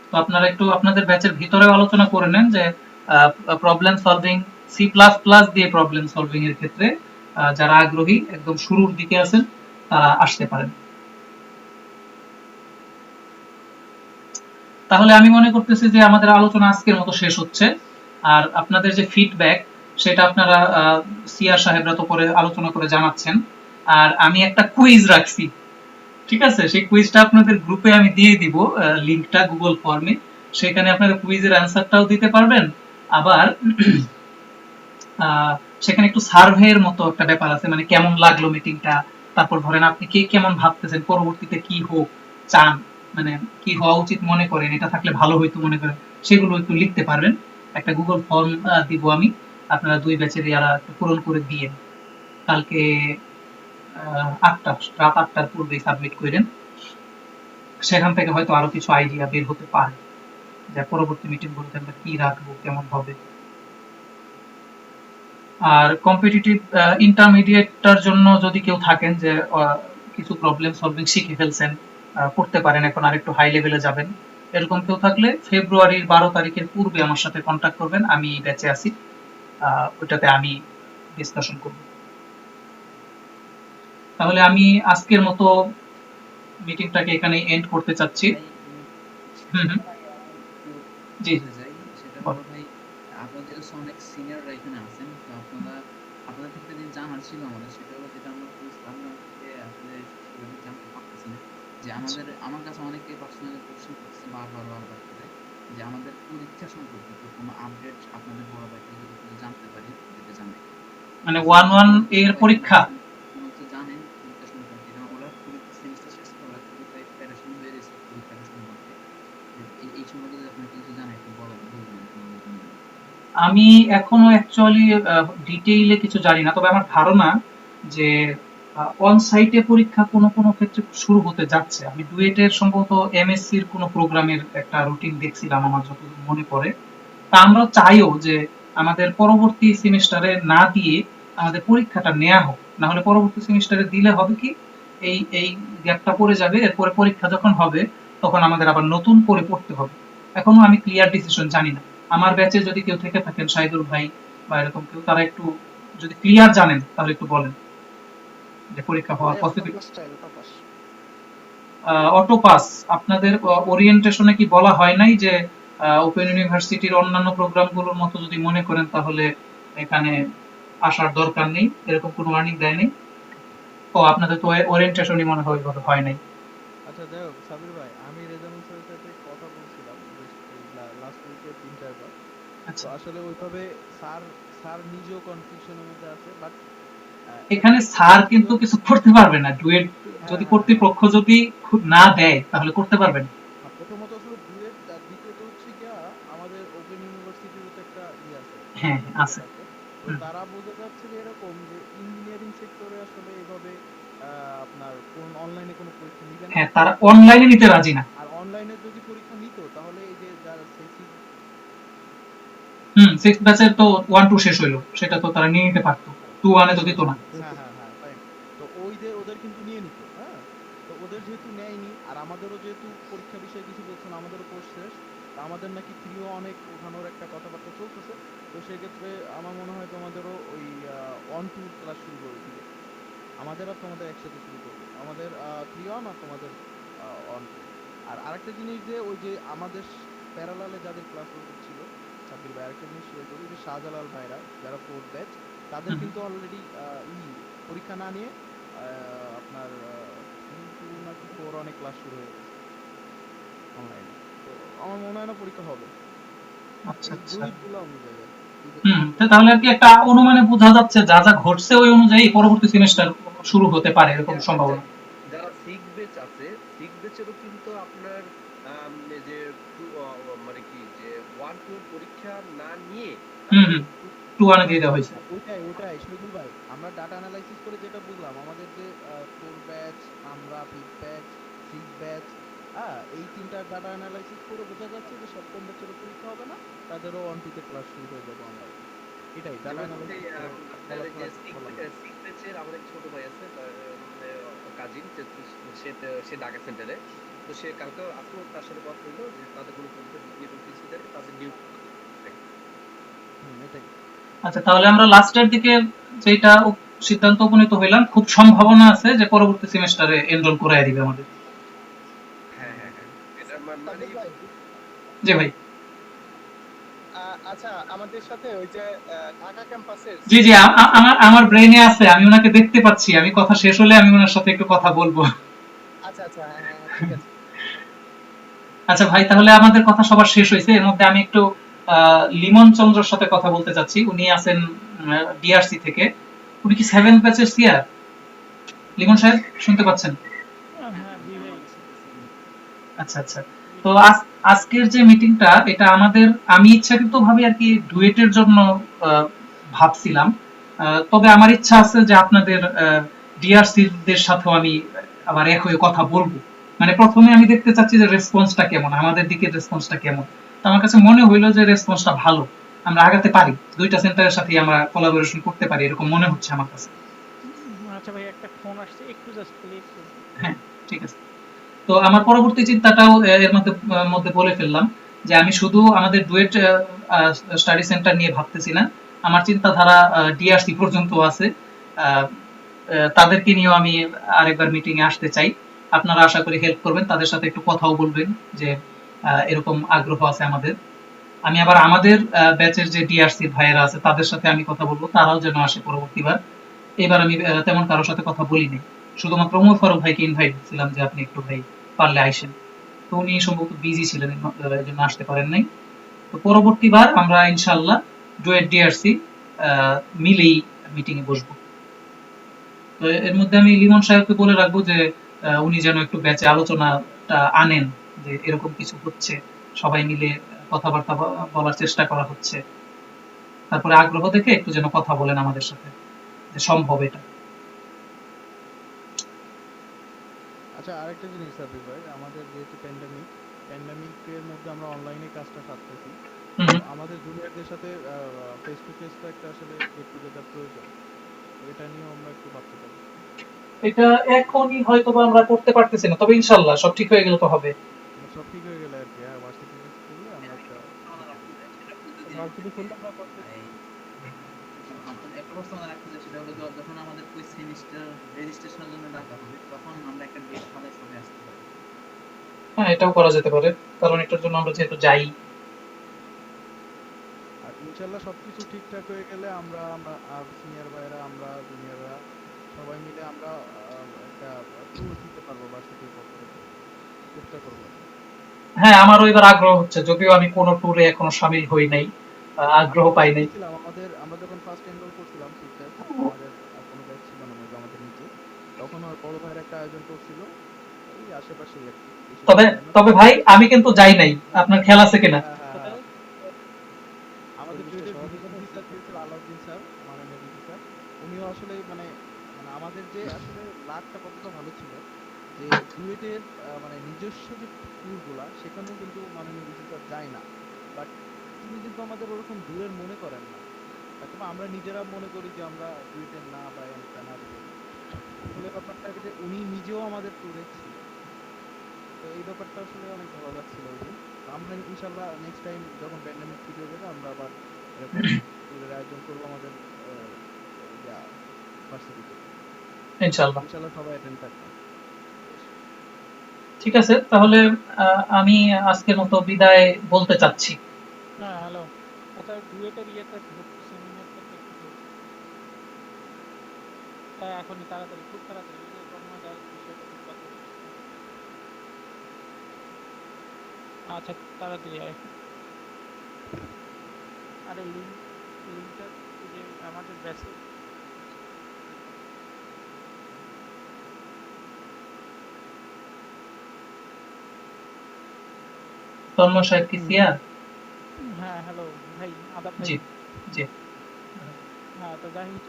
তো আপনারা একটু আপনাদের ব্যাচের ভিতরে আলোচনা করে নেন যে প্রবলেম সলভিং C++ দিয়ে প্রবলেম সলভিং এর ক্ষেত্রে যারা আগ্রহী একদম শুরুর দিকে আছেন তারা আসতে পারেন। তাহলে আমি মনে করতেছি যে আমাদের আলোচনা আজকের মতো শেষ হচ্ছে। আর আপনাদের যে ফিডব্যাক সেটা আপনারা সিআর সাহেবরা তো পরে আলোচনা করে জানাচ্ছেন। আর আমি একটা কুইজ রাখছি, ঠিক আছে? সেই কুইজটা আপনাদের গ্রুপে আমি দিয়ে দিব, লিংকটা গুগল ফর্মে। সেখানে আপনারা কুইজের অ্যান্সারটাও দিতে পারবেন। আবার সেখানে একটু সার্ভের মতো একটা ব্যাপার আছে, মানে কেমন লাগলো মিটিংটা, তারপর ধরেন আপনি কে কেমন ভাবতেছেন পরবর্তীতে কি হোক চান, মানে কি হওয়া উচিত মনে করেন, এটা থাকলে ভালো হইতো মনে করেন, সেগুলো একটু লিখতে পারবেন। একটা গুগল ফর্ম দিব আমি, আপনারা দুই ব্যাচের ইয়ারা একটু পূরণ করে দিয়ে কালকে 8টা রাত 8টার পূর্বে সাবমিট করেন। সেখান থেকে হয়তো আরো কিছু আইডিয়া বের হতে পারে যে পরবর্তী মিটিং গুলোতে আমরা কি রাখবো, কেমন হবে। আর কম্পিটিটিভ ইন্টারমিডিয়েটটার জন্য যদি কেউ থাকেন যে কিছু প্রবলেম সলভিং শিখে ফেলছেন, করতে পারেন, এখন আরেকটু হাই লেভেলে যাবেন, এরকম কেউ থাকলে ফেব্রুয়ারির 12 তারিখের পূর্বে আমার সাথে কন্ট্যাক্ট করবেন, আমি ব্যাচে আছি, ওইটাতে আমি ডিসকাশন করব। তাহলে আমি আজকের মতো মিটিংটাকে এখানে এন্ড করতে চাচ্ছি। হুম হুম জি সেটা হলো ভাই, আপনারা যেহেতু অনেক সিনিয়ররা এখানে আছেন, তো আপনাদের থেকে যে জানার ছিল আমাদের, সেটা হলো যেটা আমরা বুঝলাম না যে আসলে সেভাবে জানতে পারতেছি না, যে আমার কাছে অনেকে পার্সোনালি কোশ্চেন করতেছে বারবার করে যে আমাদের পরীক্ষা সম্পর্কিত কোনো আপডেট আপনাদের বড় ভাই থেকে যদি কিছু জানতে পারি যেটা জানাই, মানে 1-1 এর পরীক্ষা জানেন পরীক্ষা সম্পর্কে, কারণ ওরা পরীক্ষা সেমিস্টার শেষ করে ওরা খুবই প্রিপারেশন হয়ে গেছে পরীক্ষাটা সম্পর্কে। এই সম্পর্কে যদি আপনাকে কিছু জানাই একটু বলবেন। আমি এখনো অ্যাকচুয়ালি ডিটেইলে কিছু জানি না, তবে আমার ধারণা যে অন সাইটে পরীক্ষা কোনো কোনো ক্ষেত্রে শুরু হতে যাচ্ছে। আমি ডুয়েটের সম্ভবত এমএসসির কোনো প্রোগ্রামের একটা রুটিন দেখছিলাম আমার যতদূর মনে পড়ে। তা আমরা চাইও যে আমাদের পরবর্তী সেমিস্টারে না দিয়ে আমাদের পরীক্ষাটা নেওয়া হোক, না হলে পরবর্তী সেমিস্টারে দিলে হবে কি এই এই গ্যাপটা পড়ে যাবে, এরপরে পরীক্ষা যখন হবে তখন আমাদের আবার নতুন করে পড়তে হবে। এখনো আমি ক্লিয়ার ডিসিশন জানি না। আমার ব্যাচে যদি কেউ থেকে থাকেন, শাহিদুল ভাই বা এরকম কেউ, তারা একটু যদি ক্লিয়ার জানেন তাহলে একটু বলেন যে পরীক্ষা হওয়ার পসিবিলিটি। অটো পাস আপনাদের ওরিয়েন্টেশনে কি বলা হয় নাই যে ওপেন ইউনিভার্সিটির অন্যান্য প্রোগ্রামগুলোর মতো যদি মনে করেন তাহলে এখানে আসার দরকার নেই, এরকম কোনো ওয়ার্নিং দেয় নাই? ও আপনাদের তো ওরিয়েন্টেশনই মনে হয় হয় নাই। আচ্ছা যাই হোক সাবির ভাই, আমি রেজানুল স্যারের সাথে কথা বলছিলাম লাস্ট উইকে 3-4 বার। তো আসলে ওইভাবে স্যার নিজেও কনফিউশনের মধ্যে আছে, বাট এখানে স্যার কিন্তু কিছু করতে পারবে না। ডুয়েট যদি কর্তৃপক্ষ যদি না দেয় তাহলে করতে পারবেন। প্রথমত আসলে ডুয়েট, আর দ্বিতীয়ত হচ্ছে গিয়া আমাদের ওপেন ইউনিভার্সিটির তো একটা আছে। হ্যাঁ আছে। তো তারা বলতে চাচ্ছে যে এরকম যে ইঞ্জিনিয়ারিং সেক্টরে আসলে এইভাবে আপনার কোন অনলাইনে কোনো পরীক্ষা নিবে না। হ্যাঁ, তারা অনলাইনে নিতে রাজি না। আর অনলাইনে যদি পরীক্ষা নিত তাহলে এই যে যারা 6th ব্যাচের তো 1-2 শেষ হইলো, সেটা তো তারা নিয়ে নিতে পারতো, 2-1 এ তো দিত না। হ্যাঁ তো ওদের কিন্তু নিয়ে নিত। হ্যাঁ, তো ওদের যেহেতু নেয়নি, আর আমাদেরও যেহেতু পরীক্ষা বিষয়ে কিছু বলছেন, আমাদেরও কোর্স শেষ, আমাদের নাকি 3ও অনেক ওঠানোর একটা কথাবার্তা চলতেছে। তো সেক্ষেত্রে আমার মনে হয় তোমাদেরও ওই 1-2 ক্লাস শুরু করে দিবে, আমাদের আর তোমাদের একসাথে শুরু করবে, আমাদের 3-1 আর তোমাদের 1-2। আর আরেকটা জিনিস যে ওই যে আমাদের প্যারালালে যাদের ক্লাস হচ্ছিল, সাব্বির ভাই আরেকটা জিনিস শেয়ার করি, যে শাহজালাল ভাইরা যারা 4th ব্যাচ, তাদের কিন্তু অলরেডি পরীক্ষা না নিয়ে আপনার 2 নাকি 4 অনেক ক্লাস শুরু হয়ে গেছে অনলাইনে। তো আমার মনে হয় না পরীক্ষা হবে। আচ্ছা আচ্ছা। তাহলে আর কি একটা অনুমানে বোঝা যাচ্ছে যা যা ঘটছে ওই অনুযায়ী পরবর্তী সেমিস্টার শুরু হতে পারে এরকম সম্ভাবনা। যারা 6 ব্যাচ আছে, 6 ব্যাচেরও কিন্তু আপনার যে মানে কি যে 1-2 পরীক্ষা না নিয়ে 2-1 দিয়ে দেওয়া হয়েছে। ওটাই শহীদুল ভাই, আমরা ডাটা অ্যানালাইসিস করে যেটা বুঝলাম, আমাদের যে 4 ব্যাচ, আমরা 5th ব্যাচ, 6 সিক্স ব্যাচ, এই তিনটা ডাটা অ্যানালাইসিস করে বোঝা যাচ্ছে যে সপ্তম ব্যাচেরও পরীক্ষা হবে না, তাদেরও 1-2 তে ক্লাস শুরু হয়ে যাবে অনলাইনে। এটাই ডাটা যেমন হচ্ছে অ্যানালাইসিস আপনার বলার এই যে বলার লাগে। সিক্স ব্যাচের আমার এক ছোট ভাই আছে, কাজিন, সে ঢাকা সেন্টারে। তো সে কালকে আজকেও তার সাথে কথা হইলো যে তাদের কোনো পরীক্ষা দিতে বলতেছি, তাদের নিউ এটাই। আচ্ছা, তাহলে আমরা লাস্টের দিকে যেটা সিদ্ধান্ত উপনীত হইলাম, খুব সম্ভাবনা আছে যে পরবর্তী সেমিস্টারে এনরোল করায় দিবে আমাদের। হ্যাঁ, এটা মানে জি ভাই। আচ্ছা, আমাদের সাথে ওই যে ঢাকা ক্যাম্পাসের জি জি, আমার ব্রেইনে আছে, আমি ওনাকে দেখতে পাচ্ছি, আমি কথা শেষ হলে আমি ওনার সাথে একটু কথা বলবো। আচ্ছা আচ্ছা, হ্যাঁ ঠিক আছে। আচ্ছা ভাই, তাহলে আমাদের কথা সবার শেষ হয়েছে। এর মধ্যে আমি একটু লিমন চন্দ্রর সাথে কথা বলতে চাচ্ছি। উনি আছেন ডিআরসি থেকে। উনি কি 7th ব্যাচের সিআর? লিমন সাহেব শুনতে পাচ্ছেন? হ্যাঁ জি ভাই। আচ্ছা আচ্ছা, তো আজকের যে মিটিংটা, এটা আমাদের, আমি ইচ্ছাকৃতভাবে আর কি ডুয়েটের জন্য ভাবছিলাম। তবে আমার ইচ্ছা আছে যে আপনাদের ডিআরসি দের সাথেও আমি আবার এক হয়ে কথা বলবো। মানে প্রথমে আমি দেখতে চাচ্ছি যে রেসপন্সটা কেমন, আমাদের দিকের রেসপন্সটা কেমন। তো আমার কাছে মনে হইলো যে রেসপন্সটা ভালো, আমরা আগাতে পারি, দুইটা সেন্টারের সাথে আমরা কোলাবোরেশন করতে পারি, এরকম মনে হচ্ছে আমার কাছে। আচ্ছা ভাই, একটা ফোন আসছে, একটু জাস্ট প্লিজ। হ্যাঁ ঠিক আছে। তো আমার পরবর্তী চিন্তাটাও এর মধ্যে বলে ফেললাম যে আমি শুধু আমাদের ডুয়েট স্টাডি সেন্টার নিয়ে ভাবতেছি না, আমার চিন্তাধারা ডিআরসি পর্যন্ত আছে। তাদেরকে নিয়েও আমি আরেকবার মিটিং এ আসতে চাই। আপনারা আশা করি হেল্প করবেন, তাদের সাথে একটু কথাও বলবেন যে এরকম আগ্রহ আছে আমাদের। আমি আবার আমাদের ব্যাচের যে ডিআরসি ভাইয়েরা আছে তাদের সাথে আমি কথা বলবো, তারাও যেন আসে পরবর্তীবার। এবার আমি তেমন কারোর সাথে কথা বলিনি, শুধুমাত্র ওমর ফারুক ভাইকে ইনভাইট দিয়েছিলাম যে আপনি একটু ভাই পারলে আইসেন। তো উনি সম্ভবত বিজি ছিলেন, এই জন্য আসতে পারেন নাই। তো পরবর্তীবার আমরা ইনশাআল্লাহ ডুয়েট ডিআরসি মিলেই মিটিং এ বসবো। তো এর মধ্যে আমি লিমন সাহেবকে বলে রাখবো যে উনি যেন একটু ব্যাচে আলোচনাটা আনেন যে এরকম কিছু হচ্ছে, সবাই মিলে কথাবার্তা বলার চেষ্টা করা হচ্ছে। তারপরে আগ্রহ দেখে একটু যেন কথা বলেন আমাদের সাথে যে সম্ভব এটা। আচ্ছা, আরেকটা জিনিস সাবির ভাই, আমাদের যেহেতু প্যান্ডামিকের মধ্যে আমরা অনলাইনে কাজটা সারতেছি, তো আমাদের জুনিয়রদের সাথে ফেস টু ফেস তো একটা আসলে গেট টুগেদার প্রয়োজন, তো এটা নিয়েও আমরা একটু ভাবতে পারি। এটা এখনই হয়তো বা আমরা করতে পারতেছি না, তবে ইনশাআল্লাহ সব ঠিক হয়ে গেলে তো হবে। সব ঠিক হয়ে গেলে আর কি, হ্যাঁ, ভার্সিটি ফিক্স করলে আমরা একটা ভার্সিটি খুললে আমরা করতে একটা প্রশ্ন আমার রাখতে চাই, সেটা হলো যখন আমাদের ওই সেমিস্টার রেজিস্ট্রেশনের জন্য ডাকা হবে, তখন আমরা একটা ডেট ফাঁলে সবাই আসতে পারি। হ্যাঁ, এটাও করা যেতে পারে, কারণ এটার জন্য আমরা যেহেতু যাই। আর ইনশাআল্লাহ সবকিছু ঠিকঠাক হয়ে গেলে আমরা আর সিনিয়র ভাইরা, আমরা জুনিয়ররা সবাই মিলে আমরা একটা ট্যুর দিতে পারবো ভার্সিটির পক্ষ থেকে, চেষ্টা করবো। হ্যাঁ, আমারও এবার আগ্রহ হচ্ছে, যদিও আমি কোনো ট্যুরে এখনো শামিল হই নাই, আগ্রহ পাই নাই। আমরা যখন ফার্স্ট এনরোল করছিলাম সিক্সের, আমাদের কোনো ব্যাচ ছিল না মেবি আমাদের নিচে, তখন ওর বড় ভাইয়ের একটা আয়োজন করছিল এই আশেপাশেই আর কি। তবে ভাই আমি কিন্তু যাই নাই, আপনার খেয়াল আছে কিনা? আমাদের ডুয়েটের ভিসি স্যার ছিল আলাউদ্দিন স্যার, মাননীয় ভিসি স্যার। উনিও আসলে মানে আমাদের যে আসলে লাকটা কতটা ভালো ছিল যে ডুয়েটের মানে নিজস্ব যে ট্যুরগুলা, সেখানেও কিন্তু মাননীয় ভিসি স্যার যায় না, বাট তিনি কিন্তু আমাদের ওরকম দূরের মনে করেন না। হয়তো আমরা নিজেরা মনে করি যে আমরা ডুয়েটের না বা না দিতে, আসলে ব্যাপারটা যে উনি নিজেও আমাদের ট্যুরে ছিল। তো এই ব্যাপারটা আসলে অনেক ভালো লাগছিল ওই দিন। আমরা ইনশাআল্লাহ নেক্সট টাইম যখন প্যান্ডেমিক ফ্রি হয়ে যাবে, আমরা আবার এরকম ট্যুরের আয়োজন করব আমাদের ভার্সিটিতে। ইনশাআল্লাহ সবাই অ্যাটেন্ড থাকবে। ঠিক আছে, তাহলে আমি আজকের মতো বিদায় বলতে চাচ্ছি। হ্যাঁ হ্যালো, আচ্ছা ডুয়েটের ইয়েটা সেমিনারটা একটু তাই এখনই তাড়াতাড়ি, খুব তাড়াতাড়ি, কর্মদার বিষয়টা খুব কথা। আচ্ছা তাড়াতাড়ি আয়। আরে লিঙ্কটা যে আমাদের ব্যাচে তন্ময় সাহেব কি সিয়া? হ্যাঁ হ্যালো ভাই, আদাব ভাই। জি জি। হ্যাঁ, তো যাই হোক,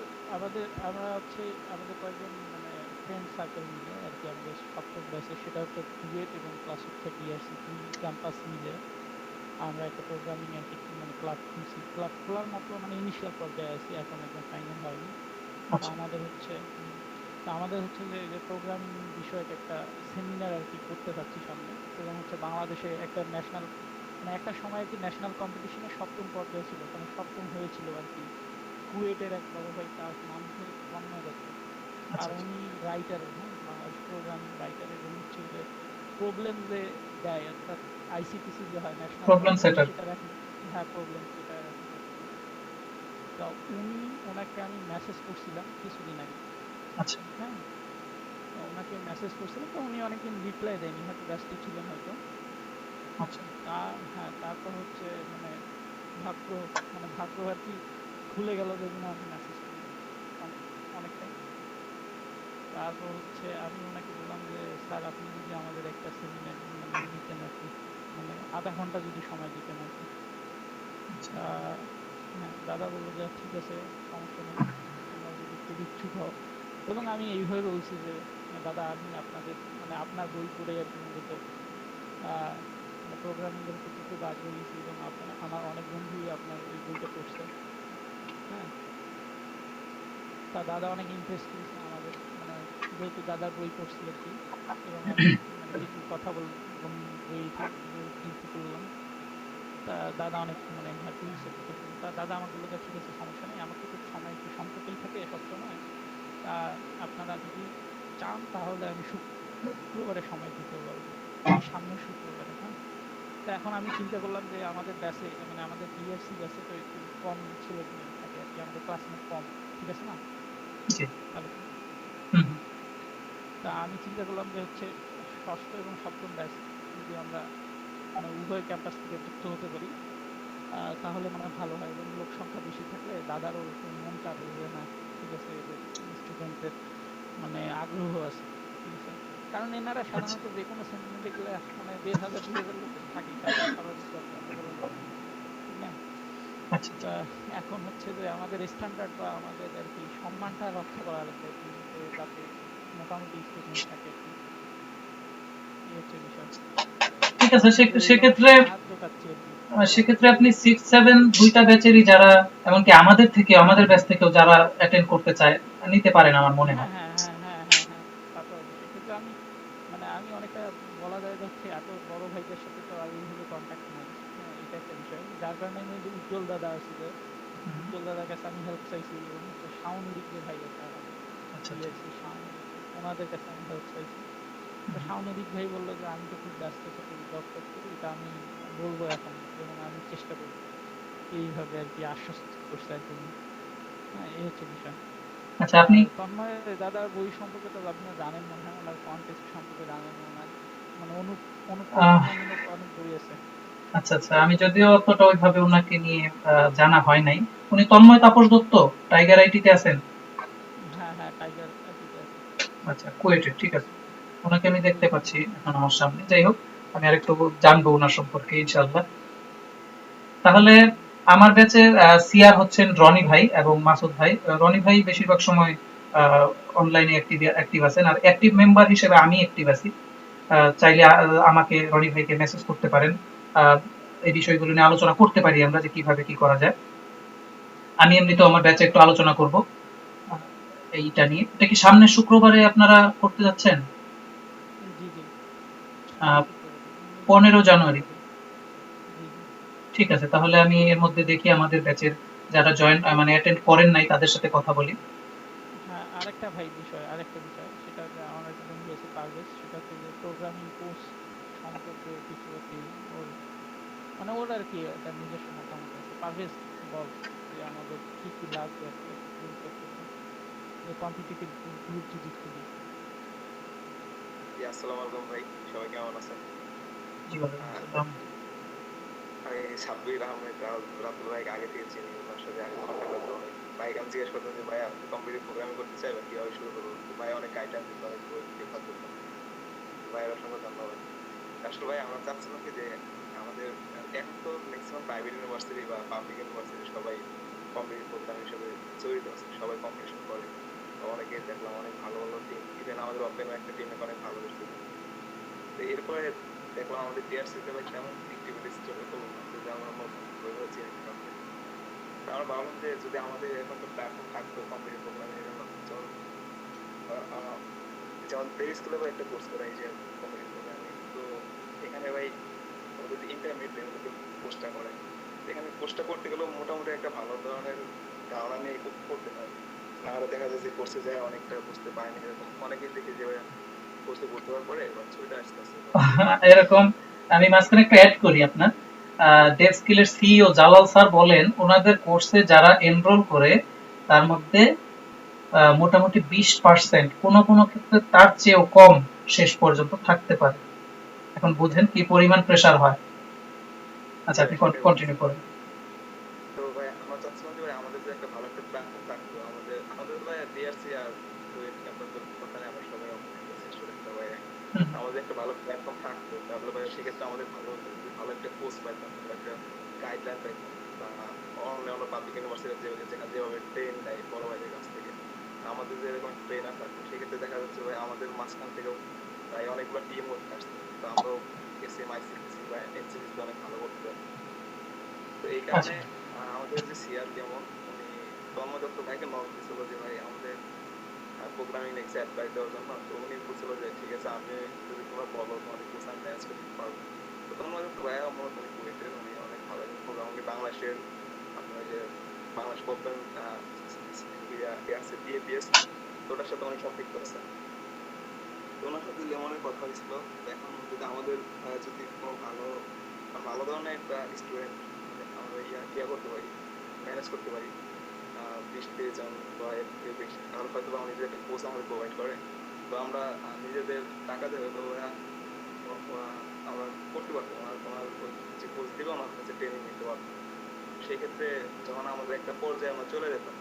আমরা হচ্ছে আমাদের কয়েকজন মানে ফ্রেন্ড সার্কেল মিলে আর কি আমাদের সপ্তম ব্যাচে, সেটা হচ্ছে কুয়েট এবং ক্লাস হচ্ছে ডিআরসি দুই ক্যাম্পাস মিলে আমরা একটা প্রোগ্রামিং আর কি মানে ক্লাব খুলছি। ক্লাব খোলার মতো মানে ইনিশিয়াল পর্যায়ে আছি, এখন একদম ফাইনাল হয়নি। তো আচ্ছা আমাদের হচ্ছে তো আমাদের হচ্ছে যে প্রোগ্রামিং বিষয়ক একটা সেমিনার আর কি করতে চাচ্ছি সামনে, এবং হচ্ছে বাংলাদেশে একটা ন্যাশনাল মানে একটা সময় আর কি ন্যাশনাল কম্পিটিশনে সপ্তম পর্যায়ে ছিল, মানে সপ্তম হয়েছিল আর কি কুয়েটের এক বড় ভাই, তার নাম হচ্ছে তন্ময় দত্ত। আর আচ্ছা উনি রাইটার, হ্যাঁ, বাংলাদেশ প্রোগ্রামিং রাইটার, এবং হচ্ছে যে প্রবলেম যে দেয় অর্থাৎ আইসিটিসি যে হয় ন্যাশনাল প্রবলেম কম্পিটিশন, সেটার। সেটার এখন, হ্যাঁ, প্রবলেম সেটার এখন বর্তমানে। তো ওনাকে আমি মেসেজ করছিলাম কিছুদিন আগে, আচ্ছা হ্যাঁ, তো ওনাকে মেসেজ করছিলাম, তো উনি অনেকদিন রিপ্লাই দেয়নি, হয়তো ব্যস্ত ছিলেন হয়তো। আচ্ছা হ্যাঁ, তারপর হচ্ছে মানে ভাগ্য ভাগ্য আর কি খুলে গেল যে উনি আমাকে মেসেজ করলেন অনেকটাই। তারপর হচ্ছে আমি ওনাকে বললাম যে স্যার আপনি যদি আমাদের একটা সেমিনার মানে নিতেন আর কি, মানে আধা ঘন্টা যদি সময় দিতেন আর কি। তা হ্যাঁ, দাদা বললো যে ঠিক আছে, সমস্যা নেই, তোমরা যদি খুব ইচ্ছুক হও। এবং আমি এইভাবে বলছি যে দাদা আমি আপনাদের মানে আপনার বই পড়ে আর কি মূলত মানে প্রোগ্রামিং এর প্রতি খুব আগ্রহী হয়েছি, এবং আমার অনেক বন্ধুই আপনার ওই বইটা পড়ছে, হ্যাঁ। তা দাদা অনেক ইমপ্রেসড হয়েছে আমাদের মানে যেহেতু দাদার বই পড়ছি আর কি, এবং আমি মানে কিছু কথা বললাম বই রিভিউ করলাম। তা দাদা অনেক মানে হ্যাপি হয়েছে প্রথম প্রথম। তা দাদা আমাকে বললো যে ঠিক আছে, সমস্যা নেই, আমার তো সময় একটু সংকটই থাকে সবসময়। তা আপনারা যদি চান তাহলে আমি শুক্রবারে সময় দিতে পারবো, এই সামনের শুক্রবারে, হ্যাঁ। তো এখন আমি চিন্তা করলাম যে আমাদের ব্যাচে মানে আমাদের ডিএসসি ব্যাচে তো একটু কম ছেলে থাকে আর কি, আমাদের ক্লাসমেট কম, ঠিক আছে না? জি হ্যালো। হুম হুম তা আমি চিন্তা করলাম যে হচ্ছে ষষ্ঠ এবং সপ্তম ব্যাচ যদি আমরা মানে উভয় ক্যাম্পাস থেকে যুক্ত হতে পারি, তাহলে মানে ভালো হয়, এবং লোক সংখ্যা বেশি থাকলে দাদারও একটু মন চাবে যে হ্যাঁ ঠিক আছে, এদের স্টুডেন্টদের মানে আগ্রহ আছে, ঠিক আছে। কারণ এনারা আচ্ছা সাধারণত যে কোনো সেমিনারে গেলে মানে ১,৫০০ ২,০০০ লোক থাকেই, স্বাভাবিক ব্যাপার ঠিক না? আচ্ছা তা এখন হচ্ছে যে আমাদের স্ট্যান্ডার্ড বা আমাদের আর কি সম্মানটা রক্ষা করা লাগবে আর কি, যে যাতে মোটামুটি স্টুডেন্ট থাকে আর কি, এই হচ্ছে বিষয়। ঠিক আছে। তো এই জন্য সেক্ষেত্রে সাহায্য চাচ্ছি আর কি। সেক্ষেত্রে আপনি 6-7 দুইটা ব্যাচেরই যারা, এমনকি আমাদের থেকে আমাদের ব্যাচ থেকেও যারা অ্যাটেন্ড করতে চায় নিতে পারেন আমার মনে হ্যাঁ হয়। হ্যাঁ হ্যাঁ হ্যাঁ হ্যাঁ হ্যাঁ তা তো অবশ্যই, কিন্তু আমি মানে আমি অনেকটা বলা যায় যাচ্ছে এত বড় ভাইদের সাথে তো আর এইভাবে কন্ট্যাক্ট নাই, হ্যাঁ, এটা একটা বিষয়, যার কারণে আমি ওই যে উজ্জ্বল দাদা আছে যে উজ্জ্বল দাদার কাছে আমি হেল্প চাইছি, এবং হচ্ছে শাওনুরিক যে ভাই আছে আমাদের আচ্ছা আচ্ছা ডিআরসি শাওনুরিক ভাই, ওনাদের কাছে আমি হেল্প চাইছি। তো হুম, শাওনুরিক ভাই বললো যে আমি তো খুব ব্যস্ত থাকি, জব টব করি, তা আমি বলবো এখন, এবং আমি চেষ্টা করবো, এইভাবে আর কি আশ্বস্ত করছে আর কি উনি। হ্যাঁ, এই হচ্ছে বিষয়। আচ্ছা আপনি আর তন্ময় দাদার বই সম্পর্কে তো আপনি জানেন মনে হয়, ওনার কন্টেস্ট সম্পর্কে জানেন, ওনার মানে আহ, অনুপ্রেরণামূলক অনেক বই আছে। আচ্ছা আচ্ছা, আমি যদিও অতটা ওইভাবে ওনাকে নিয়ে জানা হয় নাই। উনি তন্ময় তাপস দত্ত টাইগার আইটিতে আছেন। হ্যাঁ হ্যাঁ, টাইগার আইটিতে আছে। আচ্ছা কুয়েটের, ঠিক আছে। ওনাকে আমি জি দেখতে জি। পাচ্ছি এখন আমার সামনে। যাই হোক, আমি আরেকটু জানবো ওনার সম্পর্কে ইনশাআল্লাহ। তাহলে আমার ব্যাচের সিআর হচ্ছেন রনি ভাই এবং মাসুদ ভাই। রনি ভাই বেশিরভাগ সময় অনলাইনে অ্যাক্টিভ আছেন, আর অ্যাক্টিভ মেম্বার হিসেবে আমি অ্যাক্টিভ আছি। চাইলে আমাকে রনি ভাইকে মেসেজ করতে পারেন। আহ, এই বিষয়গুলো নিয়ে আলোচনা করতে পারি আমরা যে কিভাবে কি করা যায়। আমি এমনিতেও আমার ব্যাচে একটু আলোচনা করব এইটা নিয়ে। এটা কি সামনের শুক্রবারে আপনারা করতে যাচ্ছেন? জি জি, সামনের শুক্রবারে 15 জানুয়ারি। 15 তারিখ। জি জি। ঠিক আছে, তাহলে আমি এর মধ্যে দেখি আমাদের ব্যাচের যারা জয়েন মানে অ্যাটেন্ড করেন নাই তাদের সাথে কথা বলি। হ্যাঁ, আরেকটা বিষয় সেটা যে আমার একটা বন্ধু আছে পারভেজ, সেটা হচ্ছে যে প্রোগ্রামিং কোর্স সম্পর্কে কিছু আর কি ওর মানে ওর আর কি একটা নিজস্ব মতামত আছে। পারভেজ, বল যে আমাদের কি কি লাগবে আর কি একটা কোর্স করতে, যে কম্পিটিটিভ গ্রুপ যদি খুলি। জি, আসসালামু আলাইকুম ভাই, সবাই কেমন আছেন? জি ওয়ালাইকুম আহ, আসসালাম। আমি সাব্বির আহমেদ রাতুল ভাইকে আগে থেকে চিনি, ওনার সাথে আগে কন্ট্যাক্ট হতো অনেক। ভাইকে আমি জিজ্ঞেস করতাম যে ভাই আমি তো কম্পিটিটিভ প্রোগ্রামিং করতে চাই, বা কিভাবে শুরু করবো, তো ভাই অনেক গাইডলাইন দিত, অনেক বই রেফার করতো। ভাইয়ের অসংখ্য ধন্যবাদ। আসলে ভাই আমরা চাচ্ছিলাম কি যে আমাদের এখন তো ম্যাক্সিমাম প্রাইভেট ইউনিভার্সিটি বা পাবলিক ইউনিভার্সিটি সবাই কম্পিটিটিভ প্রোগ্রাম হিসেবে জড়িত আছে, সবাই কম্পিটিশন করে। অনেকে দেখলাম অনেক ভালো ভালো টিম, ইভেন আমাদের ওপেনও একটা টিমে অনেক ভালো করছে। তো এরপরে দেখলাম আমাদের টিআরসিতে ভাই তেমন অ্যাক্টিভিটিস চোখে পড়লো না, যদি আমরা নতুন হয়েছি আর কি কাউকে। তো আমরা ভাবলাম যে যদি আমাদের এরকম একটা প্ল্যাটফর্ম থাকতো কম্পিউটার প্রোগ্রামিং এর জন্য, যেমন যেমন প্লে স্কুলে ভাই একটা কোর্স করাই যে কম্পিউটার প্রোগ্রামিং, তো এখানে ভাই যদি ইন্টারমিডিয়েট লেভেলে কোর্সটা করে, এখানে কোর্সটা করতে গেলেও মোটামুটি একটা ভালো ধরনের ধারণা নিয়ে করতে হয়। নাহলে দেখা যায় যে কোর্সে যায় অনেকটা বুঝতে পারেনি, এরকম অনেকেই দেখি যে কোর্সে ভর্তি হওয়ার পরে ছবিটা আসতে আসতে এরকম আমি মাঝখানে একটু অ্যাড করি আপনার ডেভ স্কিলের সিইও জালাল স্যার বলেন ওনাদের কোর্সে যারা এনরোল করে তার মধ্যে মোটামুটি 20% কোনো কোনো ক্ষেত্রে তার চেয়েও কম শেষ পর্যন্ত থাকতে পারে। এখন বুঝেন কি পরিমাণ প্রেসার হয়। আচ্ছা আপনি কন্টিনিউ করেন। তো ভাই আমরা চাচ্ছিলাম যে ভাই আমাদের যে একটা ভালো একটা প্ল্যাটফর্ম থাকতো, আমাদের ভাই ডিআরসি আর কুয়েট ক্যাম্পাসের কথা নিয়ে আমরা সবাই স্টুডেন্ট সবাই, আমাদের একটা ভালো প্ল্যাটফর্ম থাকতো, তাহলে ভাই সেক্ষেত্রে আমাদের ভালো হতো, যদি ভালো একটা কোর্স পাইতাম বা একটা গাইডলাইন পাইতাম, বা অন্য পাবলিক ইউনিভার্সিটি যেখানে যেভাবে ট্রেন দেয় বড় ভাইদের কাছ থেকে, আমাদের যে এরকম ট্রেনার থাকতো, সেক্ষেত্রে দেখা যাচ্ছে ভাই আমাদের মাঝখান থেকেও প্রায় অনেকগুলো টিম উঠে আসতো, তো আমরাও এসএম আইসিসি বা এনসিসি অনেক ভালো করতে পারতাম। তো এই কারণে আমাদের যে সিআর যেমন উনি তন্ময় দত্ত ভাইকে নক দিছিল যে ভাই আমাদের প্রোগ্রামিং নেক্সট অ্যাডভাইস দেওয়ার জন্য, তো উনি বলছিল যে ঠিক আছে আমি যদি তোমরা বলো তোমাদের কোর্স আমি ম্যানেজ করতে পারবো। তো তন্ময় দত্ত ভাই আমার উনি কুয়েটের, উনি অনেক ভালো একজন প্রোগ্রাম, উনি বাংলাদেশের আপনার যে বাংলাদেশ ওপেন আছে বিএপিএস, তো ওটার সাথে অনেক সম্পৃক্ত আছে। তো ওনার সাথে লেমনের কথা হয়েছিল, এখন যদি আমাদের যদি কোনো ভালো ভালো ধরনের একটা স্টুডেন্ট আমরা ইয়া করতে পারি, ম্যানেজ করতে পারি 20-30 জন বা এর থেকে বেশি, তাহলে হয়তো বা নিজেদের একটা কোর্স আমাদের প্রোভাইড করে, তো আমরা নিজেদের টাকা দিয়ে হয়তো আমরা করতে পারবো, ওনার যে কোর্স দিবে ওনার কাছে ট্রেনিং নিতে পারবো। সেই ক্ষেত্রে যখন আমাদের একটা পর্যায়ে আমরা চলে যেতাম,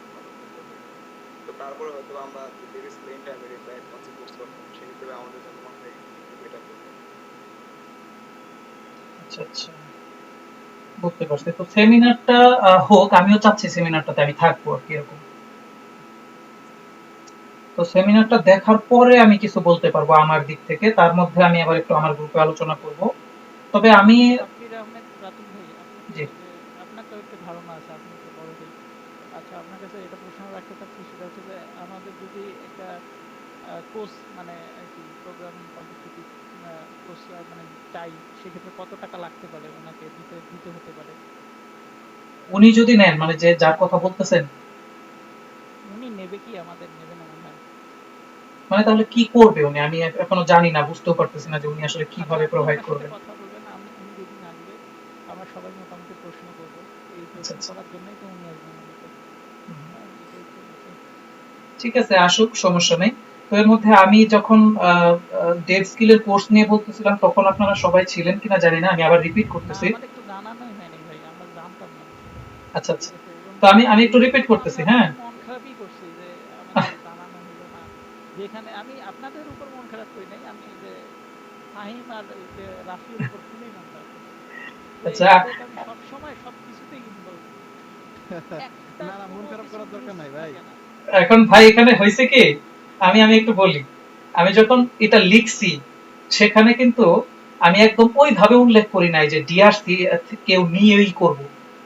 তো তারপরে হয়তো আমরা যদি ইন্টারমিডিয়েট বা অ্যাডভান্স কোর্স করতাম, সেক্ষেত্রে আমাদের জন্য মনে হয় বেটার করতো। আচ্ছা আচ্ছা বুঝতে পারছি। তো সেমিনারটা হোক, আমিও চাচ্ছি সেমিনারটাতে আমি থাকবো আর কি এরকম। তো সেমিনারটা দেখার পরে আমি কিছু বলতে পারবো আমার দিক থেকে, তার মধ্যে আমি আবার একটু আমার গ্রুপে আলোচনা করব। তবে আমি সাব্বির আহমেদ রাতুল ভাই, আপনি কি জি যে আপনার তো একটা ধারণা আছে, আপনি তো বড় ভাই, আচ্ছা আপনার কাছে এটা প্রশ্ন রাখতে চাচ্ছি, সেটা হচ্ছে যে আমাদের যদি একটা কোর্স মানে আর কি প্রোগ্রামিং কম্পিটিটিভ কোর্স মানে চাই, সেক্ষেত্রে কত টাকা লাগতে পারে ওনাকে দিতে দিতে হতে পারে? উনি যদি নেন, মানে যে যার কথা বলতেছেন, উনি নেবে কি? আমাদের নেবে না মনে হয়। মানে তাহলে কি করবে উনি? আমি এখনো জানি না, বুঝতেও পারতেছি না যে উনি আসলে আচ্ছা কিভাবে আপনি প্রোভাইড ওনার সাথে করবেন। কথা বলবেন, উনি যেদিন আসবে আমরা সবাই মোটামুটি প্রশ্ন করব, এই আচ্ছা প্রশ্ন আচ্ছা করার জন্যই তো উনি আসবে মূলত। হ্যাঁ এটাই তো বিষয়। ঠিক আছে, আসুক, সমস্যা নেই। তো এর মধ্যে আমি যখন ডেভ স্কিলের কোর্স নিয়ে বলতেছিলাম তখন আপনারা সবাই ছিলেন কিনা জানি না, আমি আবার রিপিট না করতেছি। আমাদের তো জানানোই হয়নি ভাই, আমরা জানতাম না বিষয়টা। আচ্ছা ঠিক আচ্ছা, আছে, এবং তো আমি একটু এই রিপিট জন্য করতেছি, আমরা হ্যাঁ। খুবই মন খারাপই করছি যে আমাদের জানানো হলো না। যেখানে আমি আপনাদের উপর মন খারাপ করি নাই, আমি যে ফাহিম আর ওই যে রাফির উপর খুবই মন খারাপ করছি যে আচ্ছা এদের আমি সব সময় সব কিছুতেই ইনভলভ, একটা না না, মন কোনো খারাপ কিছু করার দরকার মিস নাই ভাই। থাকে না। এখন ভাই এখানে হয়েছে কি, আমি একটু বলি। আমি যখন এটা লিখছি সেখানে কিন্তু আমি একদম ওইভাবে উল্লেখ করি নাই যে ডিআরসি কেউ নিয়েই করব।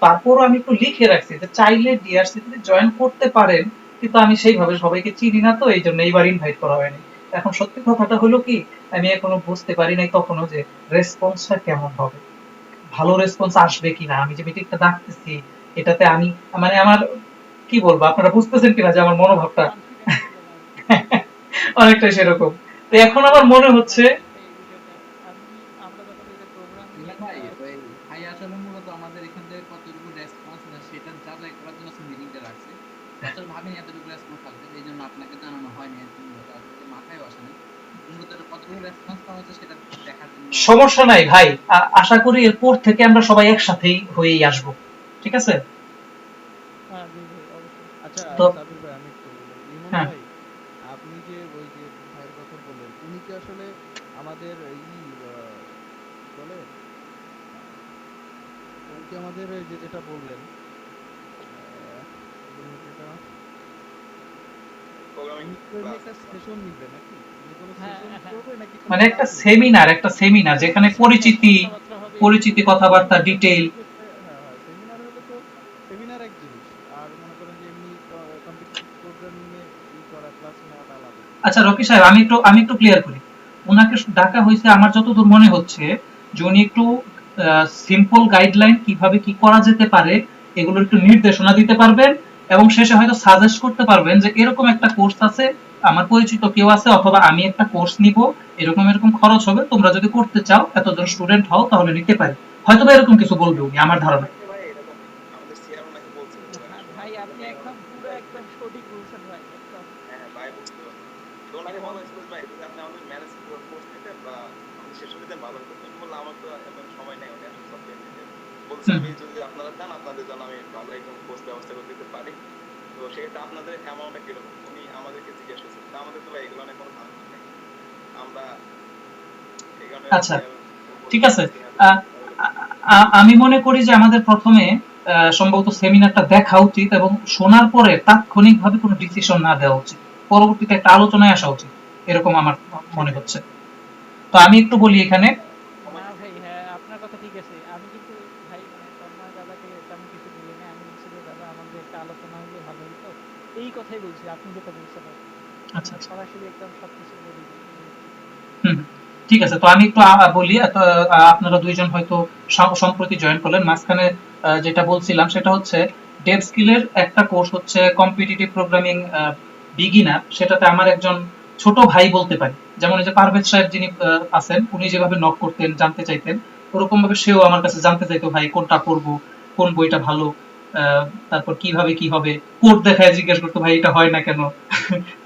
তারপরও আমি একটু লিখে রাখছি যে চাইলে ডিআরসি তে জয়েন করতে পারেন, কিন্তু আমি সেইভাবে সবাইকে চিনি না, তো এই জন্য এইবার ইনভাইট করা হয়নি। এখন সত্যি কথাটা হলো কি, আমি এখনো বুঝতে পারি নাই তখনও যে রেসপন্সটা কেমন হবে, ভালো রেসপন্স আসবে কিনা। আমি যে মিটিংটা ডাকতেছি এটাতে আমি মানে আমার কি বলবো, আপনারা বুঝতেছেন কিনা যে আমার মনোভাবটা কনফিডেন্ট ছিল না আর কি। অনেকটা সেরকম। তো এখন আমার আমারও মনে ছিল না হচ্ছে এই বিষয়টা। আমরা যখন ওই যে প্রোগ্রামিং মিলন এর ভাই, ওই ভাই আসলে মূলত আমাদের এখান থেকে কতটুকু রেসপন্স আছে সেটা যাচাই করার জন্য মিটিংটা রাখছে। তো আসলে ভাবিনি এতটুকু রেসপন্স থাকবে, এই জন্য আপনাকে জানানো হয়নি আর কি, মূলত আসলে মাথায় আসে নাই। মূলত কতটুকু রেসপন্স পাওয়া যাচ্ছে সেটা দেখার জন্য। সমস্যা নাই ভাই, আশা করি এরপর থেকে আমরা সবাই একসাথেই হয়েই আসবো, ঠিক আছে। হ্যাঁ জি ভাই অবশ্যই। আচ্ছা তো সাবির ভাই, আমি একটু বলি, ইমন হ্যাঁ, ভাই, আপনি যে ওই যে ভাইয়ের কথা বললেন, উনি কি আসলে আমাদের কি বলে, উনি কি আমাদের এই যে যেটা বললেন, কি জানি এটা, প্রোগ্রামিং ক্লাস একটা সেশন নিবে নাকি মানে কোনো হ্যাঁ সেশন হ্যাঁ করবে নাকি কোনো মানে ক্লাস একটা সেমিনার যেখানে কথাবার্তা হবে পরিচিতি কথাবার্তা ডিটেইল। হ্যাঁ সেমিনার হলে তো সেমিনার এক জিনিস আর মনে করেন যে এমনি কম্পিটিটিভ প্রোগ্রামিং এ ই করা ক্লাস নেওয়াটা আলাদা। আচ্ছা রকি সাহেব, আমি একটু ক্লিয়ার করি। ওনাকে ডাকা হয়েছে আমার যতদূর মনে হচ্ছে যে উনি একটু সিম্পল গাইডলাইন কিভাবে কি করা যেতে পারে এগুলোর একটু নির্দেশনা দিতে পারবেন, এবং শেষে হয়তো সাজেস্ট করতে পারবেন যে এরকম একটা কোর্স আছে, আমার পরিচিত কেউ আছে, অথবা আমি একটা কোর্স নিব, এরকম এরকম খরচ হবে, তোমরা যদি করতে চাও এতজন স্টুডেন্ট হও তাহলে নিতে পারি, হয়তো বা এরকম কিছু বলবে উনি, আমার ধারণা। ভাই এরকম আমাদের সিআর ওনাকে বলছিল যে ভাই আসলে ভাই আমাদের আপনি জন্য একদম পুরো একদম সঠিক বলছেন ভাই একদম। হ্যাঁ ভাই বুঝতে পারছি। তো ওনাকে বলা হয়েছিল যে ভাই যদি আপনি আমাদের ম্যানেজ কোর্স নিতেন বা আমাদের সেশন নিতেন ভালো হতো। আমি বললাম আমার তো এখন সময় নেই, উনি আসলে সফটওয়্যার ইঞ্জিনিয়ার। বলছে আমি যদি আপনারা চান আপনাদের জন্য আমি ভালো একদম কোর্স ব্যবস্থা করে দিতে পারি। তো সেক্ষেত্রে আপনাদের অ্যামাউন্টটা কিরকম উনি আমাদেরকে জিজ্ঞেস করছেন। তা আমাদের তো ভাই এগুলো অনেক কোনো ধারণা নেই, আমরা এই কারণে আচ্ছা ঠিক আছে, আমি মনে করি যে আমাদের প্রথমে সম্ভবত সেমিনারটা দেখা উচিত এবং শোনার পরে তাৎক্ষণিকভাবে কোনো ডিসিশন না দেওয়া উচিত, পরবর্তীতে একটা আলোচনায় আসা উচিত, এরকম আমার মনে হচ্ছে। তো আমি একটু বলি এখানে। না ভাই হ্যাঁ আপনার কথা ঠিক আছে, আমি কিন্তু ভাই মানে তন্ময় দাদাকে তেমন কিছু বলি না, আমি বলছি যে দাদা আমাদের একটা আলোচনা হলে ভালো হতো, এই কথাই বলছি আপনি যেটা বলছেন আর কি। আচ্ছা মানে সরাসরি একদম সবকিছু বলি ঠিক আছে, তো আমি একটু বলি। আপনারা দুইজন হয়তো সম্প্রতি জয়েন করলেন, মাঝখানে যেটা বলছিলাম সেটা হচ্ছে ডেভ স্কিলের একটা কোর্স হচ্ছে কম্পিটিটিভ প্রোগ্রামিং বিগিনার, সেটাতে আমার একজন ছোট ভাই বলতে পারি, যেমন এই যে পারভেজ সাহেব যিনি আছেন, উনি যেভাবে নক করতেন জানতে চাইতেন, ওরকম ভাবে সেও আমার কাছে জানতে চাইতো ভাই কোনটা করব, কোন বইটা ভালো, তারপর কিভাবে কি হবে, কোড দেখায় জিজ্ঞেস করতো ভাই এটা হয় না কেন।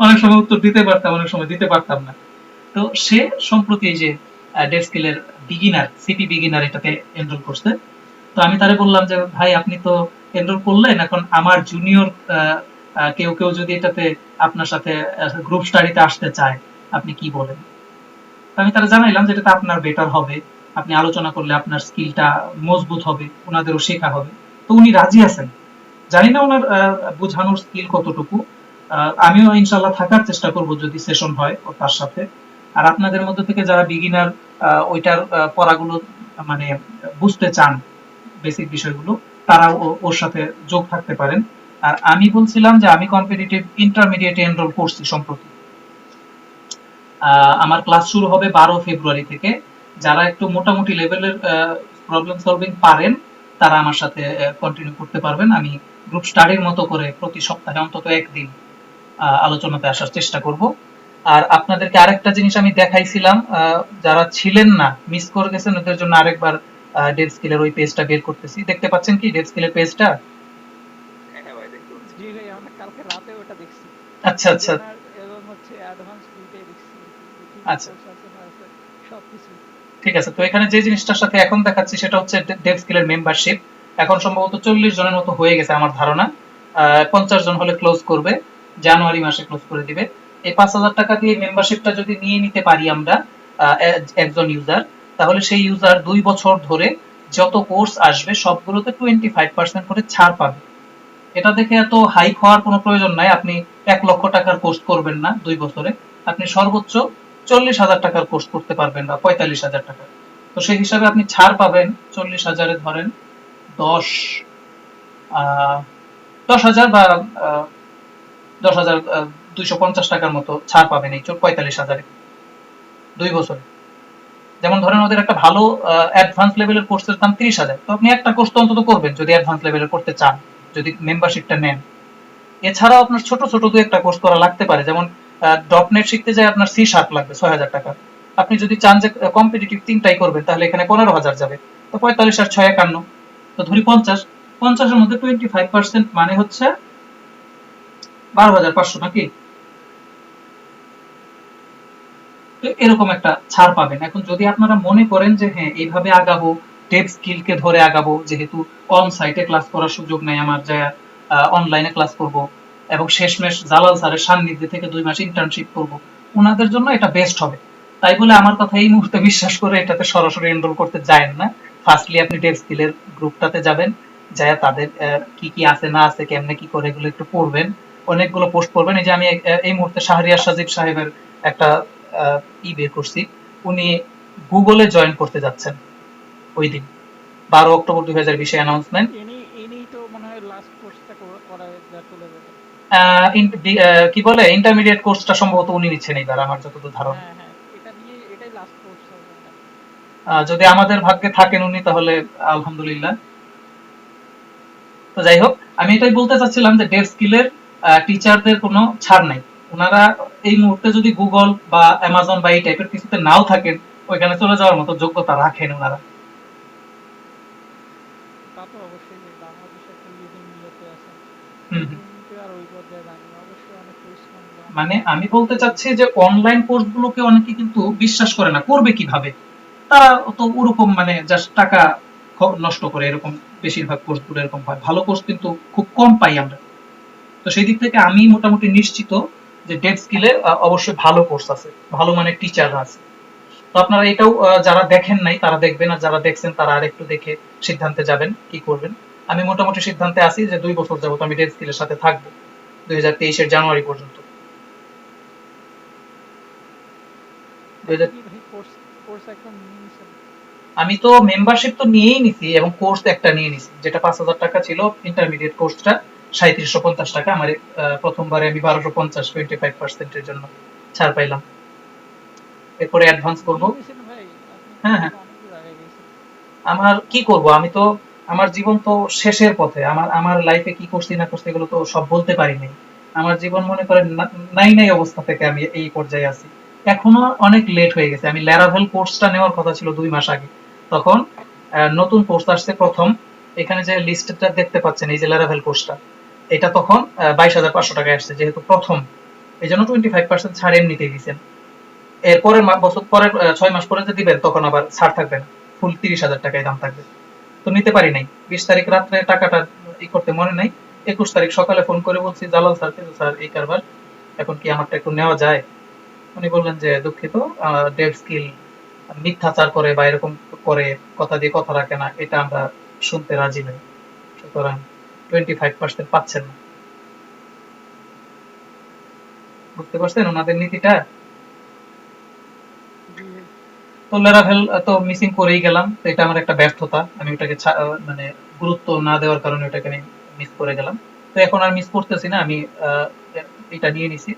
অনেক সময় উত্তর দিতে পারতাম, অনেক সময় দিতে পারতাম না। তো সে সম্প্রতি এই যে ডেভ স্কিলের বিগিনার সিপি বিগিনার এটাতে এনরোল করছে। তো আমি তারে বললাম যে ভাই আপনি তো এনরোল করলেন, এখন আমার জুনিয়র কেউ কেউ যদি এটাতে আপনার সাথে গ্রুপ স্টাডিতে আসতে চায় আপনি কি বলেন। তো আমি তারা জানাইলাম যে এটাতে আপনার বেটার হবে, আপনি আলোচনা করলে আপনার স্কিলটা মজবুত হবে, ওনাদেরও শেখা হবে। তো উনি রাজি আছেন, জানি না ওনার বোঝানোর স্কিল কতটুকু। আমিও ইনশাল্লাহ থাকার চেষ্টা করব যদি সেশন হয় তার সাথে। আর আপনাদের মধ্যে থেকে যারা বিগিনার ওইটার পড়াগুলো মানে বুঝতে চান বেসিক বিষয়গুলো, তারা ওর সাথে যোগ থাকতে পারেন। আর আমি বলছিলাম যে আমি কম্পিটিটিভ ইন্টারমিডিয়েটে এনরোল করছি সম্প্রতি। আমার ক্লাস শুরু হবে 12 ফেব্রুয়ারি থেকে। যারা একটু মোটামুটি লেভেলের প্রবলেম সলভিং পারেন তারা আমার সাথে কন্টিনিউ করতে পারবেন। আমি গ্রুপ স্টাডির মতো করে প্রতি সপ্তাহে অন্তত একদিন আলোচনাতে আসার চেষ্টা করব। আর আপনাদেরকে আরেকটা জিনিস আমি দেখাইছিলাম, যারা ছিলেন না মিস করে গেছেন ওদের জন্য আরেকবার ডেভ স্কিলের ওই পেজটা বের করতেছি, দেখতে পাচ্ছেন কি ডেভ স্কিলের পেজটা? হ্যাঁ ভাই দেখতে পাচ্ছি। জি ভাই আমরা কালকে রাতে ওটা দেখছি। আচ্ছা আচ্ছা এবং হচ্ছে অ্যাডভান্স দুইটাই দেখছি। আচ্ছা সবকিছু ঠিক আছে। তো এখানে যে জিনিসটার সাথে এখন দেখাচ্ছি সেটা হচ্ছে ডেভ স্কিলের মেম্বারশিপ। এখন সম্ভবত 40 জনের মতো হয়ে গেছে আমার ধারণা, 50 জন হলে ক্লোজ করবে, জানুয়ারি মাসে ক্লোজ করে দিবে। এই 5000 টাকা দিয়ে মেম্বারশিপটা যদি নিয়ে নিতে পারি আমরা একজন ইউজার, তাহলে সেই ইউজার 2 বছর ধরে যত কোর্স আসবে সবগুলোতে 25% করে ছাড় পাবে। এটা দেখে এত হাইপ হওয়ার কোনো প্রয়োজন নাই, আপনি 1 লক্ষ টাকার কোর্স করবেন না 2 বছরে, আপনি সর্বোচ্চ 40,000 টাকার কোর্স করতে পারবেন বা 45,000 টাকা। তো সেই হিসাবে আপনি ছাড় পাবেন 40,000-এ ধরেন 10,000 বা 10,250 টাকার মতো ছাড় পাবেন এই 45,000-এ 2 বছরে। যেমন ধরেন ওদের একটা ভালো অ্যাডভান্স লেভেলের কোর্সের দাম 30,000, তো আপনি একটা কোর্স তো অন্তত করবেন যদি অ্যাডভান্স লেভেলের করতে চান, যদি মেম্বারশিপটা নেন। এছাড়াও আপনার ছোট ছোট দু একটা কোর্স করা লাগতে পারে, যেমন ডটনেট শিখতে যায় আপনার C# লাগবে 6,000 টাকা। আপনি যদি চান যে কম্পিটিটিভ 3টাই করবেন তাহলে এখানে 15,000 যাবে, তো 45 আর 6 51, তো ধরি 50 এর মধ্যে 25% মানে হচ্ছে 12,500 নাকি, তো এরকম একটা ছাড় পাবেন। এখন যদি আপনারা মনে করেন যে হ্যাঁ এইভাবে আগাবো, ডেভ স্কিলকে ধরে আগাবো, যেহেতু অন সাইটে ক্লাস করার সুযোগ নেই আমার, যা অনলাইনে ক্লাস করব এবং শেষমেশ জালাল স্যারের সান্নিধ্যে থেকে 2 মাস ইন্টার্নশিপ করব, ওনাদের জন্য এটা বেস্ট হবে। তাই বলে আমার কথা এই মুহূর্তে বিশ্বাস করে এটাতে সরাসরি এনরোল করতে যায়েন না। ফার্স্টলি আপনি ডেভ স্কিলের গ্রুপটাতে যাবেন, যায় তাদের কি কি আছে না আছে, কেমনে কি করে এগুলো একটু পড়বেন, অনেকগুলো পোস্ট করবেন। এই যে আমি এই মুহূর্তে শাহরিয়ার সাজিব সাহেবের একটা বের করছি, উনি গুগলে জয়েন করতে যাচ্ছেন ওই দিন 12 অক্টোবর 2020 অ্যানাউন্সমেন্ট। ইনি তো মনে হয় লাস্ট কোর্সটা করায় যা চলে যাবে। কি বলে ইন্টারমিডিয়েট কোর্সটা সম্ভবত উনি নিচ্ছেন এইবার, আমার যতদূর ধারণা। হ্যাঁ হ্যাঁ, এটা নিয়ে এটাই লাস্ট কোর্স হবে। যদি আমাদের ভাগ্যে থাকেন উনি তাহলে আলহামদুলিল্লাহ। তো যাই হোক, আমি এটাই বলতে চাচ্ছিলাম যে ডেভ স্কিলের টিচারদের কোনো ছাড় নাই। ওনারা এই মুহূর্তে যদি গুগল বা অ্যামাজন বা এই টাইপের কিছুতে নাও থাকেন, ওইখানে চলে যাওয়ার মতো যোগ্যতা রাখেন ওনারা। তা তো অবশ্যই, বাংলাদেশ একটা লিডিং ইয়েতে আছে। হুম। কিন্তু আর ওই পর্যায়ে যায়নি, অবশ্যই অনেক পরিশ্রম। মানে আমি বলতে চাচ্ছি যে অনলাইন কোর্সগুলোকে অনেকে কিন্তু বিশ্বাস করে না, করবে কিভাবে, তারা তো ওরকম মানে জাস্ট টাকা নষ্ট করে, এরকম বেশিরভাগ কোর্সগুলো এরকম হয়। ভালো কোর্স কিন্তু খুব কম পাই আমরা। তো সেই দিক থেকে আমি মোটামুটি নিশ্চিত যে ডেভ স্কিলে অবশ্যই ভালো কোর্স আছে, ভালো মানের টিচাররা আছে। তো আপনারা এটাও যারা দেখেন নাই তারা দেখবেন, আর যারা দেখছেন তারা আরেকটু দেখে সিদ্ধান্তে যাবেন কি করবেন। আমি মোটামুটি সিদ্ধান্তে আছি যে 2 বছর যাবত আমি ডেভ স্কিলের সাথে থাকবো 2023 জানুয়ারি পর্যন্ত। আমি তো মেম্বারশিপ তো নিয়েই নিছি এবং কোর্স একটা নিয়ে নিছি, যেটা 5000 টাকা ছিল ইন্টারমিডিয়েট কোর্সটা 3750 টাকা। আমার প্রথমবারে আমি 1250 25% এর জন্য ছাড় পাইলাম। এরপরে অ্যাডভান্স করব। হ্যাঁ হ্যাঁ, আমার কি করব, আমি তো আমার জীবন তো শেষের পথে। আমার লাইফে কি করছি না করছি এগুলো তো সব বলতে পারি নাই। আমার জীবন মনে করেন নাই অবস্থা থেকে আমি এই পর্যায়ে আছি। এখনো অনেক লেট হয়ে গেছে। আমি ল্যারাভেল কোর্সটা নেওয়ার কথা ছিল 2 মাস আগে, তখন নতুন কোর্স আসছে প্রথম, এখানে যে লিস্টটা দেখতে পাচ্ছেন এই যে ল্যারাভেল কোর্সটা, এটা তখন 22,500 টাকায় আসছে যেহেতু প্রথম, এই জন্য 25% ছাড় এমনিতেই দিচ্ছেন। এরপরের বছর পরের 6 মাস পরে যে দিবেন তখন আবার ছাড় থাকবে না, ফুল 30,000 টাকায় দাম থাকবে। তো নিতে পারি নাই। 20 তারিখ রাত্রে টাকাটা করতে মনে নাই। 21 তারিখ সকালে ফোন করে বলছি জালাল স্যারকে, স্যার এই কারবার, এখন কি আমারটা একটু নেওয়া যায়? উনি বললেন যে দুঃখিত, ডেভ স্কিল মিথ্যাচার করে বা এরকম করে কথা দিয়ে কথা রাখে না, এটা আমরা শুনতে রাজি নই, সুতরাং 25% পাচ্ছেন না। বুঝতে পারছেন ওনাদের নীতিটা? তো ল্যারাভেল তো মিসিং করেই গেলাম। তো এটা আমার একটা ব্যর্থতা, আমি ওটাকে মানে গুরুত্ব না দেওয়ার কারণে ওটাকে আমি মিস করে গেলাম। তো এখন আর মিস করতেছি না, আমি এটা নিয়ে নিছি,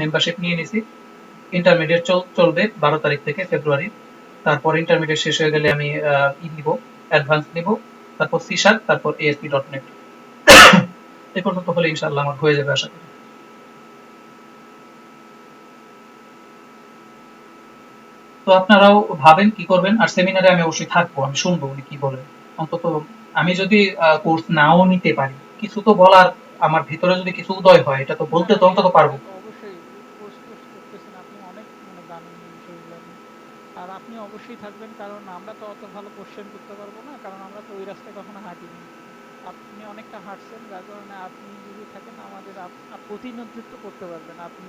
মেম্বারশিপ নিয়ে নিছি। ইন্টারমিডিয়েট চলবে 12 তারিখ থেকে ফেব্রুয়ারি। তারপর ইন্টারমিডিয়েট শেষ হয়ে গেলে আমি নিব, অ্যাডভান্স নিব, তারপর সি শার্প, তারপর ASP.NET। এই পর্যন্ত হলে ইনশাআল্লাহ আমার হয়ে যাবে আশা করি। তো আপনারাও ভাবেন কি করবেন। আর সেমিনারে আমি অবশ্যই থাকবো, আমি শুনবো উনি কি বলেন। অন্তত আমি যদি কোর্স নাও নিতে পারি, কিছু তো বলার, আমার ভিতরে যদি কিছু উদয় হয় এটা তো বলতে তো অন্তত পারবো। অবশ্যই কোর্স করতেছেন আপনি, অনেক মানে জানেন এই বিষয়গুলো। আর আপনি অবশ্যই থাকবেন, কারণ আমরা তো অত ভালো কোশ্চেন করতে পারবো না, কারণ আমরা তো ওই রাস্তায় কখনো হাঁটিনি। আপনি অনেকটা হাঁটছেন, যার কারণে আপনি যদি থাকেন আমাদের প্রতিনিধিত্ব করতে পারবেন। আপনি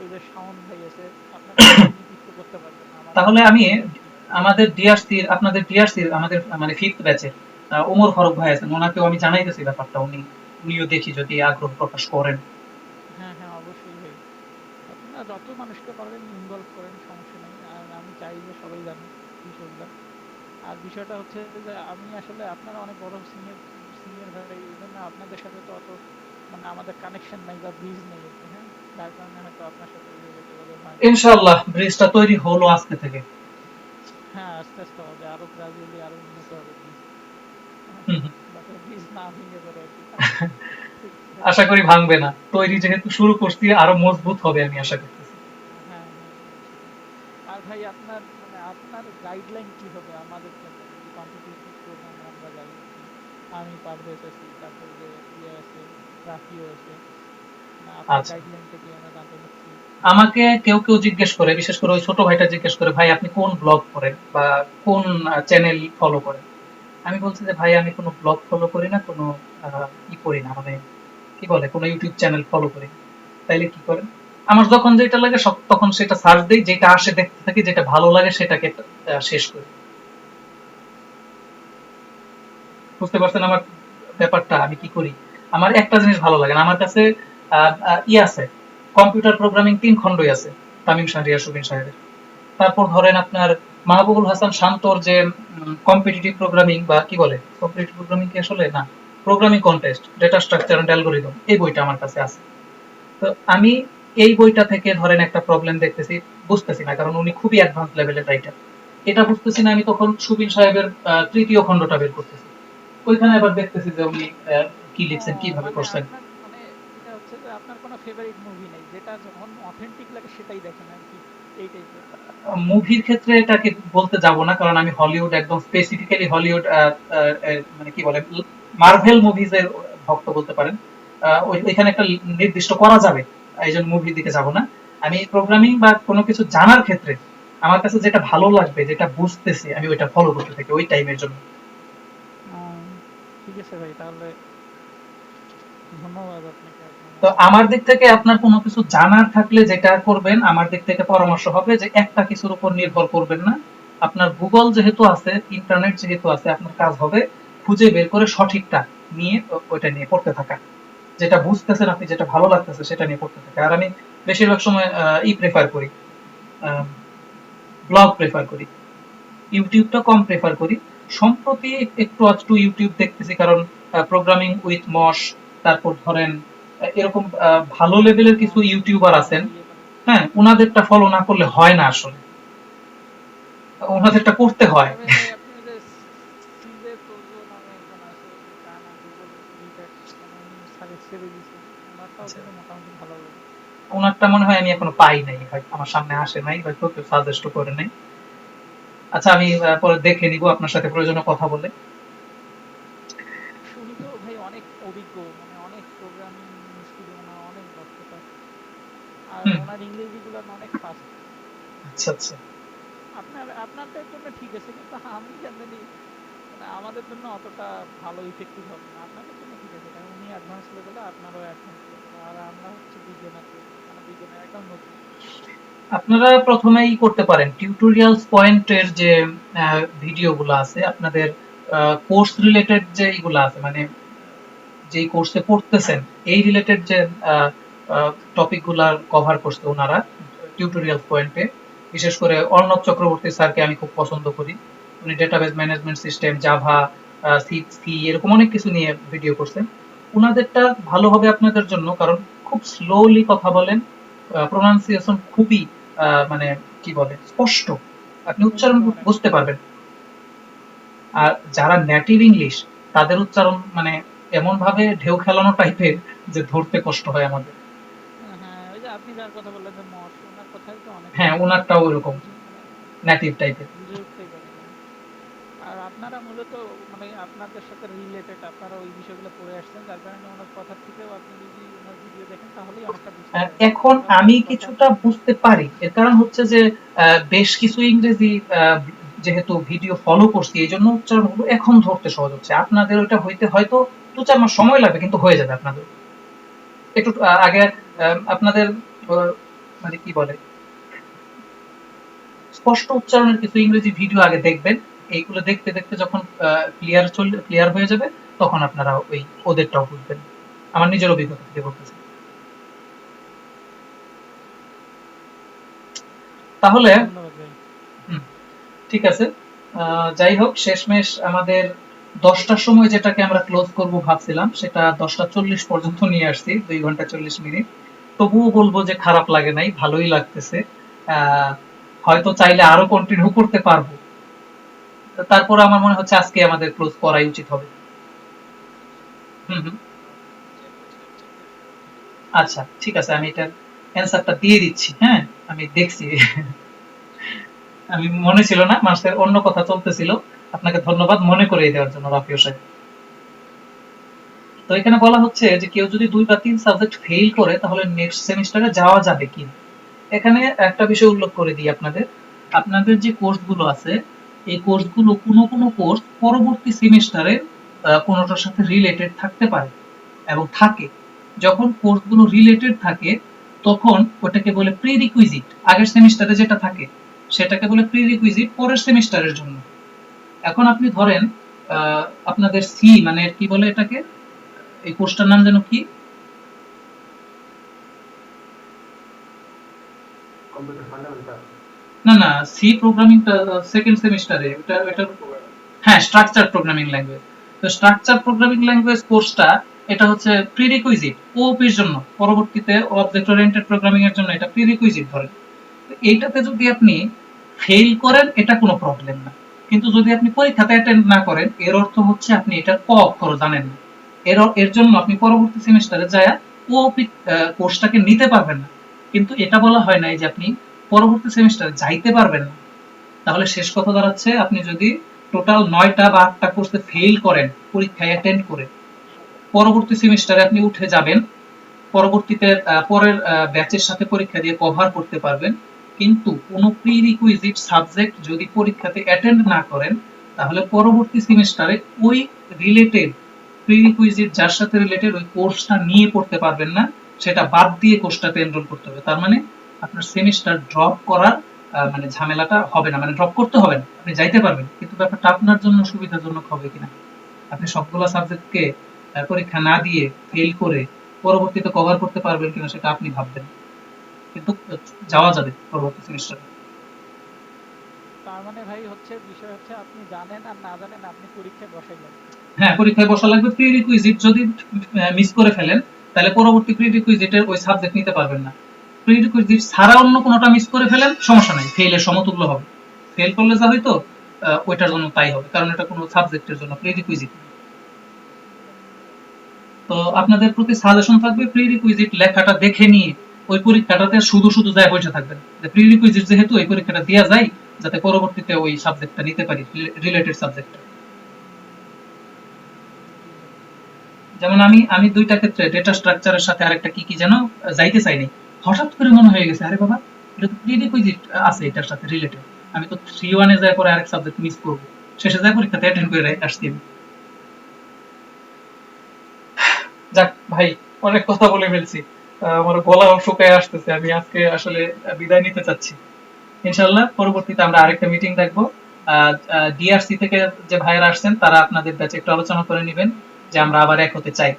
ওই যে শাওন ভাই আছে, আপনার প্রতিনিধিত্ব করতে পারবেন। তাহলে আমি আমাদের ডিআরসির, আপনাদের ডিআরসির আমাদের মানে 5th ব্যাচের ওমর ফারুক ভাই আছেন, ওনাকেও আমি জানাইতেছি ব্যাপারটা, উনিও দেখি যদি আগ্রহ প্রকাশ করেন। হ্যাঁ হ্যাঁ, অবশ্যই ভাই, আপনারা যত মানুষকে পারবেন ইনভলভ করেন, সমস্যা নেই। আর আমি চাই যে সবাই জানে বিষয়গুলো। আর বিষয়টা হচ্ছে যে আমি আসলে আপনারা অনেক বড় সিনিয়র ভাই, এই জন্য আপনাদের সাথে তো অত মানে আমাদের কানেকশন নাই বা ব্রিজ নেই, হ্যাঁ, যার কারণে হয়তো আপনার সাথে ইনশাআল্লাহ ব্রিজটা তৈরি হলো আজকে থেকে। হ্যাঁ, আস্তে আস্তে হবে, আরো গ্রাজুয়ালি আরো উন্নত হবে ব্রিজ না ভেঙে পড়ে। আশা করি ভাঙবে না, তৈরি যেহেতু শুরু করছি আরো মজবুত হবে আমি আশা করতেছি। হ্যাঁ, আর ভাই আপনার মানে আপনার গাইডলাইন কি হবে আমাদের জন্য, কম্পিটিটিভ প্রোগ্রামে আমরা যাই, আমি পারভেজ আছি, তারপর যে আছে রাফিও আছে, আপনার গাইডলাইনটা কি আমরা জানতে চাচ্ছি। আমাকে কেউ জিজ্ঞেস করে, বিশেষ করে ওই ছোট ভাইটা জিজ্ঞেস করে, ভাই আপনি কোন ব্লগ করেন বা কোন চ্যানেল ফলো করেন। আমি বলছি যে ভাই আমি কোনো ব্লগ ফলো করি না, কোনো করি না, মানে কি বলে কোনো ইউটিউব চ্যানেল ফলো করি না। তাইলে কি করেন, আমার যখন যেটা লাগে তখন সেটা সার্চ দিই, যেটা আসে দেখতে থাকি, যেটা ভালো লাগে সেটাকে শেষ করি। বুঝতে পারছেন আমার ব্যাপারটা, আমি কি করি। আমার একটা জিনিস ভালো লাগে না, আমার কাছে ই আছে, কম্পিউটার প্রোগ্রামিং 3 খণ্ডই আছে তামিম শাহরিয়ার সুবিন সাহেবের। তারপর ধরেন আপনার মাহবুবুল হাসান শান্তর যে কম্পিটিটিভ প্রোগ্রামিং বা কি বলে, কম্পিটিটিভ প্রোগ্রামিং কি আসলে না, programming contest, data structure and algorithm, এই বইটা আমার কাছে আছে। তো আমি এই বইটা থেকে ধরেন একটা প্রবলেম দেখতেছি, বুঝতেছি না, কারণ উনি খুবই অ্যাডভান্স লেভেলের রাইটার। এটা বুঝতেছি না, আমি তখন সুবিন সাহেবের তৃতীয় খণ্ডটা বের করতেছি, ওইখানে আবার দেখতেছি যে উনি কি লিখছেন, কিভাবে মানে করছেন। আপনার মানে এটা হচ্ছে যে আপনার কোনো ফেভারিট মুভি নেই, যেটা যখন অথেন্টিক লাগে সেটাই দেখেন আর কি, এই টাইপের। মুভির ক্ষেত্রে এটাকে বলতে যাব না, কারণ আমি হলিউড, একদম স্পেসিফিক্যালি হলিউড মানে কি বলে মার্ভেল মুভিজের ভক্ত বলতে পারেন। ওইখানে একটা নির্দিষ্ট করা যাবে, এই জন্য মুভির দিকে যাব না। আমি প্রোগ্রামিং বা কোনো কিছু জানার ক্ষেত্রে আমার কাছে যেটা ভালো লাগবে, যেটা বুঝতেছি, আমি ওইটা ফলো করতে থাকি ওই টাইমের জন্য। ঠিক আছে ভাই, তাহলে ধন্যবাদ আপনাকে। তো আমার দিক থেকে আপনার কোনো কিছু জানার থাকলে যেটা করবেন, আমার দিক থেকে পরামর্শ হবে যে একটা কিছুর উপর নির্ভর করবেন না। আপনার গুগল যেহেতু আছে, ইন্টারনেট যেহেতু আছে, আপনার কাজ হবে খুঁজে বের করে সঠিকটা নিয়ে ওইটা নিয়ে পড়তে থাকা। যেটা বুঝতেছেন আপনি, যেটা ভালো লাগতেছে সেটা নিয়ে পড়তে থাকা। আর আমি বেশিরভাগ সময় প্রেফার করি, ব্লগ প্রেফার করি, ইউটিউবটা কম প্রেফার করি। সম্প্রতি একটু আধটু ইউটিউব দেখতেছি, কারণ প্রোগ্রামিং উইথ মশ, তারপর ধরেন এরকম ভালো লেভেলের কিছু ইউটিউবার আছেন, হ্যাঁ, ওনাদেরটা ফলো না করলে হয় না, আসলে ওনাদেরটা করতে হয়। ওনারটা মনে হয় আমি এখনো পাই নাই, হয়তো আমার সামনে আসে নাই, হয়তো কেউ সাজেস্ট করে নাই। আচ্ছা, আমি পরে দেখে নিব, আপনার সাথে প্রয়োজনে কথা বলে। শুনি তো ভাই অনেক অভিজ্ঞ, মানে অনেক প্রোগ্রামিং স্কিলে মানে অনেক দক্ষতা, আর ওনার ইংরেজিগুলো অনেক ফাস্ট। আচ্ছা আচ্ছা, আপনাদের জন্য ঠিক আছে, কিন্তু আমি জানি মানে আমাদের জন্য অতটা ভালো ইফেক্টিভ হবে না। আপনাদের জন্য ঠিক আছে, কারণ উনি অ্যাডভান্স লেভেলে, আপনারও অ্যাডভান্স লেভেলে, আর আমরা হচ্ছে বিগিনার, মানে বিগিনার একদম নতুন। আপনারা প্রথমেই করতে পারেন টিউটোরিয়ালস পয়েন্টের যে ভিডিওগুলো আছে, আপনাদের কোর্স রিলেটেড যে এইগুলো আছে, মানে যেই কোর্সে পড়তেছেন এই রিলেটেড যে টপিকগুলো কভার করছে ওনারা টিউটোরিয়ালস পয়েন্টে। বিশেষ করে অর্ণব চক্রবর্তী স্যারকে আমি খুব পছন্দ করি, উনি database management system, Java, C এরকম অনেক কিছু নিয়ে ভিডিও করছেন। ওনাদেরটা ভালো হবে আপনাদের জন্য, কারণ খুব স্লোলি কথা বলেন, প্রোনাউন্সিয়েশন খুবই মানে কি বলে স্পষ্ট, আপনি উচ্চারণ বুঝতে পারবেন। আর যারা নেটিভ ইংলিশ, তাদের উচ্চারণ মানে এমন ভাবে ঢেউ খেলানো টাইপের যে ধরতে কষ্ট হয় আমাদের। হ্যাঁ, ওই যে আপনি যার কথা বললেন যে মশ, ওনার কথাই তো অনেক, হ্যাঁ, ওনারটাও ওইরকম নেটিভ টাইপের। বুঝে উঠতেই পারি না। আর আপনারা মূলত মানে আপনাদের সাথে রিলেটেড, আপনারা ওই বিষয়গুলো পড়ে আসছেন, যার কারণে ওনার কথা থেকেও আপনি যদি ওনার ভিডিও দেখেন তাহলেই অনেকটা বুঝতে পারবেন। এখন আমি কিছুটা বুঝতে পারি, এর কারণ হচ্ছে যে বেশ কিছু ইংরেজি যেহেতু ভিডিও ফলো করছি, এই জন্য উচ্চারণগুলো এখন ধরতে সহজ হচ্ছে। আপনাদের ওইটা হইতে হয়তো 2-4 মাস সময় লাগবে, কিন্তু হয়ে যাবে আপনাদের। একটু আগে আপনাদের মানে কি বলে স্পষ্ট উচ্চারণের কিছু ইংরেজি ভিডিও আগে দেখবেন, এইগুলো দেখতে দেখতে যখন ক্লিয়ার হয়ে যাবে, তখন আপনারা ওই ওদেরটাও বুঝবেন। আমার নিজের অভিজ্ঞতা থেকে বলতেছি। তাহলে ঠিক আছে, যাই হোক, শেষমেশ আমাদের 10টার সময় যেটাকে আমরা ক্লোজ করব ভাবছিলাম, সেটা 10:40 পর্যন্ত নিয়ে আসছি, 2 ঘন্টা 40 মিনিট। তবুও বলবো যে খারাপ লাগে নাই, ভালোই লাগতেছে। হয়তো চাইলে আরো কন্টিনিউ করতে পারবো, তারপর আমার মনে হচ্ছে আজকে আমাদের ক্লোজ করাই উচিত হবে। আচ্ছা ঠিক আছে, আমি এটার অ্যান্সারটা দিয়ে দিচ্ছি। হ্যাঁ, আমি দেখছি, আমি মনে ছিল না, মাস্টার অন্য কথা চলতেছিল। আপনাকে ধন্যবাদ মনে করিয়ে দেওয়ার জন্য রাফিও সাহেব। তো এখানে বলা হচ্ছে যে কেউ যদি 2 বা 3 সাবজেক্ট ফেল করে, তাহলে নেক্সট সেমিস্টারে যাওয়া যাবে কি। এখানে একটা বিষয় উল্লেখ করে দিই আপনাদের, আপনাদের যে কোর্সগুলো আছে, এই কোর্সগুলো কোনো কোর্স পরবর্তী সেমিস্টারে কোনোটার সাথে রিলেটেড থাকতে পারে এবং থাকে। যখন কোর্সগুলো রিলেটেড থাকে, তখন ওটাকে বলে প্রিরিকুইজিট। আগের সেমিস্টারে যেটা থাকে সেটাকে বলে প্রিরিকুইজিট পরের সেমিস্টারের জন্য। এখন আপনি ধরেন আপনাদের সি মানে কি বলে এটাকে, এই কোর্সটার নাম যেন কি, না না, সি প্রোগ্রামিংটা সেকেন্ড সেমিস্টারে, এটা হ্যাঁ স্ট্রাকচার প্রোগ্রামিং ল্যাঙ্গুয়েজ। তো স্ট্রাকচার প্রোগ্রামিং ল্যাঙ্গুয়েজ কোর্সটা এটা হচ্ছে প্রিরিকুইজিট ওপির জন্য, পরবর্তীতে অবজেক্ট ওরিয়েন্টেড প্রোগ্রামিং এর জন্য এটা প্রিরিকুইজিট ধরে। এইটাতে যদি আপনি ফেল করেন এটা কোনো প্রবলেম না, কিন্তু যদি আপনি পরীক্ষাতে অ্যাটেন্ড না করেন এর অর্থ হচ্ছে আপনি এটার ক অক্ষর জানেন না। এর জন্য আপনি পরবর্তী সেমিস্টারে যায় ওপি কোর্সটাকে নিতে পারবেন না। কিন্তু এটা বলা হয় নাই যে আপনি পরবর্তী সেমিস্টারে যাইতে পারবেন না। তাহলে শেষ কথা দাঁড়াচ্ছে আপনি যদি টোটাল 9টা বা 8টা কোর্সে ফেল করেন পরীক্ষায় অ্যাটেন্ড করে, পরবর্তী সেমিস্টারে আপনি উঠে যাবেন, পরবর্তীতে পরের ব্যাচের সাথে পরীক্ষা দিয়ে কভার করতে পারবেন। কিন্তু কোনো প্রিরিকুইজিট সাবজেক্ট যদি পরীক্ষাতে অ্যাটেন্ড না করেন তাহলে পরবর্তী সেমিস্টারে ওই রিলেটেড প্রিরিকুইজিট যার সাথে রিলেটেড ওই কোর্সটা নিয়ে পড়তে পারবেন না, সেটা বাদ দিয়ে কোর্সটাতে এনরোল করতে হবে। তার মানে আপনার সেমিস্টার ড্রপ করার মানে ঝামেলাটা হবে না, মানে ড্রপ করতে হবে না, আপনি যাইতে পারবেন। কিন্তু ব্যাপারটা আপনার জন্য সুবিধাজনক হবে কিনা, আপনি সবগুলো সাবজেক্টকে পরীক্ষা না দিয়ে ফেল করে পরবর্তীতে কভার করতে পারবেন কিনা সেটা আপনি ভাববেন। কিন্তু যাওয়া যাবে পরবর্তী সেমিস্টারে। তার মানে ভাই হচ্ছে বিষয় হচ্ছে আপনি জানেন আর না জানেন আপনি পরীক্ষায় বসাইলেন। হ্যাঁ পরীক্ষায় বসা লাগবে। প্রিরিকুইজিট যদি মিস করে ফেলেন তাহলে পরবর্তী প্রিরিকুইজিটের ওই সাবজেক্ট নিতে পারবেন না। প্রিরিকুইজিট ছাড়া অন্য কোনোটা মিস করে ফেলেন সমস্যা নাই, ফেলের সমতুল্য হবে। ফেল করলে যা হয়তো ওইটার জন্য তাই হবে, কারণ এটা কোনো সাবজেক্টের জন্য প্রিরিকুইজিট। তো আপনাদের প্রতি সাজেশন থাকবে প্রিরিকুইজিট লেখাটা দেখে নিয়ে ওই পরীক্ষাটাতে শুধু শুধু যায় বসে থাকবেন, যে প্রিরিকুইজিট যেহেতু ওই পরীক্ষাটা দেওয়া যায় যাতে পরবর্তীতে ওই সাবজেক্টটা নিতে পারি, রিলেটেড সাবজেক্ট। যেমন আমি দুইটা ক্ষেত্রে ডেটা স্ট্রাকচারের সাথে আরেকটা কি কি যেন যাইতে চাইনি, হঠাৎ করে মনে হয়ে গেছে আরে বাবা এটা তো প্রিরিকুইজিট আছে এটার সাথে রিলেটেড, আমি তো 3-1 এ যায় পরে আরেক সাবজেক্ট মিস করব, শেষে যায় পরীক্ষাতে অ্যাটেন্ড করে আসছি। যাক ভাই অনেক কথা বলে ফেলছি, আমার গলাও শুকায় আসতেছে, আমি আজকে আসলে বিদায় নিতে চাচ্ছি। ইনশাআল্লাহ পরবর্তীতে আমরা আরেকটা মিটিং রাখবো। ডিআরসি থেকে যে ভাইয়েরা আসছেন তারা আপনাদের ব্যাচে একটু আলোচনা করে নেবেন যে আমরা আবার এক হতে চাই,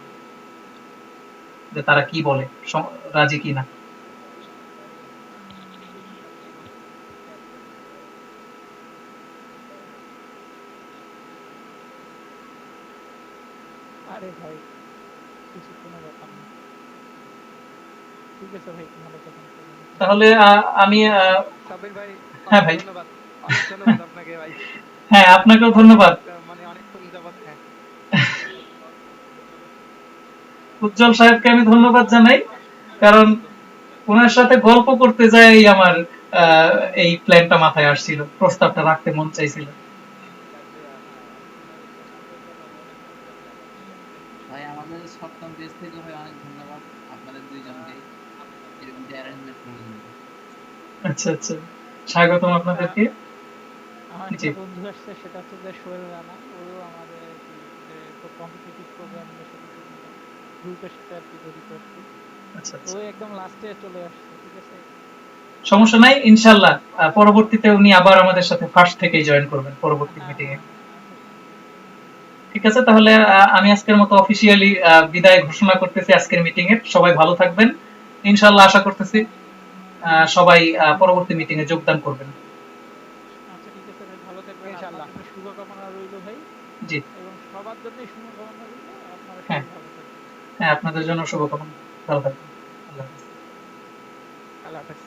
যে তারা কি বলে, রাজি কিনা। আরে ভাই কিছু কোনো ব্যাপার না, ঠিক আছে ভাই ভালো থাকেন। তাহলে আমি সাব্বির ভাই হ্যাঁ ভাই ধন্যবাদ, অনেক ধন্যবাদ আপনাকে ভাই। হ্যাঁ আপনাকেও ধন্যবাদ। মানে অনেকক্ষণ যাবত হ্যাঁ উজ্জ্বল সাহেবকে আমি ধন্যবাদ জানাই, কারণ ওনার সাথে গল্প করতে যাই আমার এই প্ল্যানটা মাথায় আসছিল, প্রস্তাবটা রাখতে মন চাইছিল। ভাই আমাদের সপ্তম পেজ থেকে ভাই অনেক ধন্যবাদ আপনাদের দুইজনকে এরকম অ্যারেঞ্জমেন্ট করার জন্য। আচ্ছা আচ্ছা, স্বাগতম আপনাদেরকে। আমার জি একটা বন্ধু আসছে, সেটা হচ্ছে যে সোহেল রানা, ওও আমাদের কম্পিটিটিভ প্রোগ্রামিং এর সাথে গ্রুপের সাথে আর কি জড়িত আর কি। আচ্ছা তো ও একদম লাস্টে চলে আসছে, ঠিক আছে সমস্যা নাই, ইনশাআল্লাহ পরবর্তীতে উনি আবার আমাদের সাথে ফার্স্ট থেকেই জয়েন করবেন পরবর্তী মিটিং এ। ঠিক আছে, তাহলে আমি আজকের মতো অফিসিয়ালি বিদায় ঘোষণা করতেছি আজকের মিটিং এর। সবাই ভালো থাকবেন, ইনশাআল্লাহ আশা করতেছি সবাই পরবর্তী মিটিং এ যোগদান করবেন। আচ্ছা ঠিক আছে ভাই, ভালো থাকবেন, ইনশাআল্লাহ আপনার শুভকামনা রইল ভাই। জি এবং সবার জন্যই শুভকামনা রইল, আপনারা হ্যাঁ সবাই ভালো থাকবেন। হ্যাঁ আপনাদের জন্য শুভকামনা, ভালো থাকবেন। আল্লাহ হাফেজ। আল্লাহ হাফেজ।